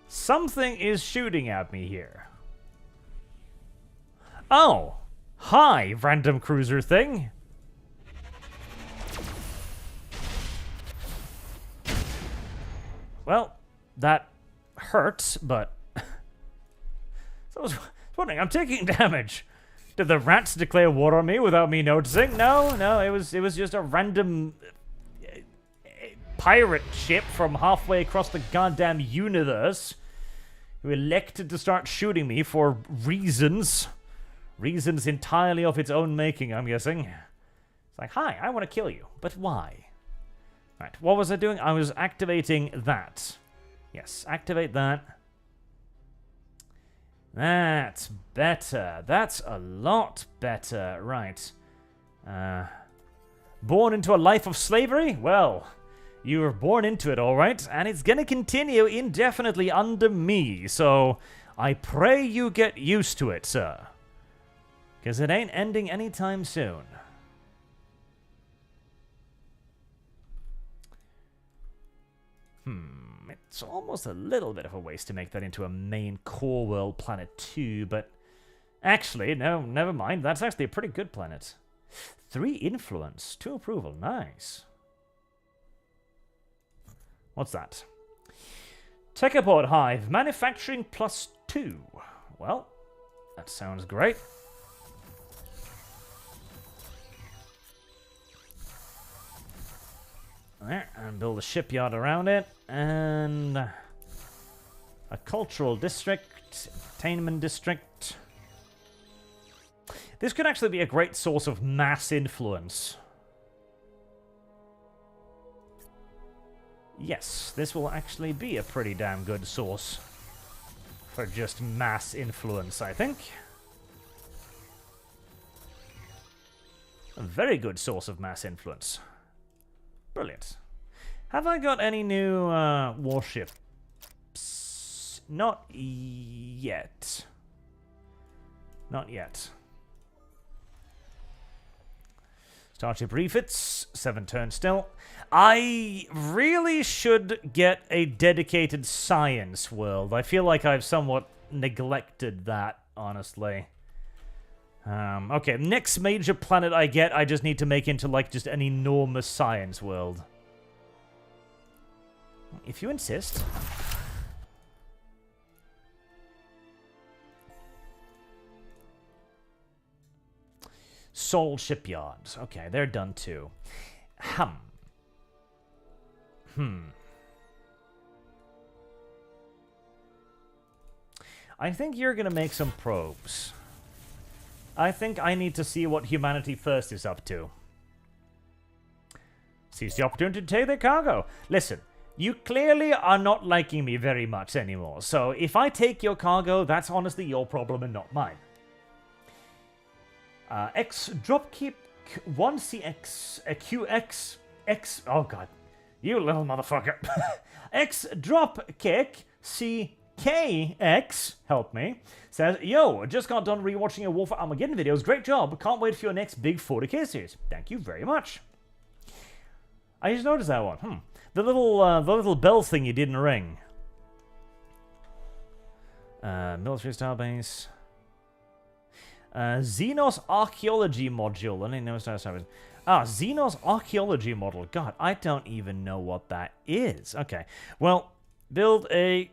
Something is shooting at me here. Oh! Hi, random cruiser thing! Well, that hurts, but... So I was wondering, I'm taking damage. Did the rats declare war on me without me noticing? No, it was just a random pirate ship from halfway across the goddamn universe who elected to start shooting me for reasons. Reasons entirely of its own making, I'm guessing. It's like, hi, I want to kill you. But why? Right, what was I doing? I was activating that. Yes, activate that. That's better. That's a lot better. Right. Born into a life of slavery? Well, you were born into it, alright, and it's gonna continue indefinitely under me, so I pray you get used to it, sir. Because it ain't ending anytime soon. It's almost a little bit of a waste to make that into a main core world planet too, but actually, no, never mind. That's actually a pretty good planet. 3 influence, 2 approval, nice. What's that? Techaport Hive, manufacturing +2. Well, that sounds great. There, and build a shipyard around it, and a cultural district, entertainment district. This could actually be a great source of mass influence. Yes, this will actually be a pretty damn good source for just mass influence, I think. A very good source of mass influence. Brilliant. Have I got any new warships? Not yet. Not yet. Starship refits, 7 turns still. I really should get a dedicated science world. I feel like I've somewhat neglected that, honestly. Okay, next major planet I get, I just need to make into, like, just an enormous science world. If you insist. Sol shipyards. Okay, they're done too. I think you're gonna make some probes. I think I need to see what Humanity First is up to. Seize the opportunity to take their cargo. Listen, you clearly are not liking me very much anymore, so if I take your cargo, that's honestly your problem and not mine. X dropkick 1CX QX X. Oh god, you little motherfucker. X dropkick CKX, help me, says, yo, just got done rewatching your War for Armageddon videos. Great job. Can't wait for your next big 40k series. Thank you very much. I just noticed that one. The little bell thing you didn't ring. Military starbase. Xenos archaeology module. I didn't know starbase. Xenos archaeology model. God, I don't even know what that is. Okay, well, build a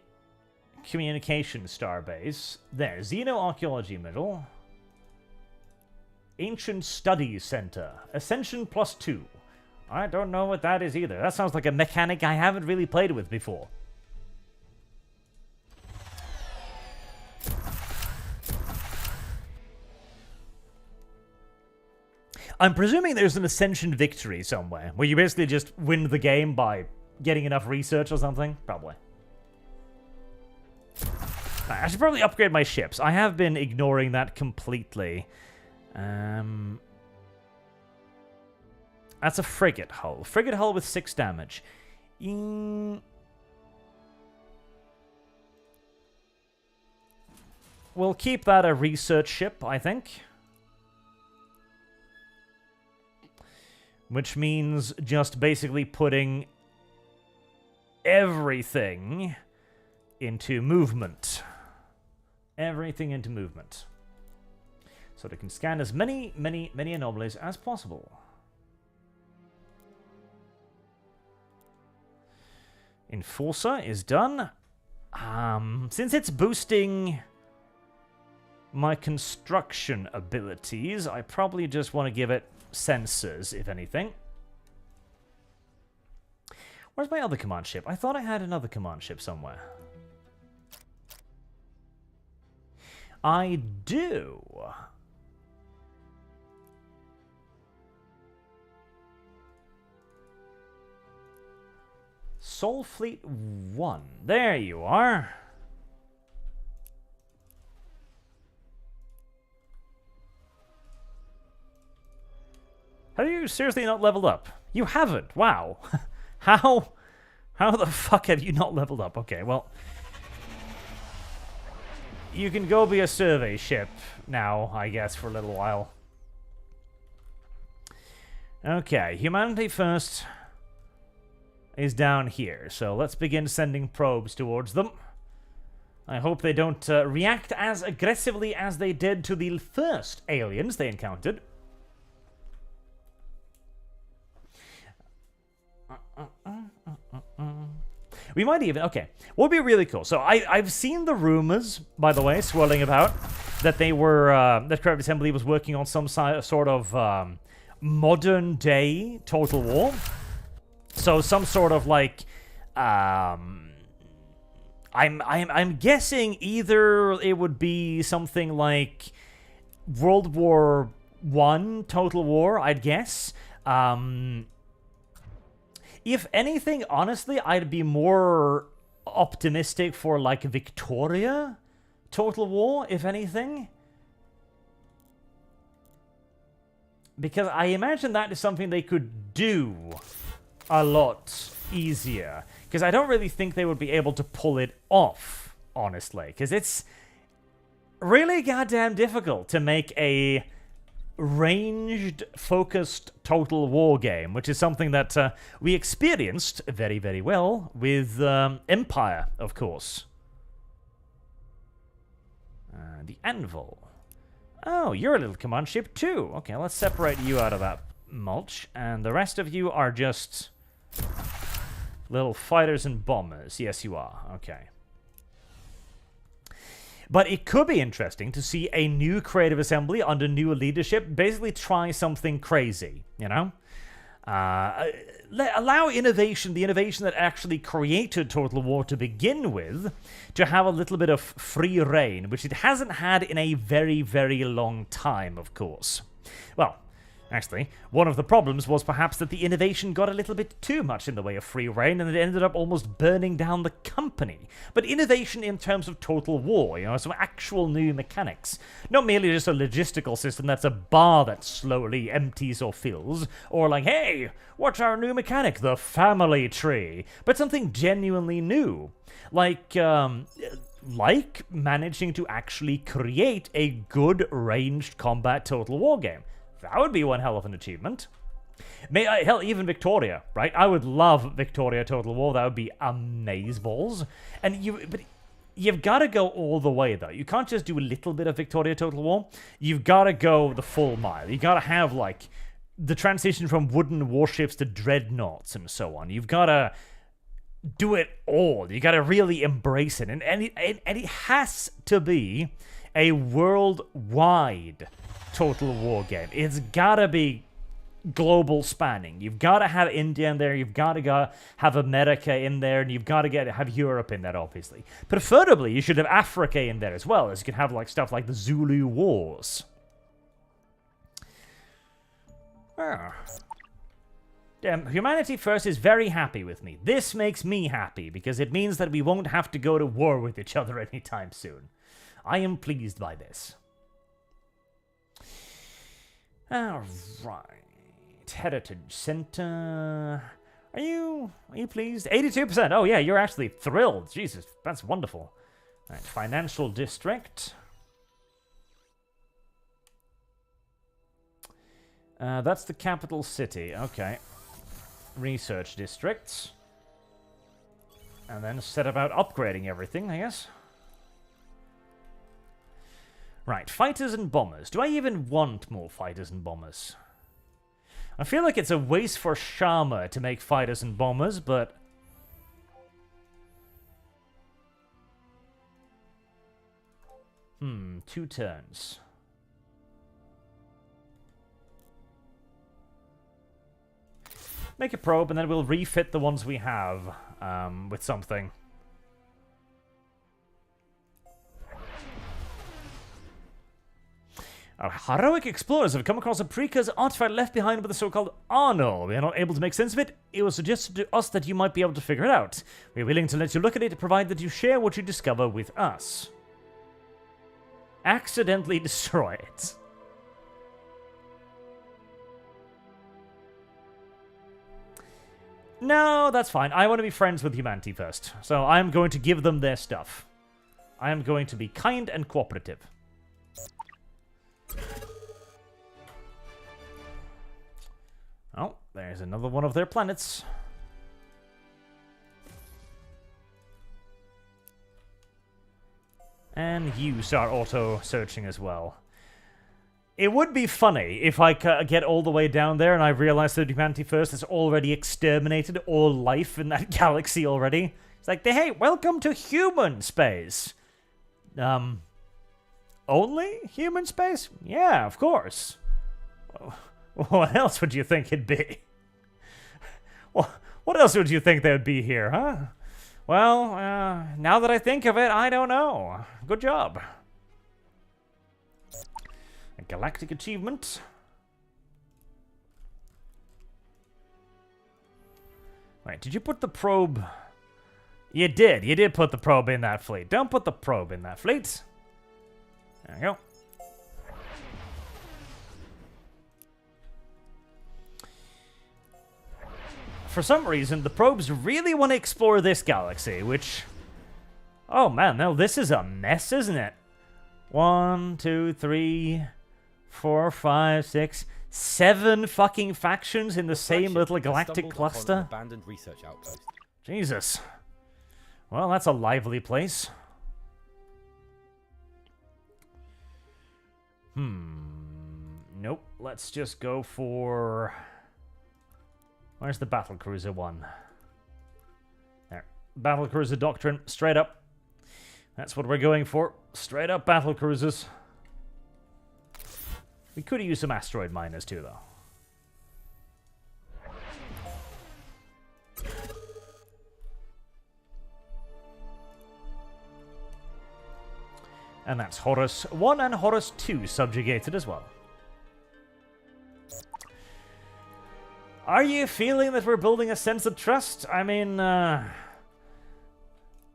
communication starbase. There, Xeno archaeology module. Ancient Studies Center. Ascension +2. I don't know what that is either. That sounds like a mechanic I haven't really played with before. I'm presuming there's an Ascension victory somewhere, where you basically just win the game by getting enough research or something. Probably. I should probably upgrade my ships. I have been ignoring that completely. That's a frigate hull. Frigate hull with 6 damage. We'll keep that a research ship, I think. Which means just basically putting everything into movement. Everything into movement. So they can scan as many anomalies as possible. Enforcer is done. Since it's boosting my construction abilities, I probably just want to give it sensors, if anything. Where's my other command ship? I thought I had another command ship somewhere. I do. Soul Fleet 1. There you are. Have you seriously not leveled up? You haven't. Wow. How the fuck have you not leveled up? Okay, well, you can go be a survey ship now, I guess, for a little while. Okay, humanity first is down here, so let's begin sending probes towards them. I hope they don't react as aggressively as they did to the first aliens they encountered. We might even... Okay, what would be really cool... So I've seen the rumors, by the way, swirling about, that they were... that Creative Assembly was working on some sort of modern-day Total War. So some sort of, like... I'm guessing either it would be something like World War I Total War, I'd guess. If anything, honestly, I'd be more optimistic for, like, Victoria Total War, if anything. Because I imagine that is something they could do a lot easier. Because I don't really think they would be able to pull it off, honestly. Because it's really goddamn difficult to make a ranged, focused Total War game, which is something that we experienced very, very well with Empire, of course. The Anvil. Oh, you're a little command ship too. Okay, let's separate you out of that mulch, and the rest of you are just little fighters and bombers. Yes, you are. Okay. But it could be interesting to see a new Creative Assembly under new leadership basically try something crazy, you know? Allow innovation, the innovation that actually created Total War to begin with, to have a little bit of free reign, which it hasn't had in a very, very long time, of course. Well, actually, one of the problems was perhaps that the innovation got a little bit too much in the way of free reign, and it ended up almost burning down the company. But innovation in terms of Total War, you know, some actual new mechanics. Not merely just a logistical system that's a bar that slowly empties or fills, or like, hey, what's our new mechanic? The family tree. But something genuinely new. Like managing to actually create a good ranged combat Total War game. That would be one hell of an achievement. Hell, even Victoria, right? I would love Victoria Total War. That would be amazeballs. But you've got to go all the way, though. You can't just do a little bit of Victoria Total War. You've got to go the full mile. You got to have, like, the transition from wooden warships to dreadnoughts and so on. You've got to do it all. You got to really embrace it. And it has to be a worldwide Total War game. It's gotta be global spanning. You've gotta have India in there, you've gotta have America in there, and you've gotta have Europe in there, obviously. Preferably, you should have Africa in there as well, as you can have like stuff like the Zulu Wars. Damn, Humanity First is very happy with me. This makes me happy, because it means that we won't have to go to war with each other anytime soon. I am pleased by this. Alright. Heritage Center. Are you pleased? 82%. Oh yeah, you're actually thrilled. Jesus, that's wonderful. Alright, Financial District. That's the capital city. Okay. Research districts. And then set about upgrading everything, I guess. Right, fighters and bombers. Do I even want more fighters and bombers? I feel like it's a waste for Sharma to make fighters and bombers, but... 2 turns. Make a probe, and then we'll refit the ones we have with something. Our heroic explorers have come across a precursor artifact left behind by the so-called Arno. We are not able to make sense of it. It was suggested to us that you might be able to figure it out. We are willing to let you look at it, provided that you share what you discover with us. Accidentally destroy it. No, that's fine. I want to be friends with humanity first. So I'm going to give them their stuff. I am going to be kind and cooperative. Oh, there's another one of their planets. And you start auto-searching as well. It would be funny if I get all the way down there and I realize that Humanity First has already exterminated all life in that galaxy already. It's like, hey, welcome to human space. Only human space? Yeah, of course. What else would you think it'd be? What else would you think there would be here, huh? Well, now that I think of it, I don't know. Good job. A galactic achievement. Wait, did you put the probe... You did. You did put the probe in that fleet. Don't put the probe in that fleet. There you go. For some reason, the probes really want to explore this galaxy, which... Oh man, no, this is a mess, isn't it? 1, 2, 3, 4, 5, 6, 7 fucking factions in the same little galactic cluster.
Abandoned research outpost.
Jesus. Well, that's a lively place. Nope. Let's just go for... Where's the battlecruiser one? There. Battlecruiser doctrine. Straight up. That's what we're going for. Straight up battlecruisers. We could use some asteroid miners too, though. And that's Horus 1 and Horus 2 subjugated as well. Are you feeling that we're building a sense of trust? I mean, the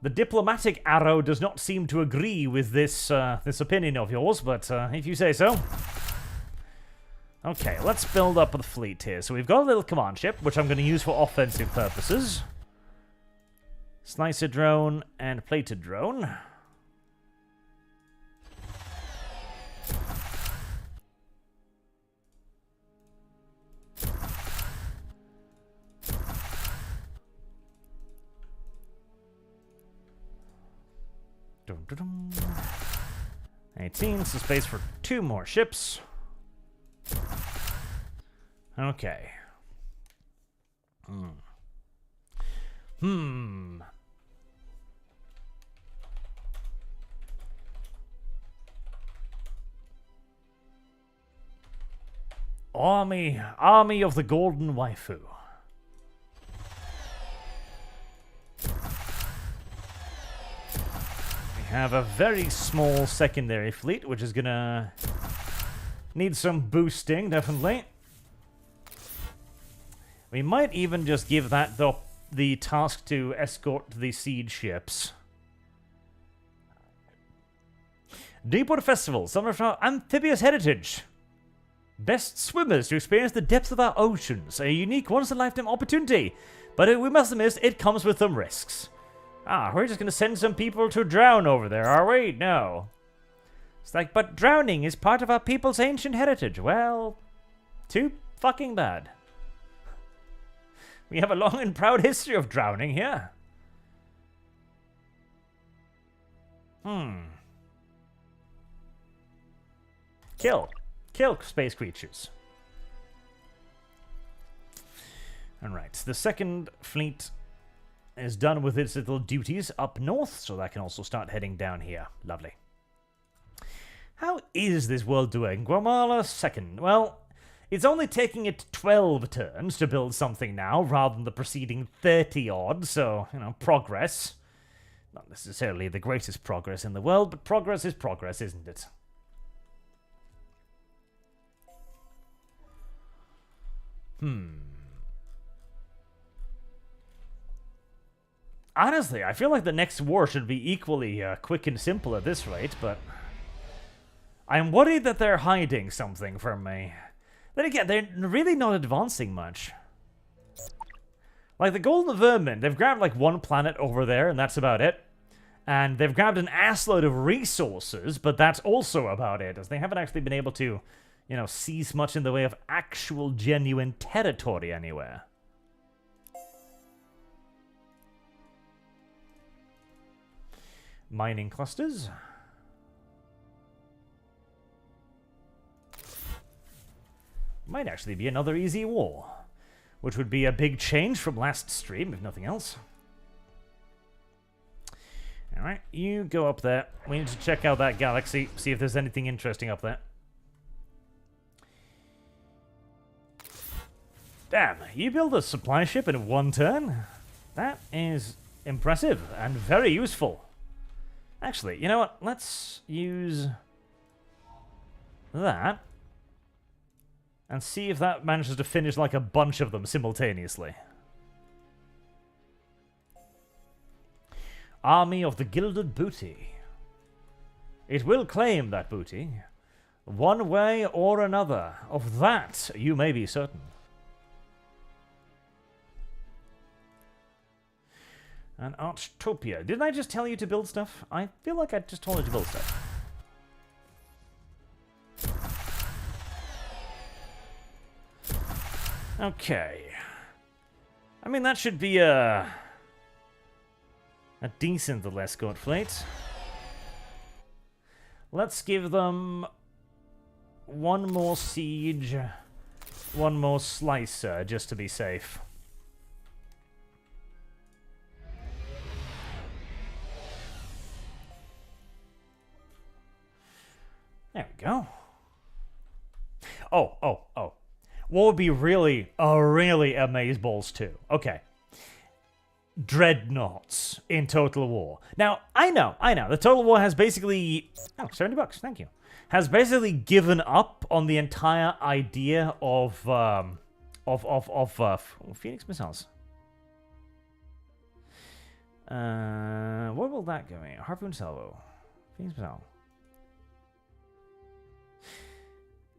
diplomatic arrow does not seem to agree with this this opinion of yours, but if you say so. Okay, let's build up the fleet here. So we've got a little command ship, which I'm going to use for offensive purposes. Slicer drone and plated drone. Dum, dum, dum. 18, so space for 2 more ships. Okay. Army of the Golden Waifu. Have a very small secondary fleet, which is gonna need some boosting, definitely. We might even just give that the task to escort the siege ships. Deepwater Festival, some of our amphibious heritage. Best swimmers to experience the depths of our oceans. A unique once-in-a-lifetime opportunity. But we must admit, it comes with some risks. We're just going to send some people to drown over there, are we? No. It's like, but drowning is part of our people's ancient heritage. Well, too fucking bad. We have a long and proud history of drowning here. Kill space creatures. Alright, the second fleet is done with its little duties up north, so that can also start heading down here. Lovely. How is this world doing? Guamala second. Well, it's only taking it 12 turns to build something now, rather than the preceding 30-odd, so, you know, progress. Not necessarily the greatest progress in the world, but progress is progress, isn't it? Honestly, I feel like the next war should be equally quick and simple at this rate, but I'm worried that they're hiding something from me. Then again, they're really not advancing much. Like the Golden Vermin, they've grabbed like one planet over there, and that's about it. And they've grabbed an assload of resources, but that's also about it, as they haven't actually been able to, you know, seize much in the way of actual genuine territory anywhere. Mining clusters. Might actually be another easy war, which would be a big change from last stream, if nothing else. Alright, you go up there. We need to check out that galaxy, see if there's anything interesting up there. Damn, you build a supply ship in one turn? That is impressive and very useful. Actually, you know what? Let's use that and see if that manages to finish like a bunch of them simultaneously. Army of the Gilded Booty. It will claim that booty, one way or another. Of that, you may be certain. And Archtopia. Didn't I just tell you to build stuff? I feel like I just told you to build stuff. Okay. I mean, that should be a decent little escort fleet. Let's give them one more siege, one more slicer, just to be safe. There we go. Oh. What would be really amazeballs too? Okay. Dreadnoughts in Total War. Now, I know. The Total War has basically... Oh, $70, thank you. Has basically given up on the entire idea of Phoenix missiles. Where will that go in? Harpoon salvo. Phoenix missile.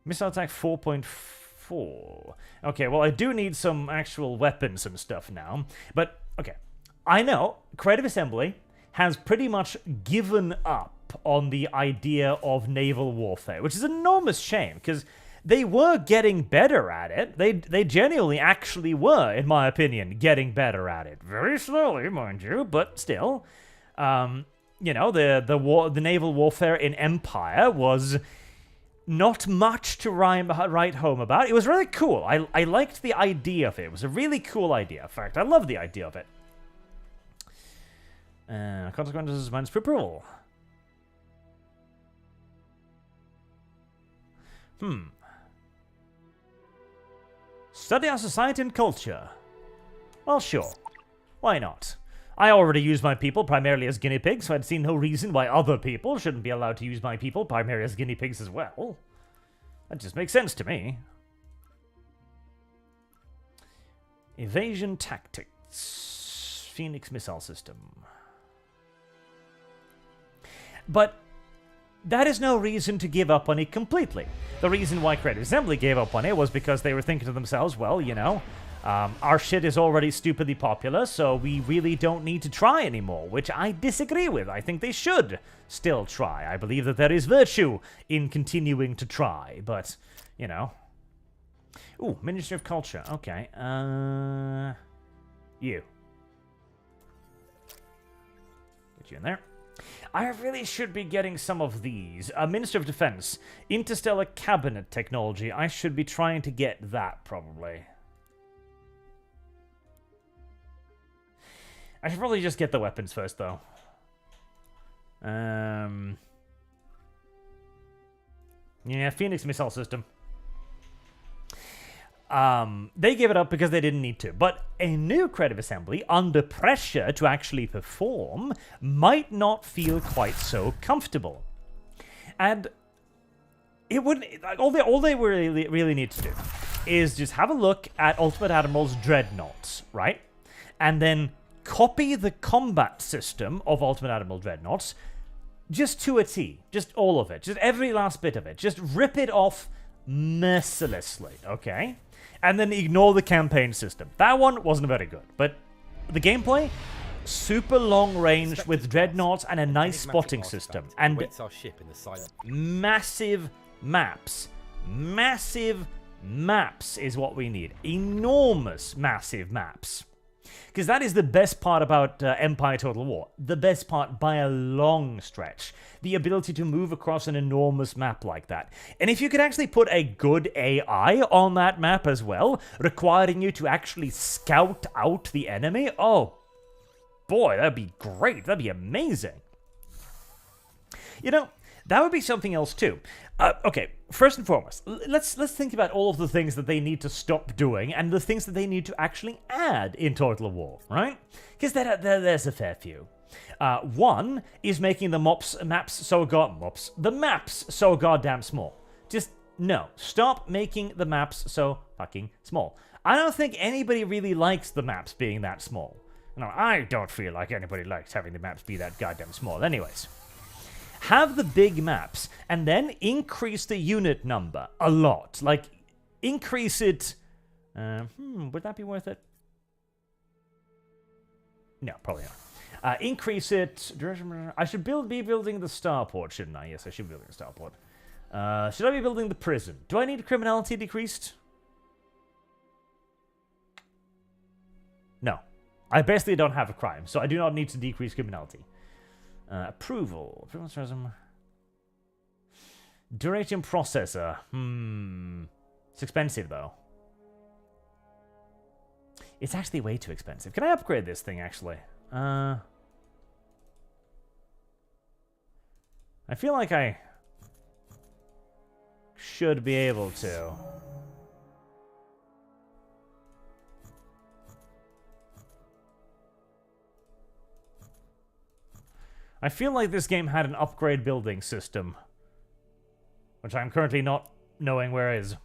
Missile attack 4.4. Okay, well, I do need some actual weapons and stuff now. But, okay. I know Creative Assembly has pretty much given up on the idea of naval warfare, which is an enormous shame, because they were getting better at it. They genuinely actually were, in my opinion, getting better at it. Very slowly, mind you, but still. You know, the naval warfare in Empire was not much to write home about. It was really cool. I liked the idea of it. It was a really cool idea. In fact, I love the idea of it. Consequences minus approval. Study our society and culture. Well, sure. Why not? I already use my people primarily as guinea pigs, so I'd see no reason why other people shouldn't be allowed to use my people primarily as guinea pigs as well. That just makes sense to me. Evasion tactics. Phoenix missile system. But that is no reason to give up on it completely. The reason why Creative Assembly gave up on it was because they were thinking to themselves, well, you know, our shit is already stupidly popular, so we really don't need to try anymore, which I disagree with. I think they should still try. I believe that there is virtue in continuing to try, but, you know. Ooh, Ministry of Culture. Okay. You. Get you in there. I really should be getting some of these. Minister of Defense. Interstellar Cabinet Technology. I should be trying to get that, probably. I should probably just get the weapons first, though. Yeah, Phoenix missile system. They gave it up because they didn't need to. But a new Creative Assembly, under pressure to actually perform, might not feel quite so comfortable. And it wouldn't... Like, all they really need to do is just have a look at Ultimate Admiral's Dreadnoughts, right? And then copy the combat system of Ultimate Admiral Dreadnoughts just to a T. Just all of it. Just every last bit of it. Just rip it off mercilessly, okay? And then ignore the campaign system. That one wasn't very good, but the gameplay, super long range with Dreadnoughts and a nice spotting system. And
our ship in the silent.
massive maps. Massive maps is what we need. Enormous, massive maps. Because that is the best part about Empire Total War. The best part by a long stretch. The ability to move across an enormous map like that. And if you could actually put a good AI on that map as well, requiring you to actually scout out the enemy, oh boy, that'd be great. That'd be amazing. You know, that would be something else too. Okay, first and foremost, let's think about all of the things that they need to stop doing and the things that they need to actually add in Total War, right? Because there's a fair few. One is making the maps so goddamn small. Just no, stop making the maps so fucking small. I don't think anybody really likes the maps being that small. No, I don't feel like anybody likes having the maps be that goddamn small. Anyways. Have the big maps, and then increase the unit number a lot. Like, increase it... would that be worth it? No, probably not. Increase it... I should be building the starport, shouldn't I? Yes, I should be building the starport. Should I be building the prison? Do I need criminality decreased? No. I basically don't have a crime, so I do not need to decrease criminality. Approval. Duration processor. It's expensive, though. It's actually way too expensive. Can I upgrade this thing, actually? I feel like I should be able to. I feel like this game had an upgrade building system, which I'm currently not knowing where is.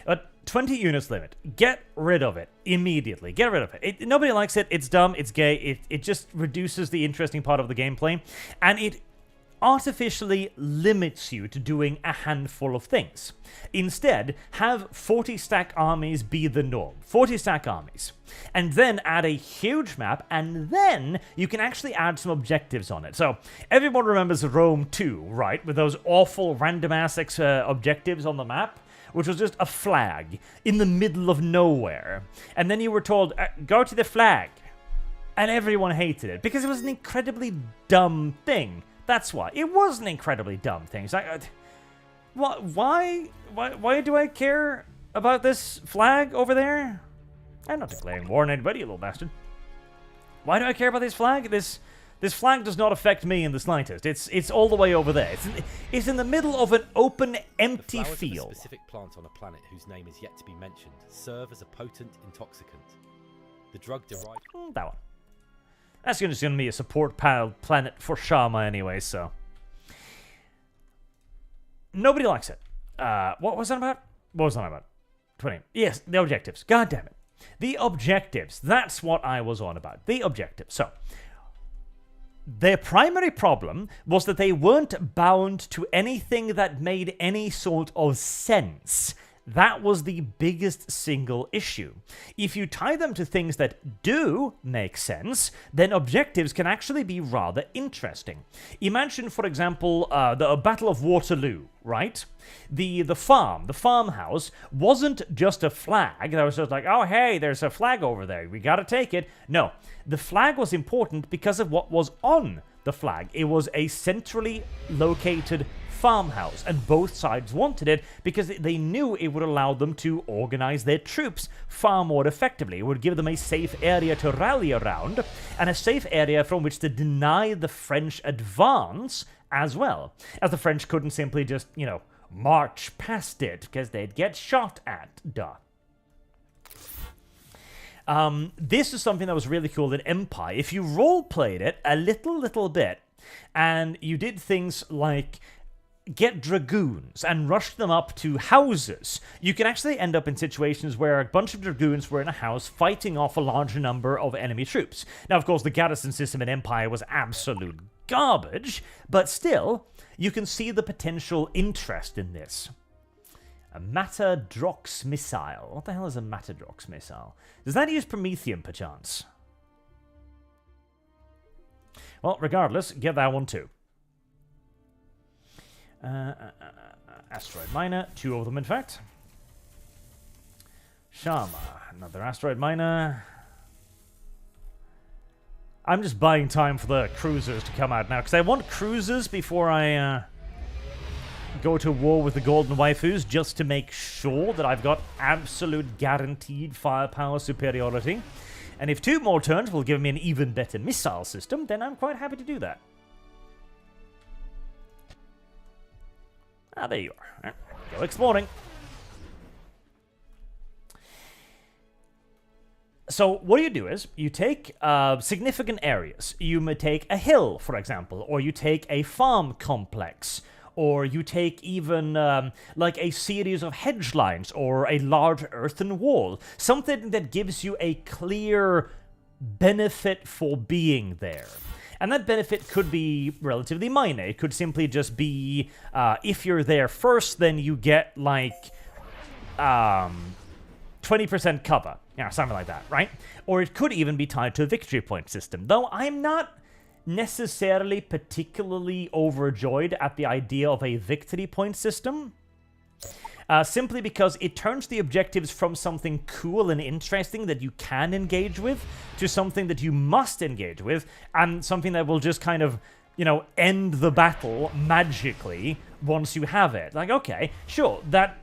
But 20 units limit. Get rid of it immediately. Get rid of it. Nobody likes it. It's dumb. It's gay. It just reduces the interesting part of the gameplay, and it artificially limits you to doing a handful of things. Instead, have 40-stack armies be the norm. 40-stack armies. And then add a huge map, and then you can actually add some objectives on it. So, everyone remembers Rome 2, right? With those awful random-ass objectives on the map, which was just a flag in the middle of nowhere. And then you were told, go to the flag. And everyone hated it, because it was an incredibly dumb thing. That's why. It was an incredibly dumb thing. It's like, why do I care about this flag over there? I'm not declaring war on anybody, you little bastard. Why do I care about this flag? This flag does not affect me in the slightest. It's all the way over there. It's in the middle of an open, empty
the flowers
field.
Of a specific plant on a planet whose name is yet to be mentioned serve as a potent intoxicant. The drug derived...
That one. That's just going to be a support planet for Shama anyway, so... Nobody likes it. What was that about? What was that about? 20. Yes, the objectives. God damn it. The objectives. That's what I was on about. The objectives. So, their primary problem was that they weren't bound to anything that made any sort of sense. That was the biggest single issue. If you tie them to things that do make sense, then objectives can actually be rather interesting. Imagine, for example, the Battle of Waterloo, right? The farmhouse, wasn't just a flag that was just like, oh, hey, there's a flag over there, we gotta take it. No, the flag was important because of what was on the flag. It was a centrally located farmhouse, and both sides wanted it because they knew it would allow them to organize their troops far more effectively. It would give them a safe area to rally around, and a safe area from which to deny the French advance as well, as the French couldn't simply just, you know, march past it because they'd get shot at. Duh. This is something that was really cool in Empire. If you role-played it a little bit, and you did things like get dragoons and rush them up to houses, you can actually end up in situations where a bunch of dragoons were in a house fighting off a larger number of enemy troops. Now, of course, the garrison system in Empire was absolute garbage, but still, you can see the potential interest in this. A Matadrox missile. What the hell is a Matadrox missile? Does that use Promethium, perchance? Well, regardless, get that one too. Asteroid miner, 2 of them in fact. Shama, another asteroid miner. I'm just buying time for the cruisers to come out now, because I want cruisers before I go to war with the golden waifus, just to make sure that I've got absolute guaranteed firepower superiority. And if 2 more turns will give me an even better missile system, then I'm quite happy to do that. Ah, there you are. Right. Go exploring. So what you do is, you take significant areas. You may take a hill, for example, or you take a farm complex, or you take even like a series of hedge lines, or a large earthen wall. Something that gives you a clear benefit for being there. And that benefit could be relatively minor. It could simply just be, if you're there first, then you get, like, 20% cover. Yeah, something like that, right? Or it could even be tied to a victory point system. Though I'm not necessarily particularly overjoyed at the idea of a victory point system. Simply because it turns the objectives from something cool and interesting that you can engage with to something that you must engage with, and something that will just kind of, you know, end the battle magically once you have it. Like, okay, sure, that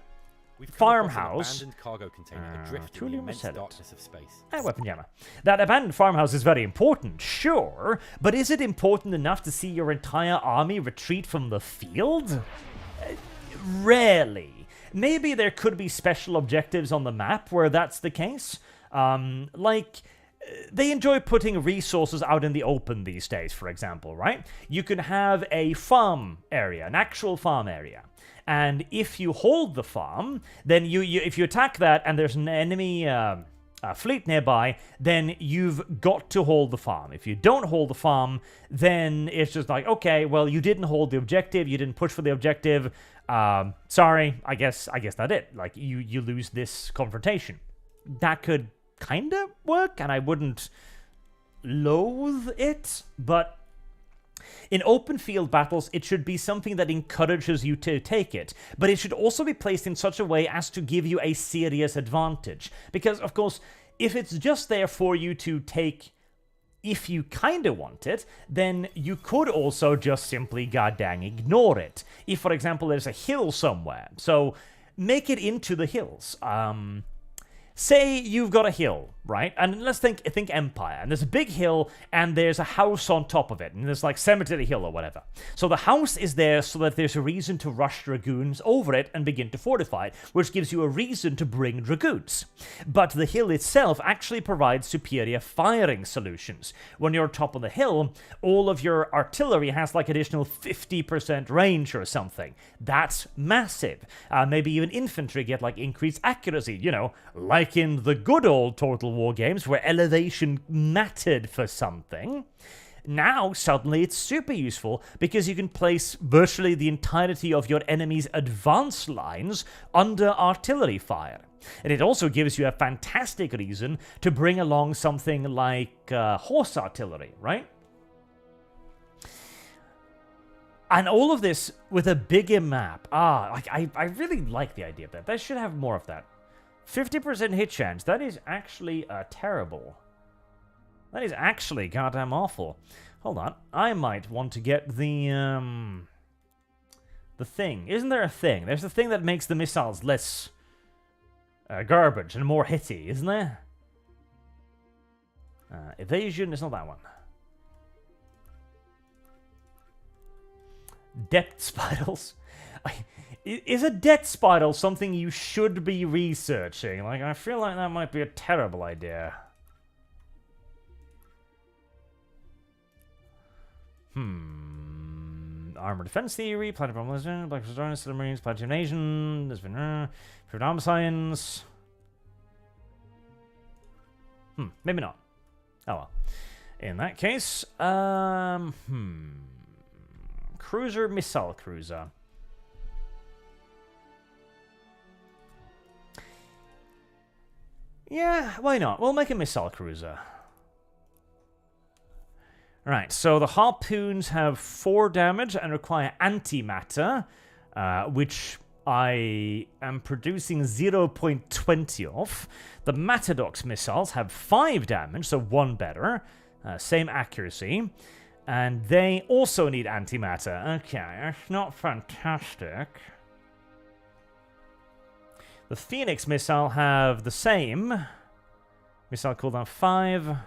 farmhouse...
An abandoned cargo container adrift in the immense darkness of space.
Weapon jammer. That abandoned farmhouse is very important, sure, but is it important enough to see your entire army retreat from the field? Rarely. Maybe there could be special objectives on the map where that's the case. Like, they enjoy putting resources out in the open these days, for example, right? You can have a farm area, an actual farm area. And if you hold the farm, then if you attack that and there's an enemy fleet nearby, then you've got to hold the farm. If you don't hold the farm, then it's just like, okay, well, you didn't hold the objective, you didn't push for the objective. Sorry, I guess that's it. Like, you lose this confrontation. That could kind of work, and I wouldn't loathe it, but in open field battles, it should be something that encourages you to take it, but it should also be placed in such a way as to give you a serious advantage. Because, of course, if it's just there for you to take if you kinda want it, then you could also just simply goddamn ignore it. If, for example, there's a hill somewhere, so make it into the hills. Say you've got a hill, right? And let's think Empire, and there's a big hill, and there's a house on top of it, and there's like Cemetery Hill or whatever. So the house is there so that there's a reason to rush dragoons over it and begin to fortify it, which gives you a reason to bring dragoons. But the hill itself actually provides superior firing solutions. When you're top of the hill, all of your artillery has like additional 50% range or something. That's massive. Maybe even infantry get like increased accuracy, you know, like in the good old Total War games where elevation mattered for something. Now, suddenly, it's super useful because you can place virtually the entirety of your enemy's advance lines under artillery fire. And it also gives you a fantastic reason to bring along something like horse artillery, right? And all of this with a bigger map. I really like the idea of that. They should have more of that. 50% hit chance. That is actually terrible. That is actually goddamn awful. Hold on. I might want to get the thing. Isn't there a thing? There's a thing that makes the missiles less garbage and more hitty, isn't there? Evasion. It's not that one. Depth spirals. Is a death spiral something you should be researching? Like, I feel like that might be a terrible idea. armor defense theory, platinum bomb, black resistance, marines, platinum nation, there's been armor science. Maybe not. Oh well. In that case, cruiser, missile cruiser. Yeah, why not? We'll make a missile cruiser. Right, so the harpoons have 4 damage and require antimatter, which I am producing 0.20 of. The Matadox missiles have 5 damage, so 1 better. Same accuracy. And they also need antimatter. Okay, that's not fantastic. The Phoenix missile have the same. Missile cooldown 5.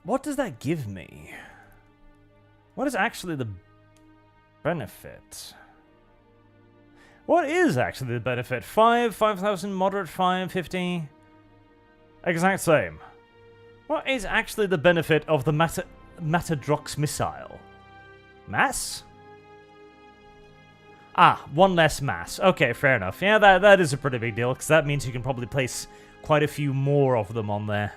What does that give me? What is actually the benefit? What is actually the benefit? 5,000, moderate 5, 50. Exact same. What is actually the benefit of the Matadrox missile? Mass? Ah, 1 less mass. Okay, fair enough. Yeah, that is a pretty big deal, because that means you can probably place quite a few more of them on there.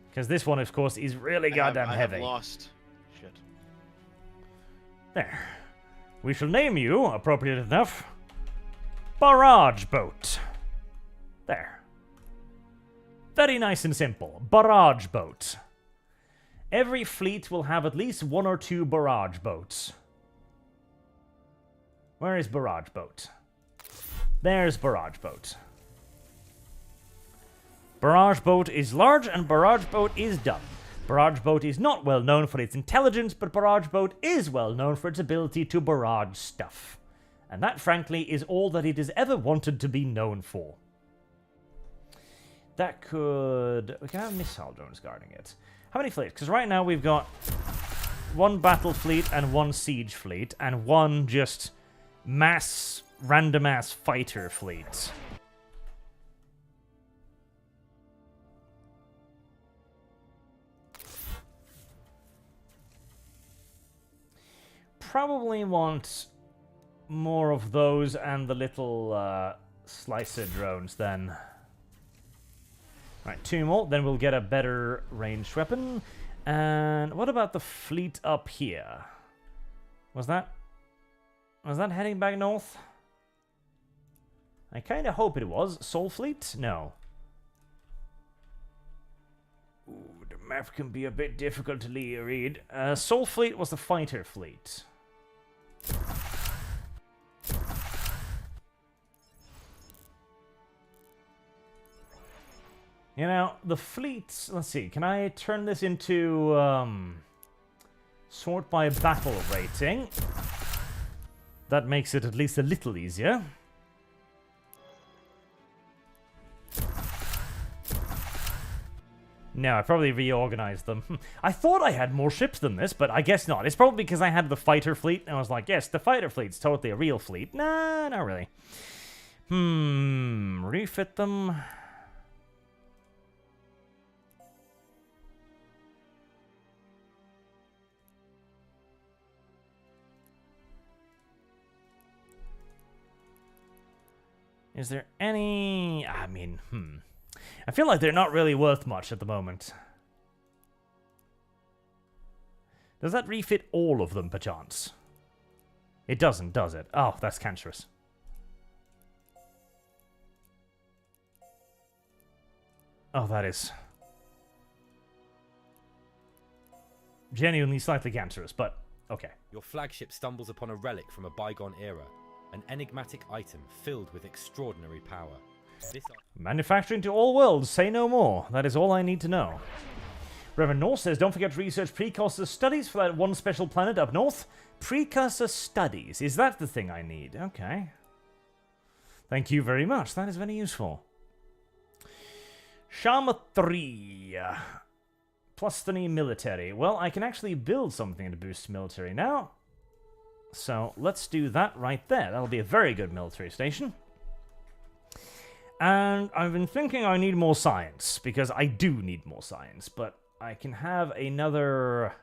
Because this one, of course, is really goddamn heavy.
I have lost. Shit.
There. We shall name you, appropriate enough, Barrage Boat. There. Very nice and simple. Barrage Boat. Every fleet will have at least 1 or 2 barrage boats. Where is Barrage Boat? There's Barrage Boat. Barrage Boat is large and Barrage Boat is dumb. Barrage Boat is not well known for its intelligence, but Barrage Boat is well known for its ability to barrage stuff. And that, frankly, is all that it has ever wanted to be known for. That could... We can have missile drones guarding it. How many fleets? Because right now we've got 1 battle fleet and 1 siege fleet, and 1 just random-ass fighter fleet. Probably want more of those and the little slicer drones then. Right, 2 more, then we'll get a better ranged weapon. And what about the fleet up here? Was that heading back north? I kind of hope it was. Soul Fleet? No. Ooh, the map can be a bit difficult to read. Soul Fleet was the fighter fleet. You know, the fleets... Let's see, can I turn this into... sort by battle rating? That makes it at least a little easier. No, I probably reorganized them. I thought I had more ships than this, but I guess not. It's probably because I had the fighter fleet, and I was like, yes, the fighter fleet's totally a real fleet. Nah, not really. Refit them. Is there any... I mean, I feel like they're not really worth much at the moment. Does that refit all of them, perchance? It doesn't, does it? Oh, that's cancerous. Oh, that is... genuinely slightly cancerous, but okay.
Your flagship stumbles upon a relic from a bygone era. An enigmatic item filled with extraordinary power.
Manufacturing to all worlds, say no more. That is all I need to know. Reverend North says, don't forget to research precursor studies for that 1 special planet up north. Precursor studies. Is that the thing I need? Okay. Thank you very much. That is very useful. Shama 3. +3 military. Well, I can actually build something to boost military now. So let's do that right there. That'll be a very good military station. And I've been thinking I need more science, because I do need more science, but I can have another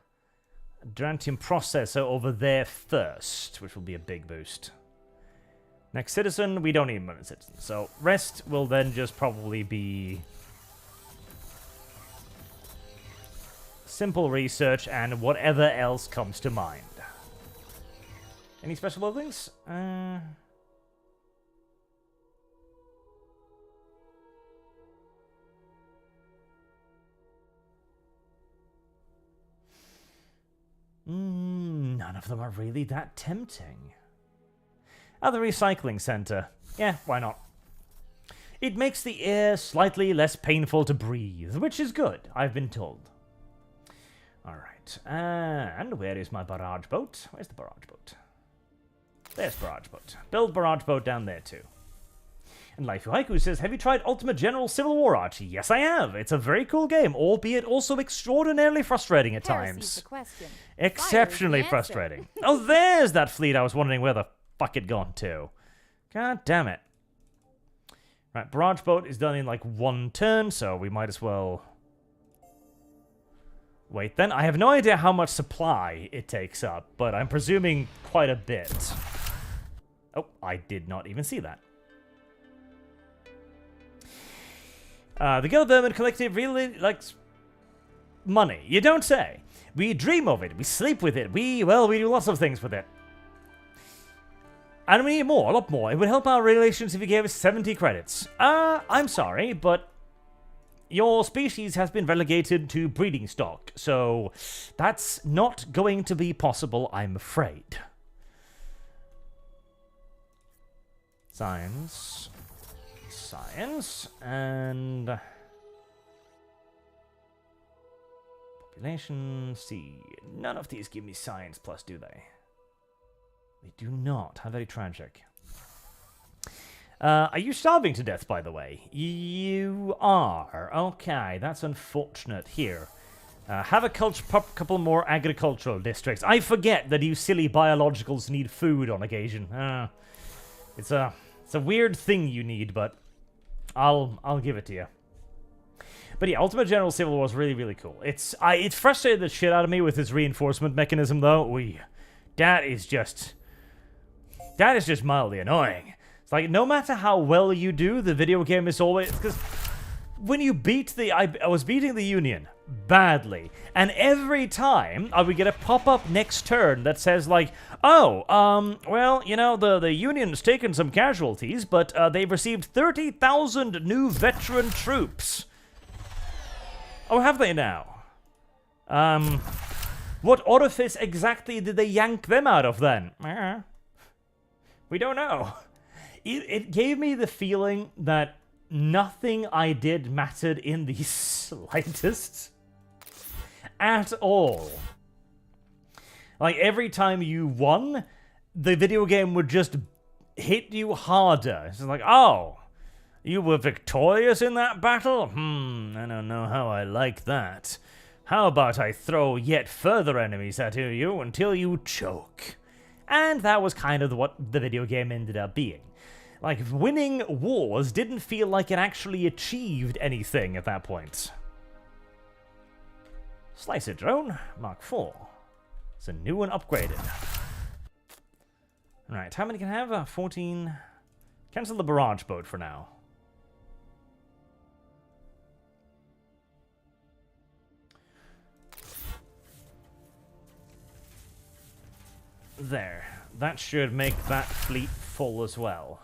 Adrantium processor over there first, which will be a big boost. Next citizen, we don't need another citizen, so rest will then just probably be simple research and whatever else comes to mind. Any special buildings? None of them are really that tempting. Oh, the recycling center. Yeah, why not? It makes the air slightly less painful to breathe, which is good, I've been told. Alright, and where is my barrage boat? Where's the barrage boat? There's barrage boat. Build barrage boat down there too. And Life Haiku says, have you tried Ultimate General Civil War, Archie? Yes, I have. It's a very cool game, albeit also extraordinarily frustrating at times.
The question.
Exceptionally
Fire is the
frustrating. Oh, there's that fleet I was wondering where the fuck it gone to. God damn it. Right, barrage boat is done in like one turn, so we might as well wait then. I have no idea how much supply it takes up, but I'm presuming quite a bit. Oh, I did not even see that. The Guild Vermin Collective really likes money. You don't say. We dream of it. We sleep with it. We do lots of things with it. And we need more, a lot more. It would help our relations if you gave us 70 credits. I'm sorry, but your species has been relegated to breeding stock, so that's not going to be possible, I'm afraid. Science, and population, C. None of these give me science plus, do they? They do not. How very tragic. Are you starving to death, by the way? You are. Okay, that's unfortunate. Here. Have a couple more agricultural districts. I forget that you silly biologicals need food on occasion. It's a weird thing you need, but I'll give it to you. But yeah, Ultimate General Civil War is really, really cool. It frustrated the shit out of me with its reinforcement mechanism, though. That is just mildly annoying. It's like, no matter how well you do, the video game is always... Because when you beat I was beating the Union badly, and every time I would get a pop-up next turn that says, like, oh, well, you know, the Union's taken some casualties, but they've received 30,000 new veteran troops. Oh, have they now? What orifice exactly did they yank them out of, then? We don't know. It gave me the feeling that nothing I did mattered in the slightest at all. Like, every time you won, the video game would just hit you harder. It's like, oh, you were victorious in that battle? I don't know how I like that. How about I throw yet further enemies at you until you choke? And that was kind of what the video game ended up being. Like, winning wars didn't feel like it actually achieved anything at that point. Slicer drone, Mark IV. It's a new and upgraded. Alright, how many can I have? 14. Cancel the barrage boat for now. There. That should make that fleet full as well.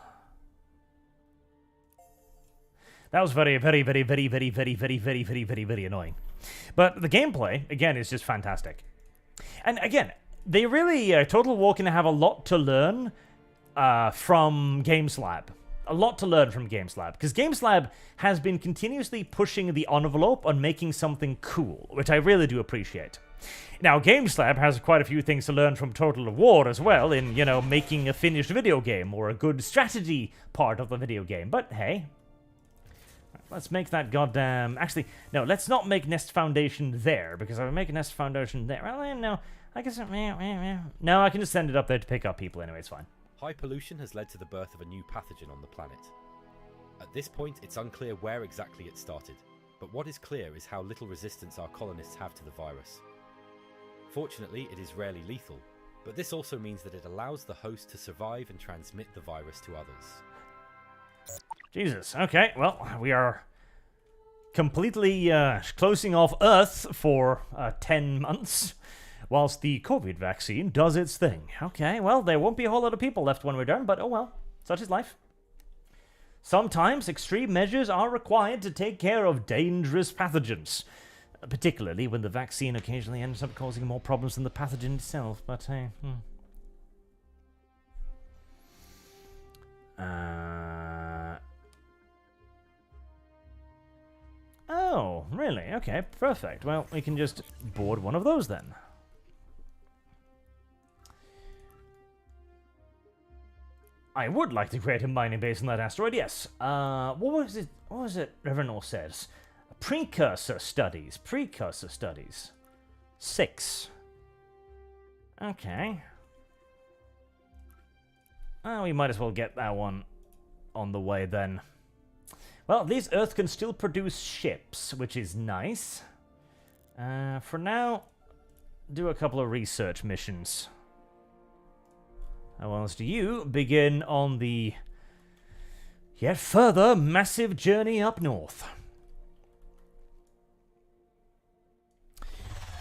That was very, very, very, very, very, very, very, very, very, very, very annoying. But the gameplay, again, is just fantastic. And again, they really, Total War can have a lot to learn from GameSlab. A lot to learn from GameSlab. Because GameSlab has been continuously pushing the envelope on making something cool, which I really do appreciate. Now, GameSlab has quite a few things to learn from Total War as well in, you know, making a finished video game or a good strategy part of the video game. But hey, Let's make that goddamn... Actually, no, let's not make nest foundation there, because if I make a nest foundation there... Well, no, I guess... No, I can just send it up there to pick up people anyway, it's fine.
High pollution has led to the birth of a new pathogen on the planet. At this point, it's unclear where exactly it started, but what is clear is how little resistance our colonists have to the virus. Fortunately, it is rarely lethal, but this also means that it allows the host to survive and transmit the virus to others.
Jesus, okay, well, we are completely closing off Earth for 10 months, whilst the COVID vaccine does its thing. Okay, well, there won't be a whole lot of people left when we're done, but oh well, such is life. Sometimes extreme measures are required to take care of dangerous pathogens, particularly when the vaccine occasionally ends up causing more problems than the pathogen itself, but hey... Oh, really? Okay, perfect. Well, we can just board one of those then. I would like to create a mining base on that asteroid, yes. What was it? What was it Revenant says? Precursor studies. Precursor studies. 6. Okay. We might as well get that one on the way then. Well, at least Earth can still produce ships, which is nice. For now, do a couple of research missions. How else do you begin on the yet further massive journey up north?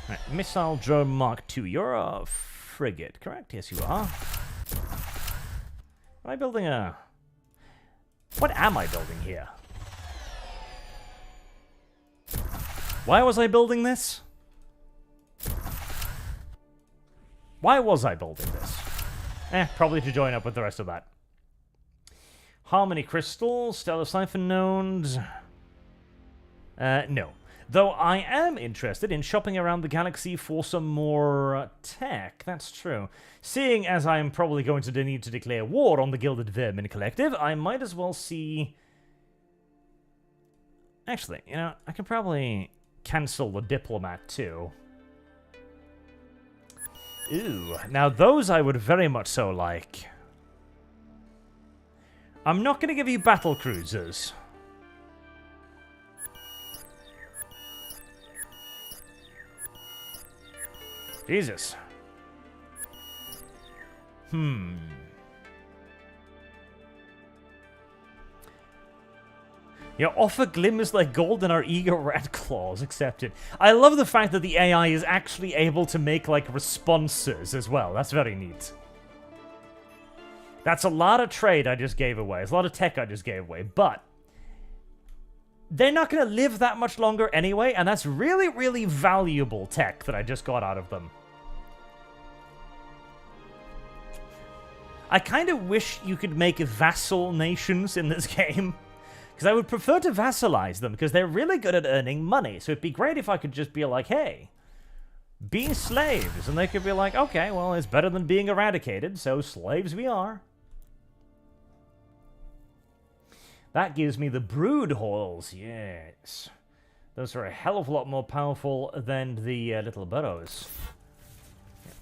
Right, Missile Drone Mark II. You're a frigate, correct? Yes, you are. Am I building a... What am I building here? Why was I building this? Why was I building this? Probably to join up with the rest of that. Harmony crystals, stellar siphon nodes. No. Though I am interested in shopping around the galaxy for some more tech. That's true. Seeing as I'm probably going to need to declare war on the Gilded Vermin Collective, I might as well see... Actually, you know, I can probably cancel the Diplomat too. Ooh, now those I would very much so like. I'm not going to give you battle cruisers. Jesus. Your offer glimmers like gold and our eager rat claws accepted. I love the fact that the AI is actually able to make, like, responses as well. That's very neat. That's a lot of trade I just gave away. It's a lot of tech I just gave away. But they're not going to live that much longer anyway, and that's really, really valuable tech that I just got out of them. I kind of wish you could make vassal nations in this game. Because I would prefer to vassalize them, because they're really good at earning money. So it'd be great if I could just be like, hey, be slaves. And they could be like, okay, well, it's better than being eradicated, so slaves we are. That gives me the brood halls, yes. Those are a hell of a lot more powerful than the little burrows.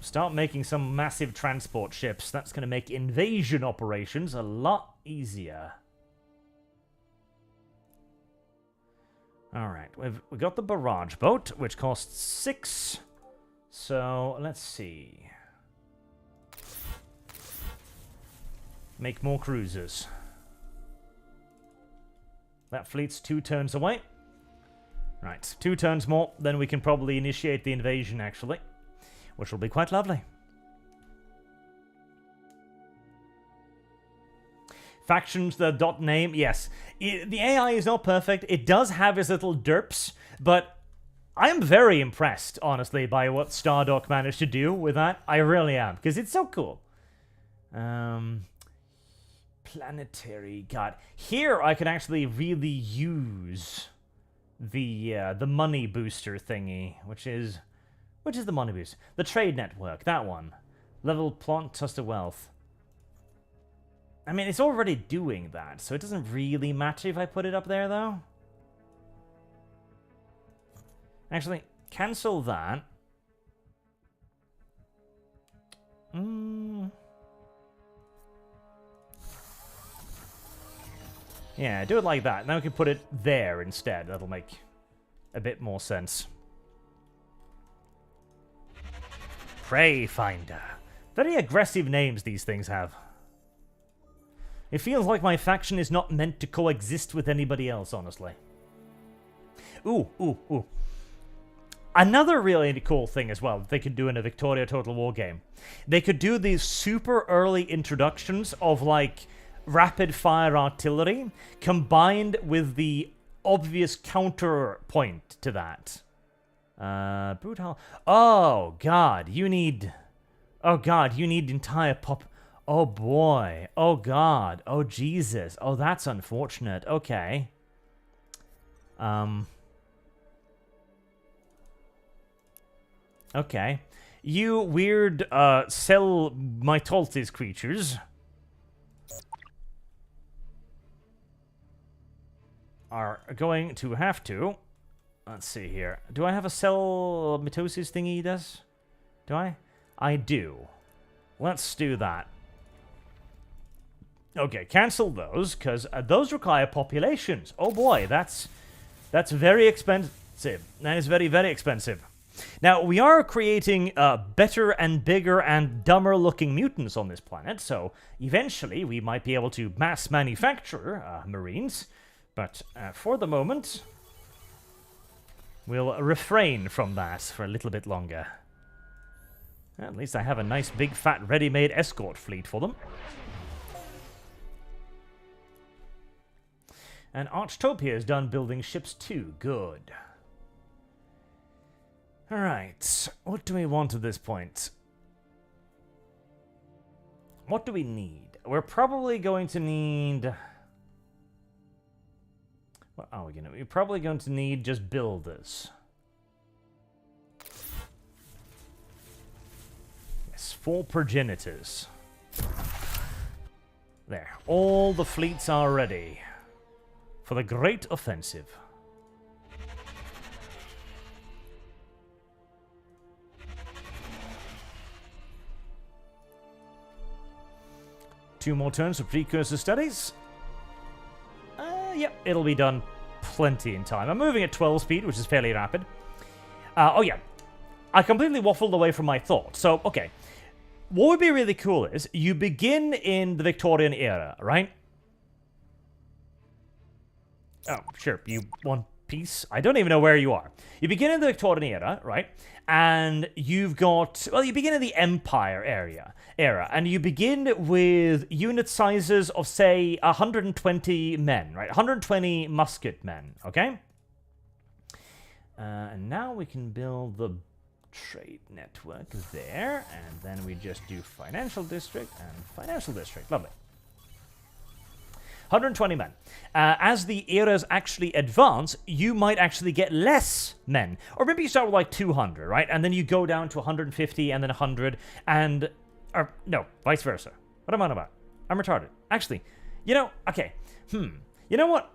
Start making some massive transport ships. That's going to make invasion operations a lot easier. Alright, we've got the barrage boat, which costs 6. So, let's see. Make more cruisers. That fleet's 2 turns away. Right, 2 turns more, then we can probably initiate the invasion, actually. Which will be quite lovely. Factions, the dot name, yes. The AI is not perfect. It does have its little derps, but I am very impressed, honestly, by what Stardock managed to do with that. I really am, because it's so cool. Planetary, God. Here I can actually really use the money booster thingy, which is the money booster? The trade network, that one. Level plant, trust of wealth. I mean, it's already doing that, so it doesn't really matter if I put it up there, though. Actually, cancel that. Yeah, do it like that. Now we can put it there instead. That'll make a bit more sense. Prey Finder. Very aggressive names these things have. It feels like my faction is not meant to coexist with anybody else, honestly. Ooh. Another really cool thing as well that they could do in a Victoria Total War game. They could do these super early introductions of, like, rapid-fire artillery combined with the obvious counterpoint to that. Brutal. Oh, God, you need... Oh, God, you need entire pop... Oh, boy. Oh, God. Oh, Jesus. Oh, that's unfortunate. Okay. Okay. You weird, cell mitosis creatures are going to have to... Let's see here. Do I have a cell mitosis thingy, does? Do I? I do. Let's do that. Okay, cancel those, because those require populations. Oh boy, that's very expensive. That is very, very expensive. Now, we are creating better and bigger and dumber looking mutants on this planet, so eventually we might be able to mass manufacture Marines, but for the moment, we'll refrain from that for a little bit longer. At least I have a nice big fat ready-made escort fleet for them. And Archtopia is done building ships too. Good. Alright, what do we want at this point? What do we need? We're probably going to need... What are we going to... We're probably going to need just builders. Yes, 4 progenitors. There. All the fleets are ready for the great offensive. Two more turns for precursor studies. Yep, it'll be done plenty in time. I'm moving at 12 speed, which is fairly rapid. Oh yeah, I completely waffled away from my thought. So, okay. What would be really cool is, you begin in the Victorian era, right? Oh, sure, you want peace? I don't even know where you are. You begin in the Victorian era, right? And you've got... Well, you begin in the Empire era, and you begin with unit sizes of, say, 120 men, right? 120 musket men, okay? And now we can build the trade network there, and then we just do financial district and financial district. Lovely. 120 men. As the eras actually advance, you might actually get less men. Or maybe you start with like 200, right? And then you go down to 150 and then 100 and... Or, no, vice versa. What am I on about? I'm retarded. Actually, you know, okay. You know what?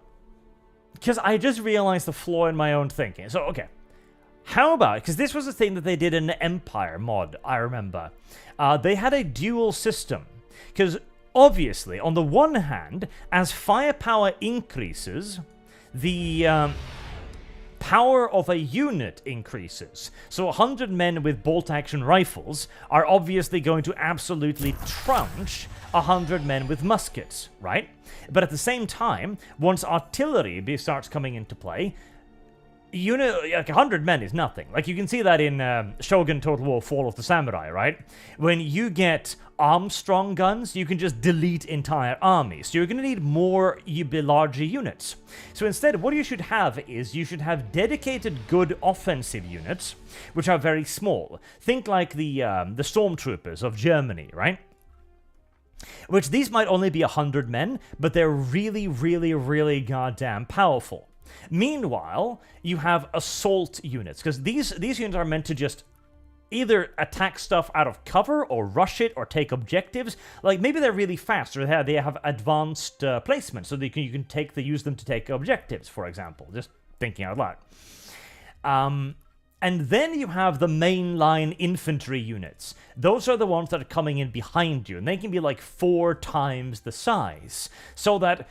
Because I just realized the flaw in my own thinking. So, okay. How about... Because this was a thing that they did in the Empire mod, I remember. They had a dual system. Because... Obviously, on the one hand, as firepower increases, the power of a unit increases. So 100 men with bolt-action rifles are obviously going to absolutely trounce 100 men with muskets, right? But at the same time, once artillery starts coming into play, like 100 men is nothing. Like, you can see that in Shogun Total War Fall of the Samurai, right? When you get Armstrong guns, you can just delete entire armies. So you're going to need more larger units. So instead, what you should have is you should have dedicated good offensive units, which are very small. Think like the stormtroopers of Germany, right? Which these might only be 100 men, but they're really, really, really goddamn powerful. Meanwhile, you have assault units, because these units are meant to just either attack stuff out of cover, or rush it, or take objectives. Like, maybe they're really fast, or they have advanced placement, so that you can use them to take objectives, for example. Just thinking out loud. And then you have the mainline infantry units. Those are the ones that are coming in behind you, and they can be like 4 times the size. So that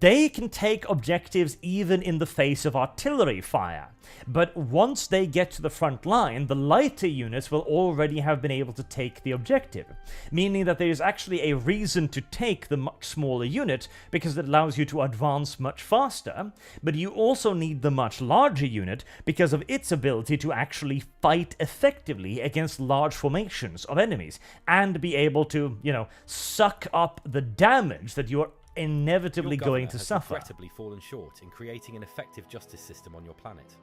they can take objectives even in the face of artillery fire. But once they get to the front line, the lighter units will already have been able to take the objective. Meaning that there is actually a reason to take the much smaller unit, because it allows you to advance much faster. But you also need the much larger unit because of its ability to actually fight effectively against large formations of enemies. And be able to, you know, suck up the damage that you're inevitably going to suffer.
Regrettably fallen short in creating an effective justice system on your planet.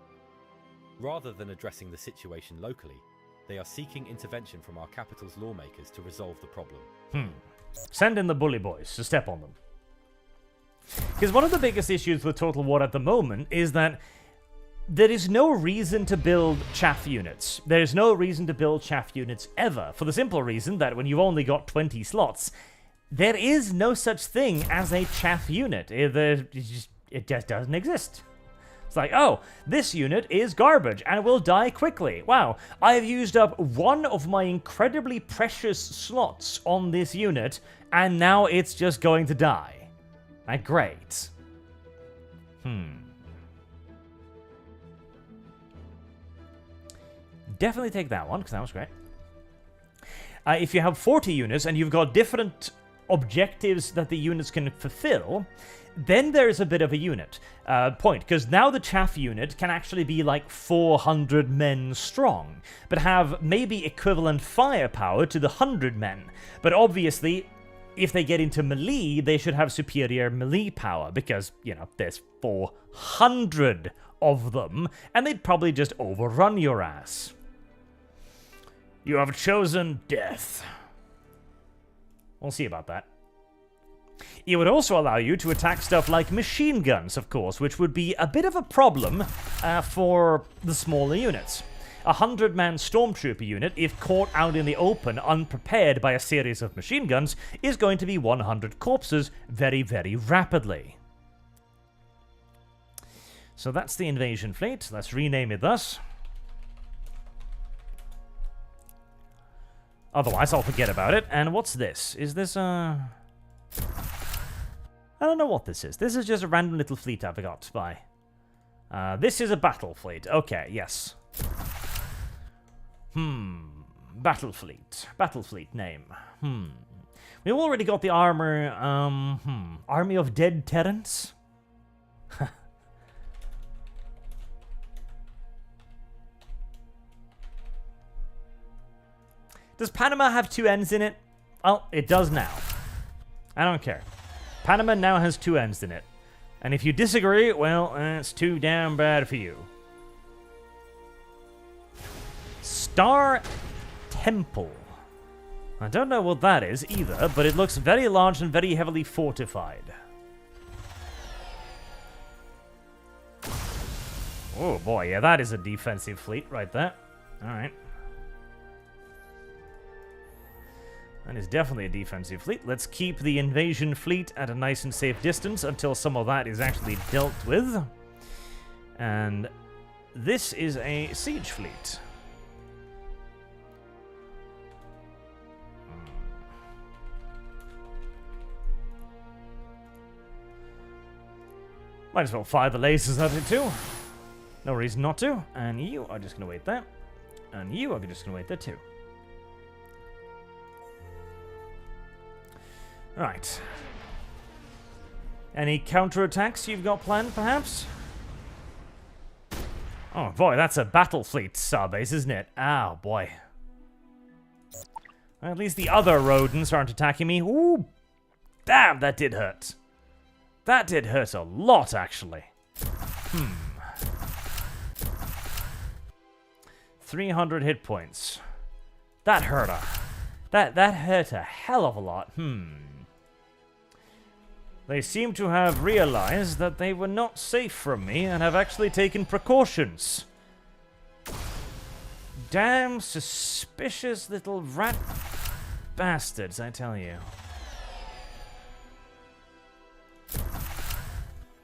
Rather than addressing the situation locally, they are seeking intervention from our capital's lawmakers to resolve the problem.
Send in the bully boys to step on them. Because one of the biggest issues with Total War at the moment is that there is no reason to build chaff units. There is no reason to build chaff units ever, for the simple reason that when you've only got 20 slots, there is no such thing as a chaff unit. It just doesn't exist. It's like, oh, this unit is garbage and will die quickly. Wow, I've used up one of my incredibly precious slots on this unit, and now it's just going to die. Like, great. Definitely take that one, because that was great. If you have 40 units and you've got different objectives that the units can fulfill, then there's a bit of a unit point, because now the chaff unit can actually be like 400 men strong, but have maybe equivalent firepower to the 100 men. But obviously, if they get into melee, they should have superior melee power, because, you know, there's 400 of them, and they'd probably just overrun your ass. You have chosen death. We'll see about that. It would also allow you to attack stuff like machine guns, of course, which would be a bit of a problem for the smaller units. A 100-man stormtrooper unit, if caught out in the open unprepared by a series of machine guns, is going to be 100 corpses very, very rapidly. So that's the invasion fleet. Let's rename it thus. Otherwise, I'll forget about it. And what's this? Is this a... I don't know what this is. This is just a random little fleet I forgot to buy. This is a battle fleet. Okay, yes. Battle fleet. Battle fleet name. We've already got the armor, Army of Dead Terrans? Does Panama have 2 ends in it? Well, it does now. I don't care. Panama now has 2 ends in it. And if you disagree, well, it's too damn bad for you. Star Temple. I don't know what that is either, but it looks very large and very heavily fortified. Oh boy, yeah, that is a defensive fleet right there. Alright. That is definitely a defensive fleet. Let's keep the invasion fleet at a nice and safe distance until some of that is actually dealt with. And this is a siege fleet. Might as well fire the lasers at it too. No reason not to. And you are just going to wait there. And you are just going to wait there too. Right. Any counterattacks you've got planned, perhaps? Oh boy, that's a battle fleet starbase, isn't it? Oh boy. At least the other rodents aren't attacking me. Ooh! Damn, that did hurt. That did hurt a lot, actually. 300 hit points. That hurt that hurt a hell of a lot. They seem to have realized that they were not safe from me and have actually taken precautions. Damn suspicious little rat bastards, I tell you.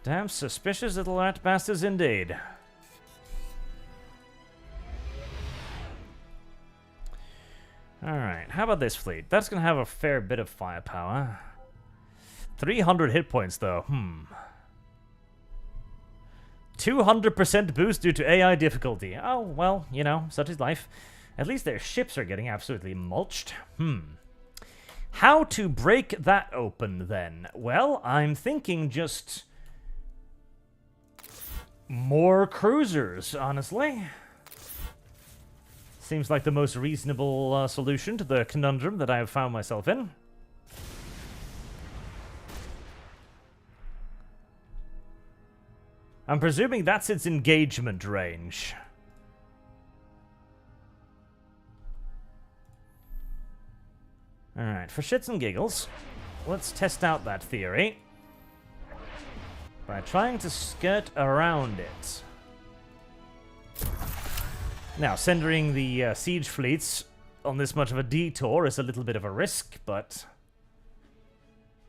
Damn suspicious little rat bastards indeed. Alright, how about this fleet? That's going to have a fair bit of firepower. 300 hit points, though. 200% boost due to AI difficulty. Oh, well, you know, such is life. At least their ships are getting absolutely mulched. How to break that open, then? Well, I'm thinking just... more cruisers, honestly. Seems like the most reasonable solution to the conundrum that I have found myself in. I'm presuming that's its engagement range. Alright, for shits and giggles, let's test out that theory by trying to skirt around it. Now, sending the siege fleets on this much of a detour is a little bit of a risk, but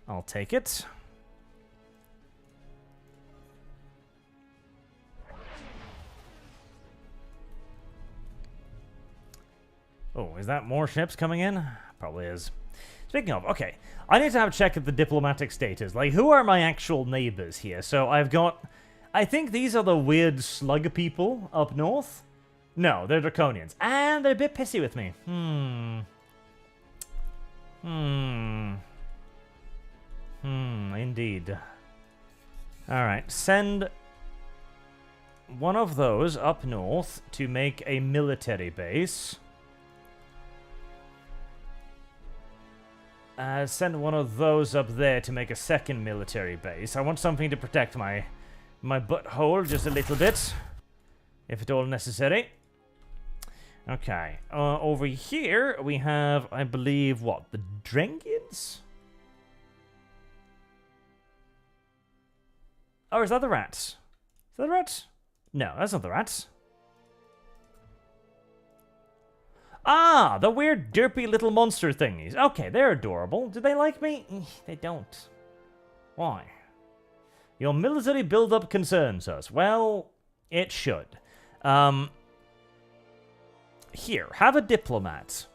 I'll take it. Oh, is that more ships coming in? Probably is. Speaking of, okay, I need to have a check at the diplomatic status. Like, who are my actual neighbors here? So I've got... I think these are the weird slug people up north. No, they're Draconians. And they're a bit pissy with me. Indeed. Alright, send one of those up north to make a military base. Send one of those up there to make a second military base. I want something to protect my butthole just a little bit, if at all necessary. Okay, over here we have, I believe, what, the Drengians? Oh, is that the rats? Is that the rats? No, that's not the rats. Ah, the weird, derpy little monster thingies. Okay, they're adorable. Do they like me? They don't. Why? Your military build-up concerns us. Well, it should. Here, have a diplomat.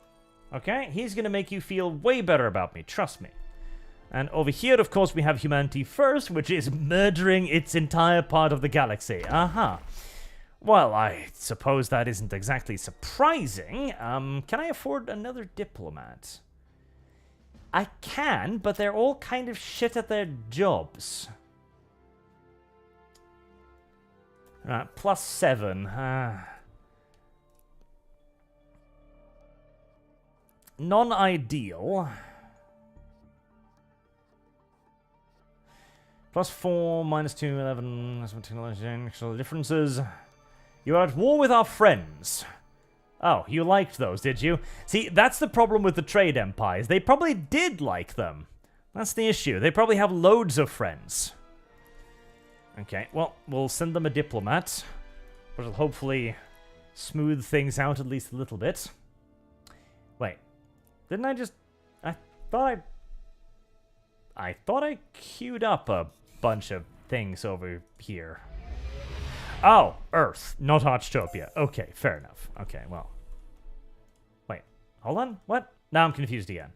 Okay? He's gonna make you feel way better about me, trust me. And over here, of course, we have Humanity First, which is murdering its entire part of the galaxy. Aha. Well, I suppose that isn't exactly surprising. Can I afford another diplomat? I can, but they're all kind of shit at their jobs. Alright, +7. Non-ideal. +4, -2, 11, technological differences. You are at war with our friends. Oh, you liked those, did you? See, that's the problem with the trade empires. They probably did like them. That's the issue. They probably have loads of friends. Okay, well, we'll send them a diplomat, which will hopefully smooth things out at least a little bit. Wait, didn't I just... I thought I queued up a bunch of things over here. Oh, Earth, not Archtopia. Okay, fair enough. Okay, well. Wait, hold on. What? Now I'm confused again.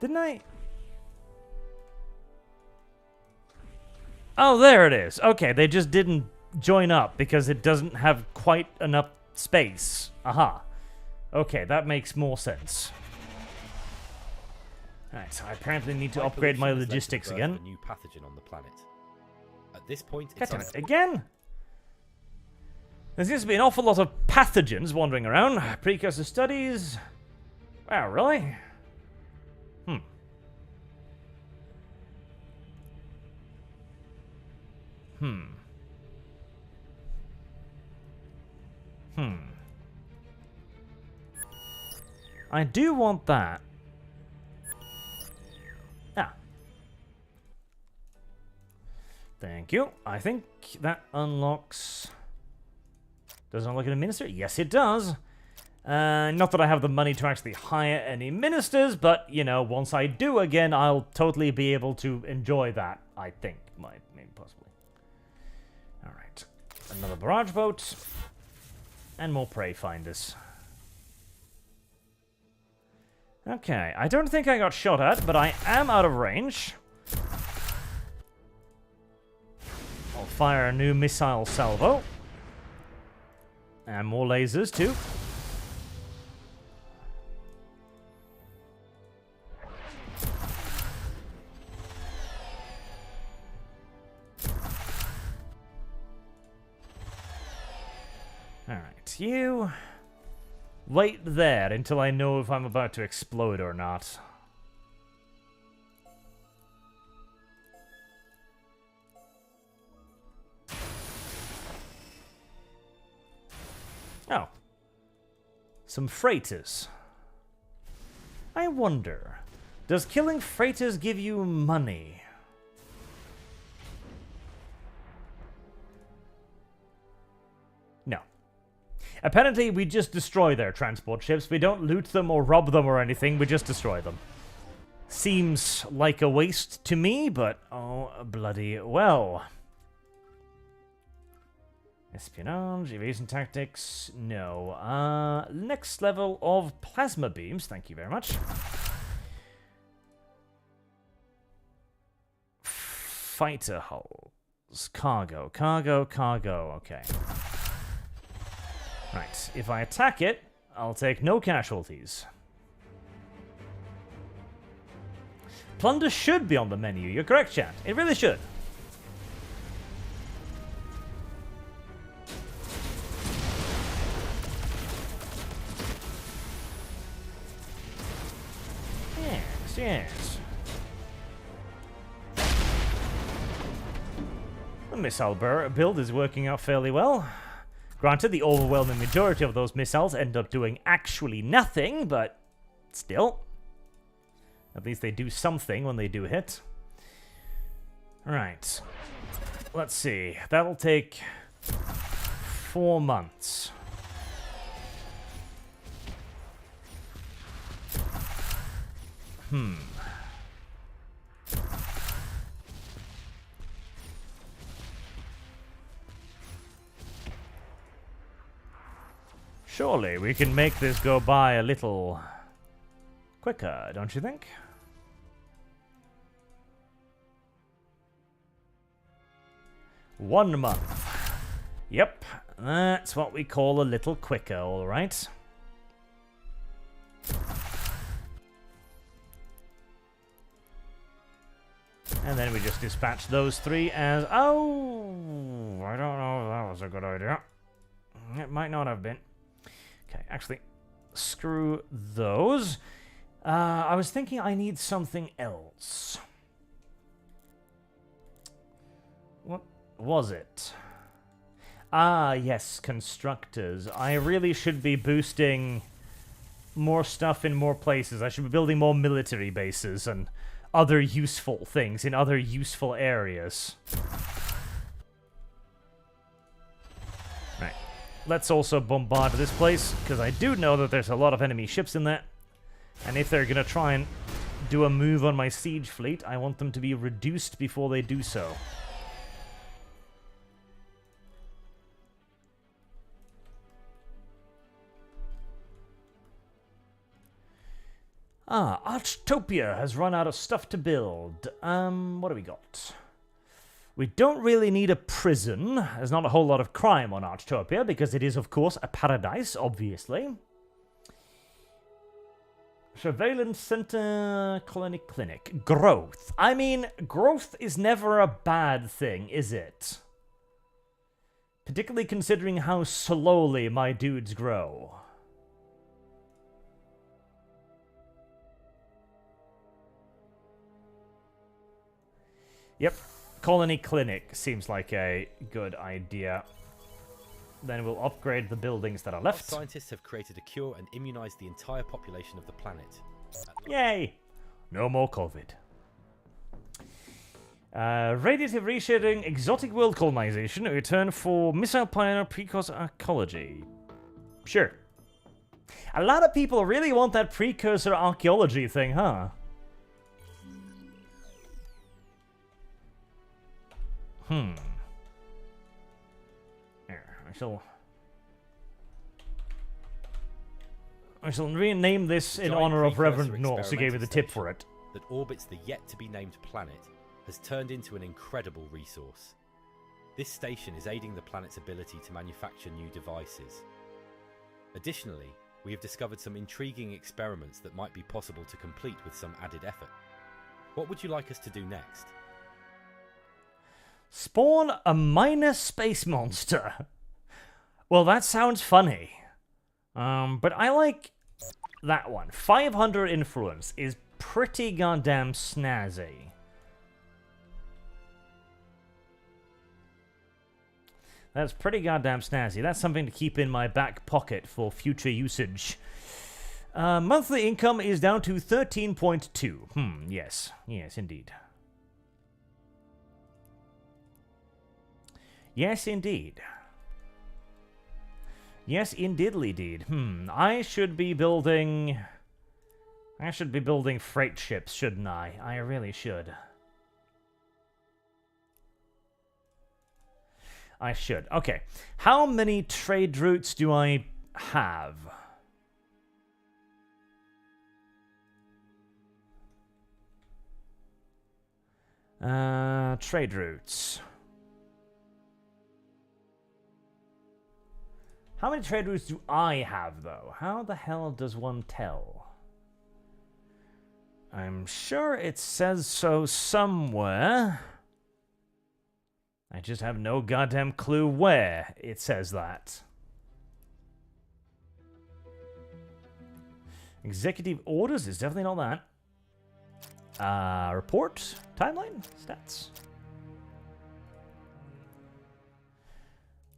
Didn't I? Oh, there it is. Okay, they just didn't join up because it doesn't have quite enough space. Aha. Okay, that makes more sense. Alright, so I apparently need to upgrade my logistics again.
A new pathogen on the planet. At this point, it's
again? There seems to be an awful lot of pathogens wandering around. Precursor studies. Wow, really? I do want that. Thank you. I think that unlocks... Does it unlock a minister? Yes, it does. Not that I have the money to actually hire any ministers, but, you know, once I do again, I'll totally be able to enjoy that, I think. Maybe possibly. Alright. Another barrage boat. And more prey finders. Okay, I don't think I got shot at, but I am out of range. I'll fire a new missile salvo. And more lasers, too. Alright, you... wait there until I know if I'm about to explode or not. Oh. Some freighters. I wonder, does killing freighters give you money? No. Apparently, we just destroy their transport ships. We don't loot them or rob them or anything. We just destroy them. Seems like a waste to me, but oh, bloody well. Espionage, evasion tactics, no. Next level of plasma beams, thank you very much. Fighter hulls, cargo, okay. Right, if I attack it, I'll take no casualties. Plunder should be on the menu, you're correct, chat. It really should. Yes. The missile build is working out fairly well. Granted, the overwhelming majority of those missiles end up doing actually nothing, but still. At least they do something when they do hit. Right. Let's see. That'll take 4 months. Surely we can make this go by a little quicker, don't you think? One month. Yep, that's what we call a little quicker, alright. And then we just dispatch those 3 as... oh, I don't know if that was a good idea. It might not have been. Okay, actually, screw those. I was thinking I need something else. What was it? Ah, yes, constructors. I really should be boosting more stuff in more places. I should be building more military bases and other useful things in other useful areas. Right. Let's also bombard this place, because I do know that there's a lot of enemy ships in there. And if they're going to try and do a move on my siege fleet, I want them to be reduced before they do so. Ah, Archtopia has run out of stuff to build. What do we got? We don't really need a prison. There's not a whole lot of crime on Archtopia, because it is, of course, a paradise, obviously. Surveillance Center, Colony Clinic. Growth. I mean, growth is never a bad thing, is it? Particularly considering how slowly my dudes grow. Yep, Colony Clinic seems like a good idea. Then we'll upgrade the buildings that are left.
Scientists have created a cure and immunized the entire population of the planet.
Yay! No more COVID. Radiative reshading, exotic world colonization, a return for missile pioneer precursor archaeology. Sure. A lot of people really want that precursor archaeology thing, huh? Here, I shall I shall rename this in
giant
honor of
precursor
Reverend Norse, who gave me the tip for it.
that orbits the yet-to-be-named planet has turned into an incredible resource. This station is aiding the planet's ability to manufacture new devices. Additionally, we have discovered some intriguing experiments that might be possible to complete with some added effort. What would you like us to do next?
Spawn a minor space monster. Well, that sounds funny. But I like that one. 500 influence is pretty goddamn snazzy. That's pretty goddamn snazzy. That's something to keep in my back pocket for future usage. Monthly income is down to 13.2. Yes. Yes, indeed. Yes, indeed. Yes, indeedly-deed. I should be building freight ships, shouldn't I? I really should. I should. Okay. How many trade routes do I have? Trade routes. How many trade routes do I have, though? How the hell does one tell? I'm sure it says so somewhere. I just have no goddamn clue where it says that. Executive orders is definitely not that. Report? Timeline? Stats?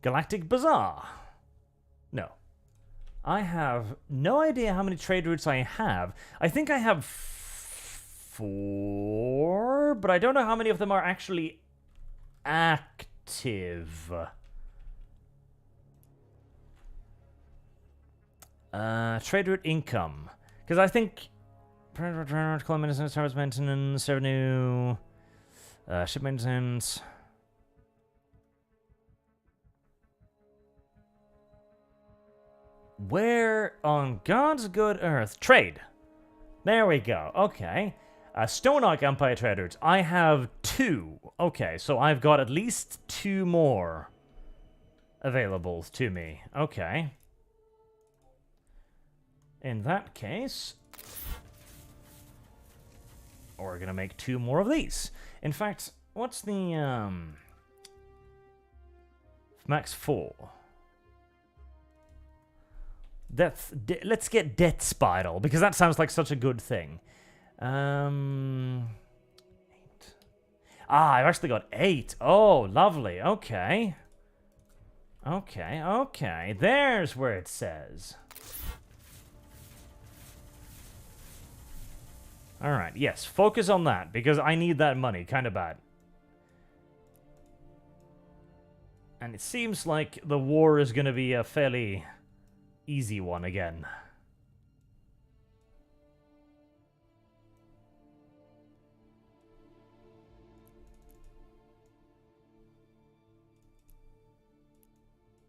Galactic Bazaar? No. I have no idea how many trade routes I have. I think I have 4, but I don't know how many of them are actually active. Trade route income. Because I think kilometers, service maintenance, revenue, ship maintenance. Where on God's good earth? Trade. There we go. Okay. Stone Arc Empire trade routes. I have 2. Okay, so I've got at least 2 more available to me. Okay. In that case, we're gonna make 2 more of these. In fact, what's the max 4? Let's get Death Spiral, because that sounds like such a good thing. 8. I've actually got 8. Oh, lovely. Okay. Okay. There's where it says. Alright, yes. Focus on that, because I need that money kind of bad. And it seems like the war is going to be a fairly easy one again.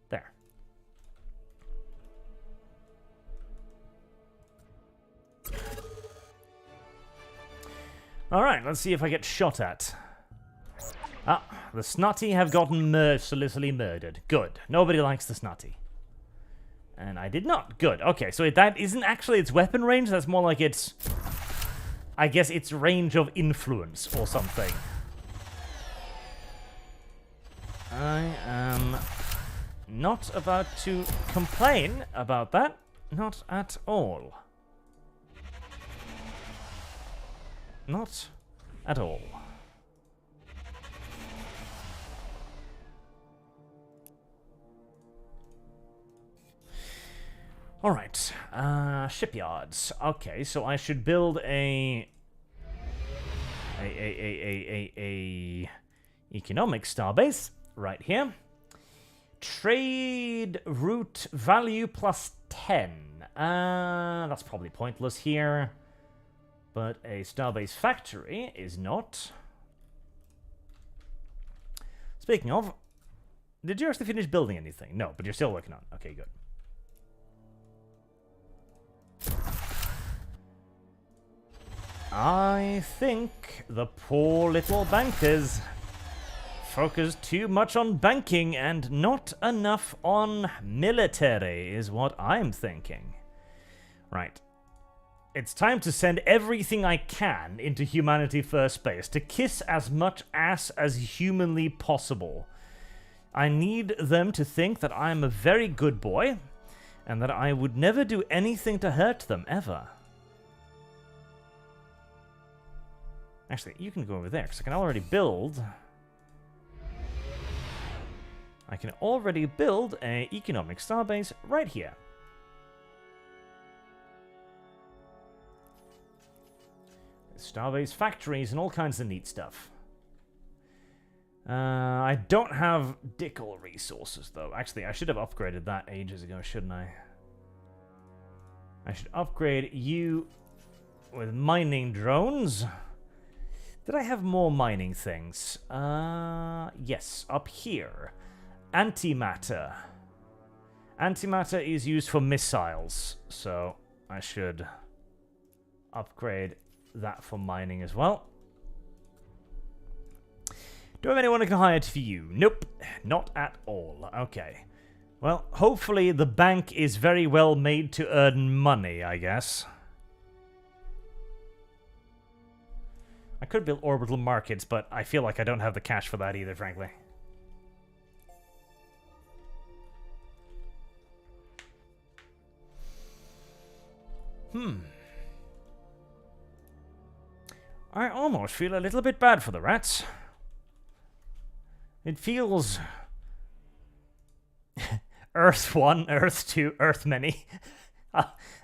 There. Alright, let's see if I get shot at. Ah, the Snotty have gotten mercilessly murdered. Good. Nobody likes the Snotty. And I did not. Good. Okay, so that isn't actually its weapon range. That's more like its... I guess its range of influence or something. I am not about to complain about that. Not at all. Not at all. Alright, shipyards. Okay, so I should build a economic starbase right here. Trade route value plus 10. That's probably pointless here. But a starbase factory is not. Speaking of, did you actually finish building anything? No, but you're still working on it. Okay, good. I think the poor little bankers focus too much on banking and not enough on military, is what I'm thinking. Right. It's time to send everything I can into Humanity First Base to kiss as much ass as humanly possible. I need them to think that I'm a very good boy and that I would never do anything to hurt them, ever. Actually, you can go over there, because I can already build... I can already build an economic starbase right here. Starbase factories and all kinds of neat stuff. I don't have Dickle resources, though. Actually, I should have upgraded that ages ago, shouldn't I? I should upgrade you with mining drones. Did I have more mining things? Yes, up here. Antimatter. Antimatter is used for missiles, so I should upgrade that for mining as well. Do I have anyone I can hire for you? Nope, not at all. Okay. Well, hopefully the bank is very well made to earn money, I guess. I could build orbital markets, but I feel like I don't have the cash for that either, frankly. I almost feel a little bit bad for the rats. It feels... Earth 1, Earth 2, Earth many.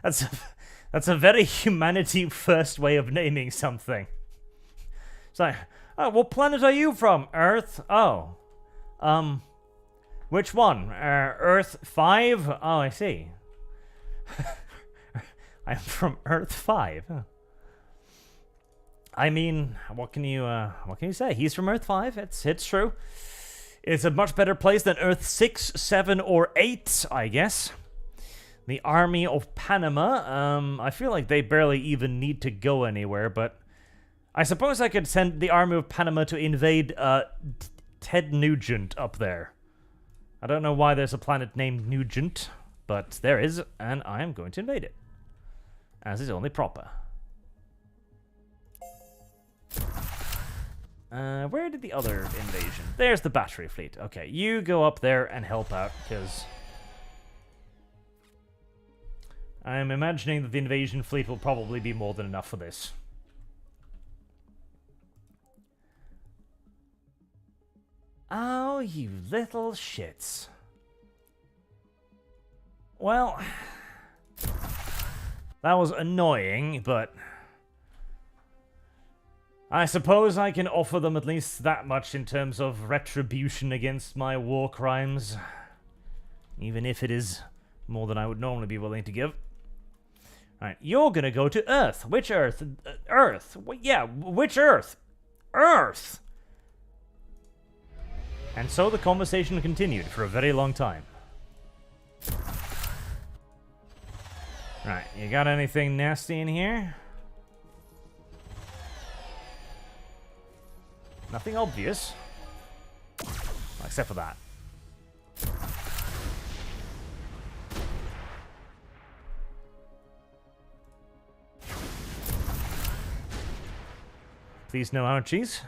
That's a very humanity first way of naming something. It's like, oh, what planet are you from? Earth? Oh. Which one? Earth 5? Oh, I see. I'm from Earth 5. Huh. I mean, what can you say? He's from Earth 5. It's true. It's a much better place than Earth 6, 7, or 8, I guess. The Army of Panama. I feel like they barely even need to go anywhere, but I suppose I could send the Army of Panama to invade Ted Nugent up there. I don't know why there's a planet named Nugent, but there is, and I am going to invade it. As is only proper. Where did the other invasion? There's the battery fleet. Okay, you go up there and help out, because I'm imagining that the invasion fleet will probably be more than enough for this. Oh, you little shits. Well, that was annoying, but I suppose I can offer them at least that much in terms of retribution against my war crimes. Even if it is more than I would normally be willing to give. Alright, you're gonna go to Earth. Which Earth? Earth? Yeah, which Earth? Earth! And so the conversation continued for a very long time. Right, you got anything nasty in here? Nothing obvious. Except for that. Please no Archies.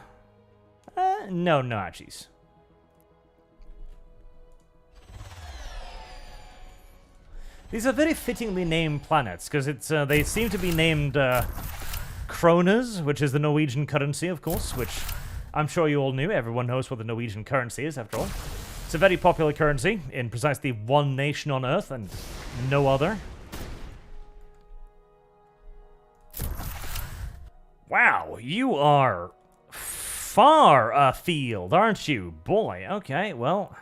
No Archies. These are very fittingly named planets, because it's they seem to be named kronas, which is the Norwegian currency, of course, which I'm sure you all knew. Everyone knows what the Norwegian currency is, after all. It's a very popular currency in precisely one nation on Earth and no other. Wow, you are far afield, aren't you? Boy, okay, well,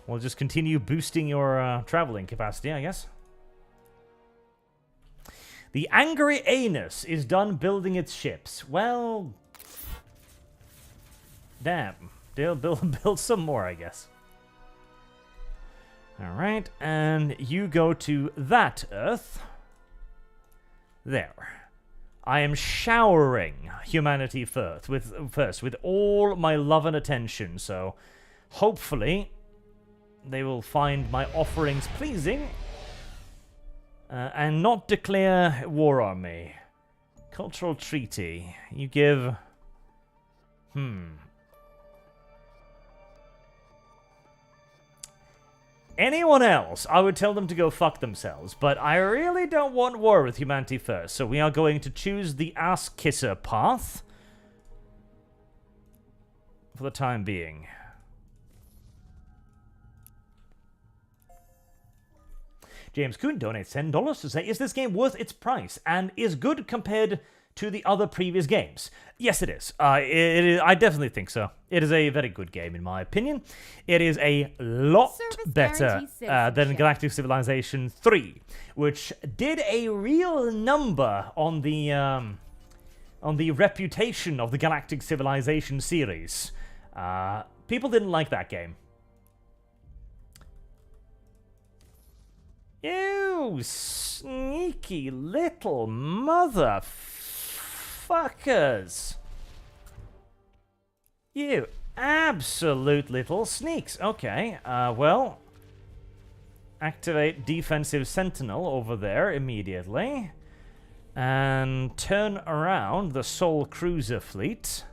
we'll just continue boosting your traveling capacity, I guess. The Angry Anus is done building its ships. Well, damn. They'll build some more, I guess. Alright, and you go to that Earth. There. I am showering humanity first with all my love and attention, so hopefully they will find my offerings pleasing and not declare war on me. Cultural treaty. You give... Anyone else, I would tell them to go fuck themselves, but I really don't want war with humanity first, so we are going to choose the ass-kisser path for the time being. James Kuhn donates $10 to say, is this game worth its price and is good compared to the other previous games? Yes, it is. I definitely think so. It is a very good game, in my opinion. It is a lot better than Galactic Civilization 3, which did a real number on the reputation of the Galactic Civilization series. People didn't like that game. You sneaky little motherfuckers. You absolute little sneaks. Okay, well, activate defensive sentinel over there immediately. And turn around the Sol Cruiser fleet.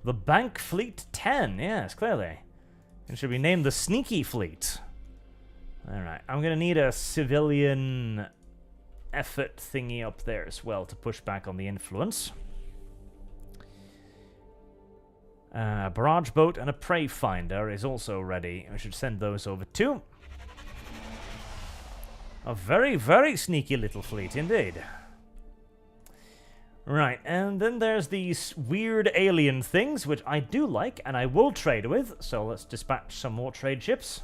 The Bank Fleet 10, yes, clearly. It should be named the Sneaky Fleet. Alright, I'm gonna need a civilian effort thingy up there as well to push back on the influence. Barrage boat and a prey finder is also ready. We should send those over too. A very, very sneaky little fleet indeed. Right, and then there's these weird alien things, which I do like, and I will trade with, so let's dispatch some more trade ships.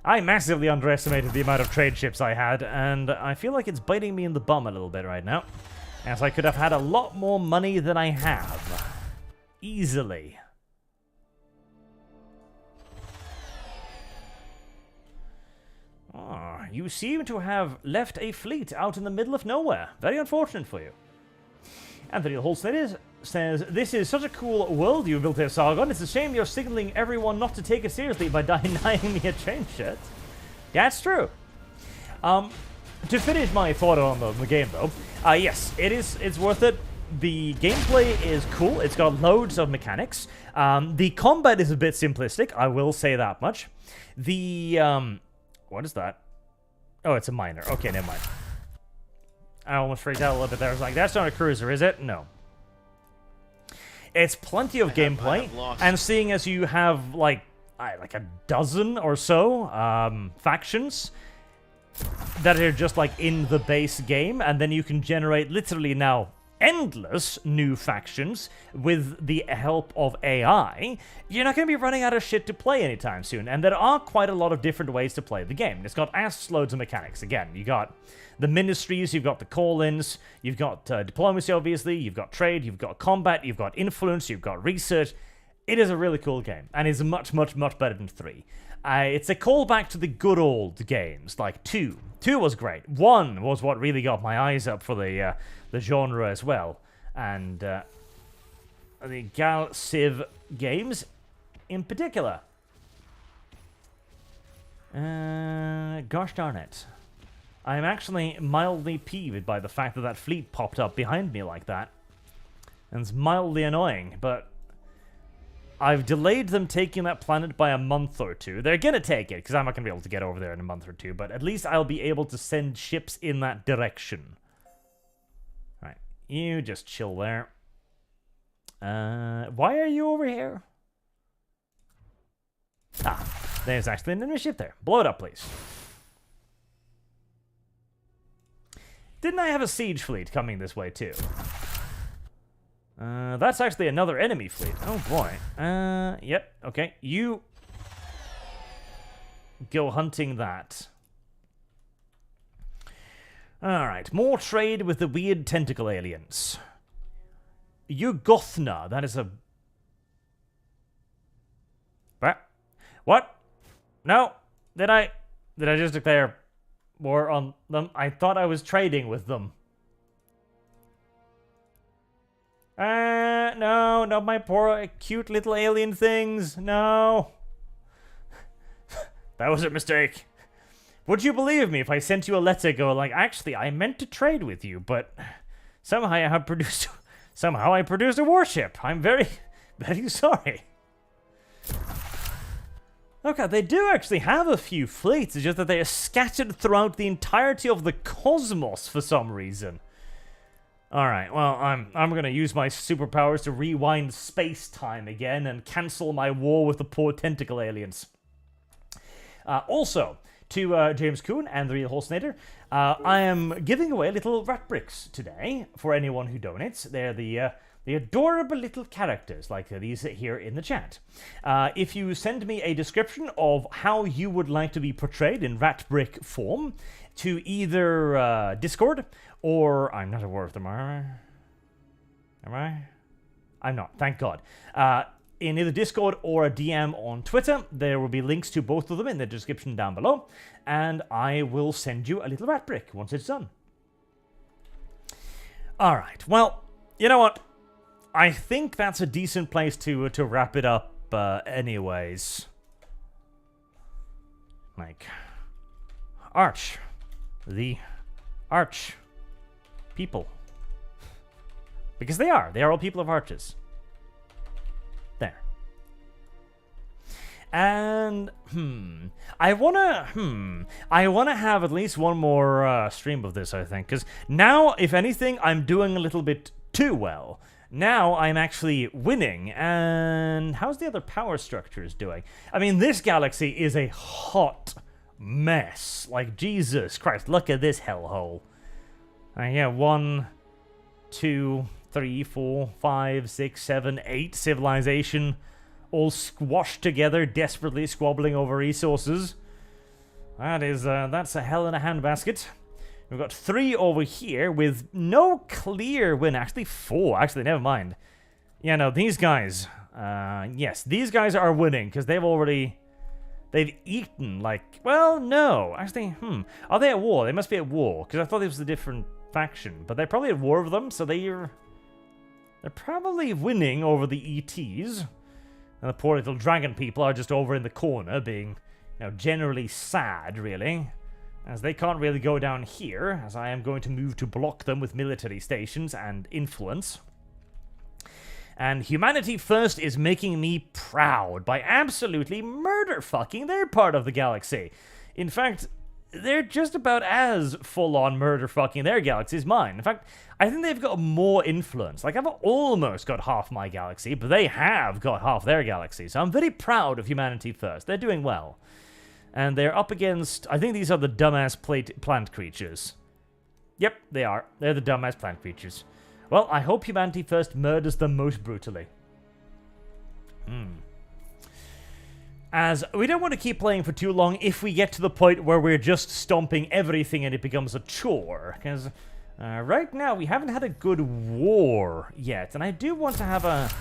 I massively underestimated the amount of trade ships I had, and I feel like it's biting me in the bum a little bit right now, as I could have had a lot more money than I have. Easily. Oh, you seem to have left a fleet out in the middle of nowhere. Very unfortunate for you. Anthony Holstead says, this is such a cool world you built here, Sargon. It's a shame you're signaling everyone not to take it seriously by denying me a train shit. That's true. To finish my thought on the game, though, yes, it's worth it. The gameplay is cool. It's got loads of mechanics. The combat is a bit simplistic, I will say that much. The, what is that? Oh, it's a miner. Okay, never mind. I almost freaked out a little bit there. I was like, that's not a cruiser, is it? No. It's plenty of gameplay, and seeing as you have, like a dozen or so factions that are just, like, in the base game, and then you can generate literally now endless new factions with the help of AI, you're not going to be running out of shit to play anytime soon. And there are quite a lot of different ways to play the game. It's got ass loads of mechanics. Again, you got the ministries, you've got the call-ins, you've got diplomacy, obviously, you've got trade, you've got combat, you've got influence, you've got research. It is a really cool game, and is much, much, much better than 3. It's a callback to the good old games, like 2. 2 was great. 1 was what really got my eyes up for the genre as well. And the Gal Civ games in particular. Gosh darn it. I'm actually mildly peeved by the fact that that fleet popped up behind me like that. And it's mildly annoying, but I've delayed them taking that planet by a month or 2. They're gonna take it, because I'm not gonna be able to get over there in a month or 2, but at least I'll be able to send ships in that direction. Right, you just chill there. Why are you over here? Ah, there's actually an enemy ship there. Blow it up, please. Didn't I have a siege fleet coming this way, too? That's actually another enemy fleet. Oh, boy. Yep. Okay. You go hunting that. Alright. More trade with the weird tentacle aliens. Yugothna. That is a... What? No. Did I... Did I just declare war on them? I thought I was trading with them. No, not my poor cute little alien things. No. That was a mistake. Would you believe me if I sent you a letter going like, actually, I meant to trade with you, but somehow I produced a warship. I'm very, very sorry. Okay, they do actually have a few fleets. It's just that they are scattered throughout the entirety of the cosmos for some reason. Alright, well, I'm gonna use my superpowers to rewind space-time again and cancel my war with the poor tentacle aliens. Also, to James Kuhn and the Real Horsenator, I am giving away little rat bricks today for anyone who donates. They're the adorable little characters like these here in the chat. If you send me a description of how you would like to be portrayed in rat brick form to either Discord or... I'm not aware of them, am I? I'm not, thank God. In either Discord or a DM on Twitter, there will be links to both of them in the description down below, and I will send you a little rat brick once it's done. Alright, well, you know what? I think that's a decent place to wrap it up anyways. Like, the Arch people. Because they are all people of arches. There. And, I wanna have at least one more stream of this, I think. Because now, if anything, I'm doing a little bit too well. Now I'm actually winning, and how's the other power structures doing? I mean, this galaxy is a hot mess. Like, Jesus Christ, look at this hellhole. Yeah, 1, 2, 3, 4, 5, 6, 7, 8 civilization, all squashed together, desperately squabbling over resources. That's a hell in a handbasket. We've got 3 over here with no clear win. Actually, 4. Actually, never mind. Yeah, no, these guys. Yes, these guys are winning because they've eaten, like, well, no. Actually, are they at war? They must be at war because I thought it was a different faction. But they're probably at war with them, so they're probably winning over the ETs. And the poor little dragon people are just over in the corner being, generally sad, really. As they can't really go down here, as I am going to move to block them with military stations and influence. And Humanity First is making me proud by absolutely murder-fucking their part of the galaxy. In fact, they're just about as full-on murder-fucking their galaxy as mine. In fact, I think they've got more influence. Like, I've almost got half my galaxy, but they have got half their galaxy. So I'm very proud of Humanity First. They're doing well. And they're up against... I think these are the dumbass plant creatures. Yep, they are. They're the dumbass plant creatures. Well, I hope Humanity First murders them most brutally. As we don't want to keep playing for too long if we get to the point where we're just stomping everything and it becomes a chore. Because right now we haven't had a good war yet. And I do want to have a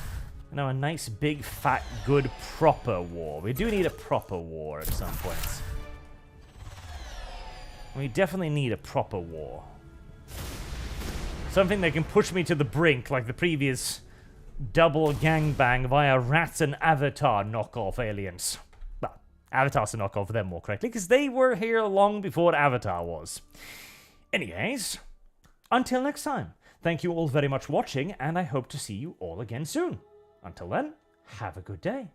nice, big, fat, good, proper war. We do need a proper war at some point. We definitely need a proper war. Something that can push me to the brink, like the previous double gangbang via rats and Avatar knockoff aliens. Well, Avatar's a knockoff of them, more correctly, because they were here long before Avatar was. Anyways, until next time, thank you all very much for watching, and I hope to see you all again soon. Until then, have a good day.